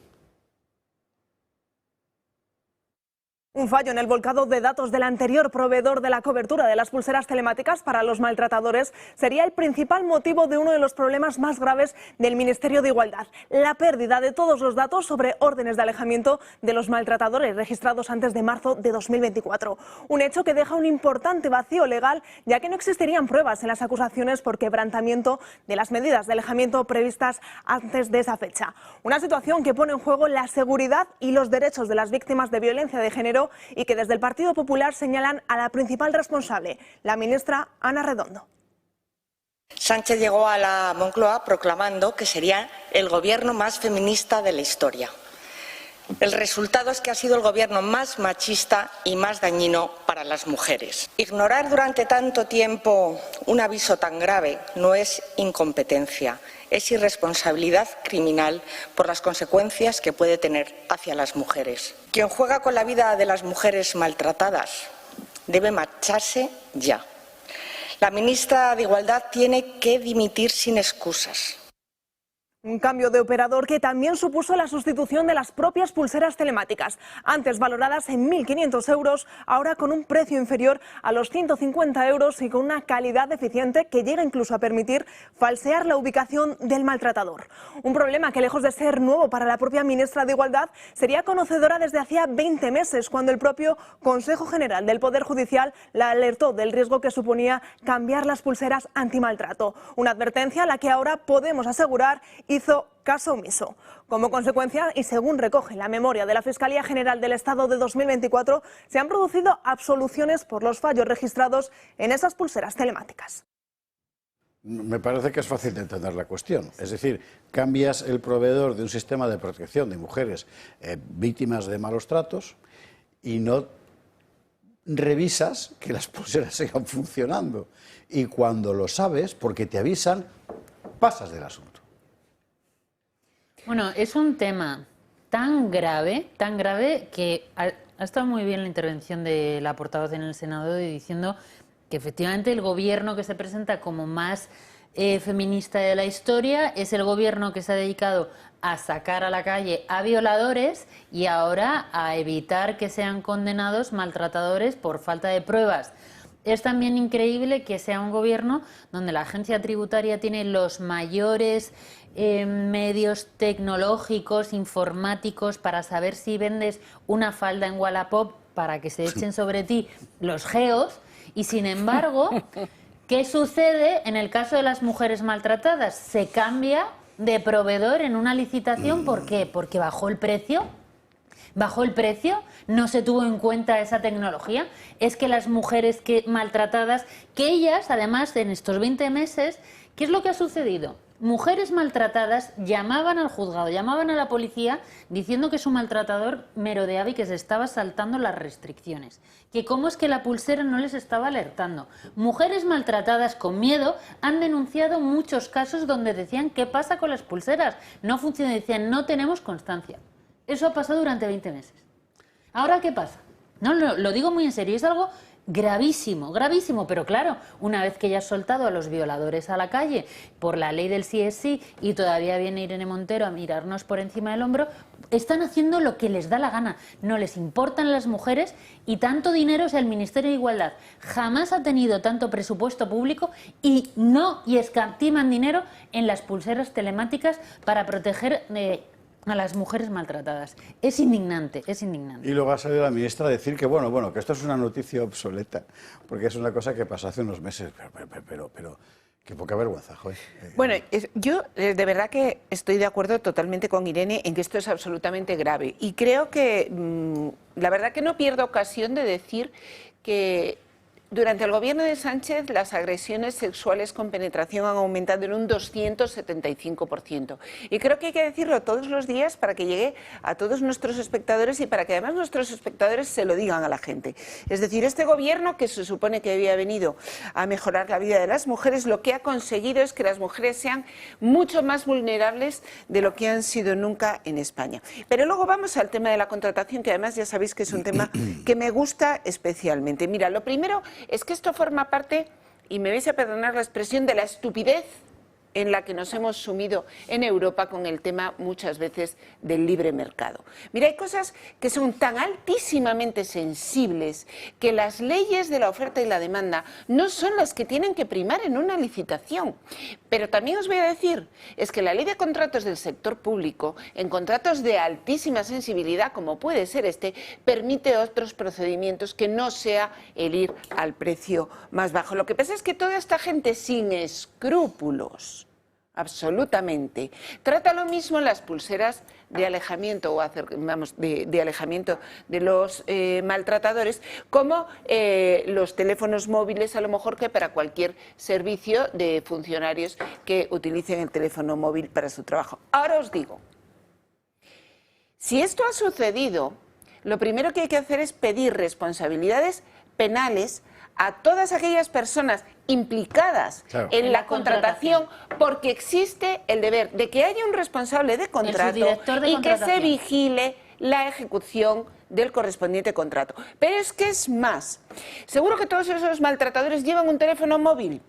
Un fallo en el volcado de datos del anterior proveedor de la cobertura de las pulseras telemáticas para los maltratadores sería el principal motivo de uno de los problemas más graves del Ministerio de Igualdad: la pérdida de todos los datos sobre órdenes de alejamiento de los maltratadores registrados antes de marzo de 2024. Un hecho que deja un importante vacío legal, ya que no existirían pruebas en las acusaciones por quebrantamiento de las medidas de alejamiento previstas antes de esa fecha. Una situación que pone en juego la seguridad y los derechos de las víctimas de violencia de género, y que desde el Partido Popular señalan a la principal responsable, la ministra Ana Redondo. Sánchez llegó a la Moncloa proclamando que sería el gobierno más feminista de la historia. El resultado es que ha sido el gobierno más machista y más dañino para las mujeres. Ignorar durante tanto tiempo un aviso tan grave no es incompetencia, es irresponsabilidad criminal por las consecuencias que puede tener hacia las mujeres. Quien juega con la vida de las mujeres maltratadas debe marcharse ya. La ministra de Igualdad tiene que dimitir sin excusas. Un cambio de operador que también supuso la sustitución de las propias pulseras telemáticas, antes valoradas en 1.500 euros, ahora con un precio inferior a los 150 euros y con una calidad deficiente que llega incluso a permitir falsear la ubicación del maltratador. Un problema que, lejos de ser nuevo para la propia ministra de Igualdad, sería conocedora desde hacía 20 meses, cuando el propio Consejo General del Poder Judicial la alertó del riesgo que suponía cambiar las pulseras antimaltrato. Una advertencia a la que ahora podemos asegurar hizo caso omiso. Como consecuencia, y según recoge la memoria de la Fiscalía General del Estado de 2024, se han producido absoluciones por los fallos registrados en esas pulseras telemáticas. Me parece que es fácil de entender la cuestión. Es decir, cambias el proveedor de un sistema de protección de mujeres víctimas de malos tratos y no revisas que las pulseras sigan funcionando. Y cuando lo sabes, porque te avisan, pasas del asunto. Bueno, es un tema tan grave que ha estado muy bien la intervención de la portavoz en el Senado diciendo que efectivamente el gobierno que se presenta como más feminista de la historia es el gobierno que se ha dedicado a sacar a la calle a violadores y ahora a evitar que sean condenados maltratadores por falta de pruebas. Es también increíble que sea un gobierno donde la agencia tributaria tiene los mayores medios tecnológicos, informáticos, para saber si vendes una falda en Wallapop para que se echen sobre ti los geos. Y sin embargo, ¿qué sucede en el caso de las mujeres maltratadas? Se cambia de proveedor en una licitación. ¿Por qué? Porque bajó el precio. ¿Bajó el precio? ¿No se tuvo en cuenta esa tecnología? Es que las mujeres maltratadas, que ellas, además, en estos 20 meses, ¿qué es lo que ha sucedido? Mujeres maltratadas llamaban al juzgado, llamaban a la policía diciendo que su maltratador merodeaba y que se estaba saltando las restricciones. Que cómo es que la pulsera no les estaba alertando. Mujeres maltratadas con miedo han denunciado muchos casos donde decían ¿qué pasa con las pulseras? No funcionan, decían no tenemos constancia. Eso ha pasado durante 20 meses. ¿Ahora qué pasa? No, lo digo muy en serio, es algo gravísimo, gravísimo, pero claro, una vez que ya has soltado a los violadores a la calle por la ley del sí es sí y todavía viene Irene Montero a mirarnos por encima del hombro, están haciendo lo que les da la gana, no les importan las mujeres y tanto dinero. O sea, el Ministerio de Igualdad jamás ha tenido tanto presupuesto público y escatiman dinero en las pulseras telemáticas para proteger a las mujeres maltratadas. Es indignante, es indignante. Y luego ha salido la ministra a decir que, bueno, que esto es una noticia obsoleta, porque es una cosa que pasó hace unos meses, pero Qué poca vergüenza, joder. Bueno, yo de verdad que estoy de acuerdo totalmente con Irene en que esto es absolutamente grave. Y creo que la verdad que no pierdo ocasión de decir que durante el gobierno de Sánchez las agresiones sexuales con penetración han aumentado en un 275%. Y creo que hay que decirlo todos los días para que llegue a todos nuestros espectadores y para que además nuestros espectadores se lo digan a la gente. Es decir, este gobierno, que se supone que había venido a mejorar la vida de las mujeres, lo que ha conseguido es que las mujeres sean mucho más vulnerables de lo que han sido nunca en España. Pero luego vamos al tema de la contratación, que además ya sabéis que es un tema que me gusta especialmente. Mira, lo primero es que esto forma parte, y me vais a perdonar la expresión, de la estupidez en la que nos hemos sumido en Europa con el tema muchas veces del libre mercado. Mira, hay cosas que son tan altísimamente sensibles que las leyes de la oferta y la demanda no son las que tienen que primar en una licitación. Pero también os voy a decir, es que la ley de contratos del sector público, en contratos de altísima sensibilidad, como puede ser este, permite otros procedimientos que no sea el ir al precio más bajo. Lo que pasa es que toda esta gente sin escrúpulos, absolutamente, trata lo mismo las pulseras de alejamiento o de alejamiento de los maltratadores como los teléfonos móviles, a lo mejor, que para cualquier servicio de funcionarios que utilicen el teléfono móvil para su trabajo. Ahora os digo, si esto ha sucedido, lo primero que hay que hacer es pedir responsabilidades penales a todas aquellas personas implicadas en la contratación, porque existe el deber de que haya un responsable de contrato y que se vigile la ejecución del correspondiente contrato. Pero es que es más, seguro que todos esos maltratadores llevan un teléfono móvil.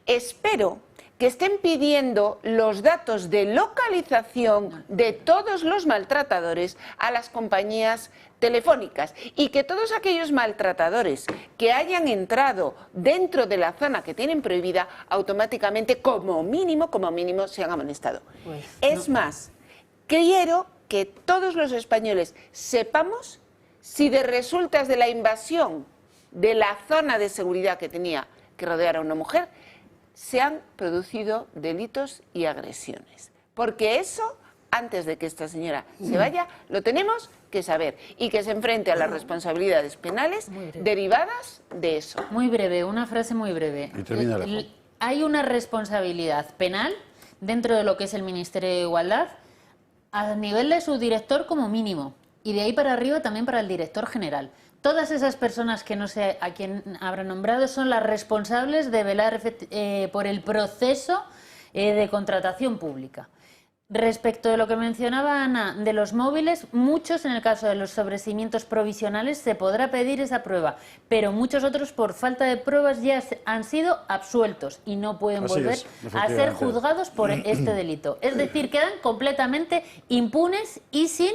Espero que estén pidiendo los datos de localización de todos los maltratadores a las compañías telefónicas, y que todos aquellos maltratadores que hayan entrado dentro de la zona que tienen prohibida automáticamente, como mínimo, se han amonestado. Es más, quiero que todos los españoles sepamos si de resultas de la invasión de la zona de seguridad que tenía que rodear a una mujer se han producido delitos y agresiones. Porque eso, antes de que esta señora se vaya, lo tenemos que saber, y que se enfrente a las responsabilidades penales derivadas de eso. Muy breve, una frase muy breve. Hay una responsabilidad penal dentro de lo que es el Ministerio de Igualdad a nivel de su director como mínimo, y de ahí para arriba también para el director general. Todas esas personas que no sé a quién habrá nombrado son las responsables de velar por el proceso de contratación pública. Respecto de lo que mencionaba Ana, de los móviles, muchos, en el caso de los sobreseimientos provisionales, se podrá pedir esa prueba, pero muchos otros, por falta de pruebas, ya han sido absueltos y no pueden volver a ser juzgados por este delito. Es decir, quedan completamente impunes y sin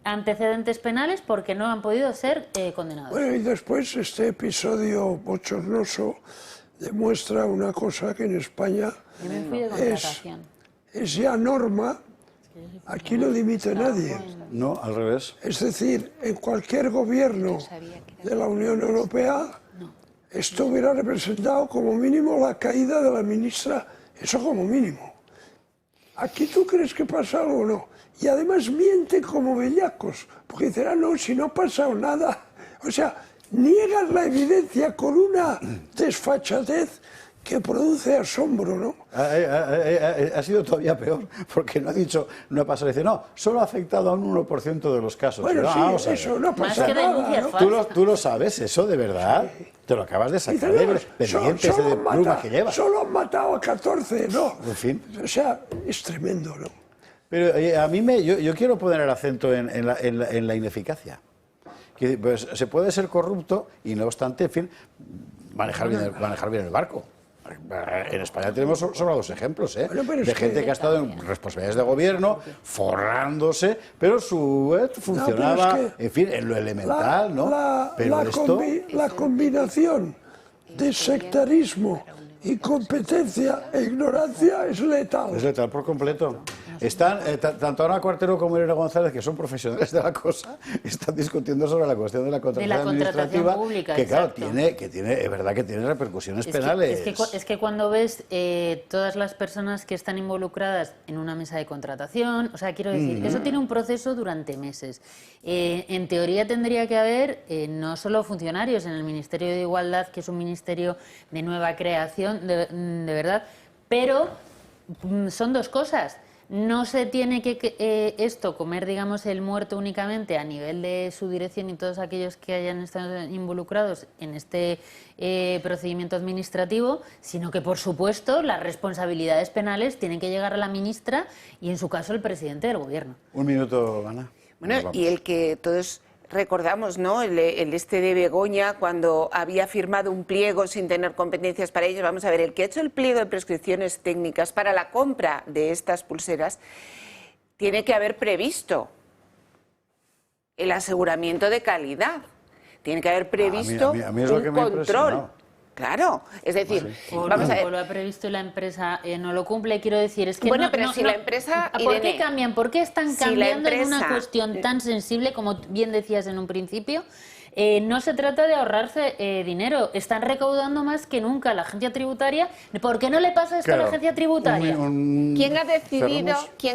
antecedentes penales porque no han podido ser condenados. Bueno, y después este episodio bochornoso demuestra una cosa que en España es ya norma. Aquí no limita a nadie. No, al revés. Es decir, en cualquier gobierno de la Unión Europea esto hubiera representado como mínimo la caída de la ministra, eso como mínimo. Aquí tú crees que pasa algo o no. Y además mienten como bellacos, porque dicen, no, si no ha pasado nada. O sea, niegan la evidencia con una desfachatez que produce asombro, ¿no? Ha sido todavía peor, porque no ha dicho, no ha pasado, dice, no, solo ha afectado a un 1% de los casos. Bueno, pero sí, eso no pasa nada, ¿no? ¿Tú lo sabes, eso, de verdad? Sí. Te lo acabas de sacar de dientes de pluma que llevas. Solo han matado a 14, ¿no? En fin. O sea, es tremendo, ¿no? Pero a mí yo quiero poner el acento en la ineficacia. Que, pues, se puede ser corrupto y, no obstante, en fin, manejar bien el barco. En España tenemos sobrados ejemplos, de gente que ha estado en responsabilidades de gobierno, forrándose, pero funcionaba, en fin, en lo elemental, ¿no? La combinación de sectarismo y competencia e ignorancia es letal. Es letal por completo. Están, tanto Ana Cuartero como Irene González, que son profesionales de la cosa, están discutiendo sobre la cuestión de la contratación administrativa, pública, que claro, exacto. es verdad que tiene repercusiones penales. Es que cuando ves todas las personas que están involucradas en una mesa de contratación, o sea, quiero decir, eso tiene un proceso durante meses. En teoría tendría que haber no solo funcionarios en el Ministerio de Igualdad, que es un ministerio de nueva creación, de verdad, pero son dos cosas. No se tiene que esto comer, digamos, el muerto únicamente a nivel de su dirección y todos aquellos que hayan estado involucrados en este procedimiento administrativo, sino que, por supuesto, las responsabilidades penales tienen que llegar a la ministra y, en su caso, el presidente del Gobierno. Un minuto, Ana. Bueno, y el que todos recordamos, ¿no? El este de Begoña, cuando había firmado un pliego sin tener competencias para ello. Vamos a ver, el que ha hecho el pliego de prescripciones técnicas para la compra de estas pulseras tiene que haber previsto el aseguramiento de calidad. Tiene que haber previsto a mí es lo que un me ha control. impresionado. Claro, es decir, vamos a ver. O lo ha previsto y la empresa no lo cumple, quiero decir, es que bueno, pero si la empresa, ¿por qué cambian? ¿Por qué están si la cambiando en empresa- una cuestión tan sensible, como bien decías en un principio? No se trata de ahorrarse dinero, están recaudando más que nunca la agencia tributaria. ¿Por qué no le pasa esto a la agencia tributaria? ¿Quién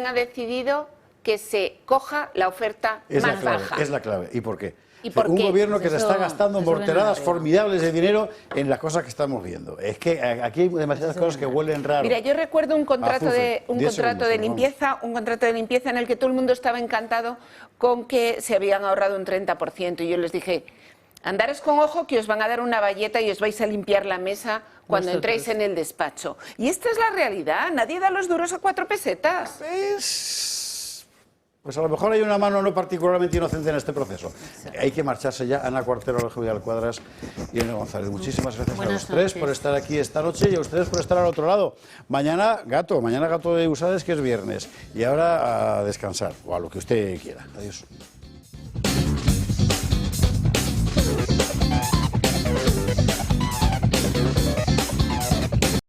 ha decidido que se coja la oferta más baja? Es la clave. ¿Y por qué? ¿Y por un qué? gobierno que Pues se eso- está gastando eso morteradas viene formidables de dinero en las cosas que estamos viendo. Es que aquí hay demasiadas cosas que huelen raro. Mira, yo recuerdo un contrato Azufre. 10 segundos, un contrato de limpieza en el que todo el mundo estaba encantado con que se habían ahorrado un 30%. Y yo les dije, andaros con ojo que os van a dar una bayeta y os vais a limpiar la mesa cuando entréis en el despacho. Y esta es la realidad, nadie da los duros a 4 pesetas. Pues a lo mejor hay una mano no particularmente inocente en este proceso. Hay que marcharse ya. Ana Cuartero, Alejandro Vidal Cuadras y Irene González. Muchísimas gracias a los tres por estar aquí esta noche y a ustedes por estar al otro lado. Mañana gato de Usades, que es viernes. Y ahora a descansar, o a lo que usted quiera. Adiós.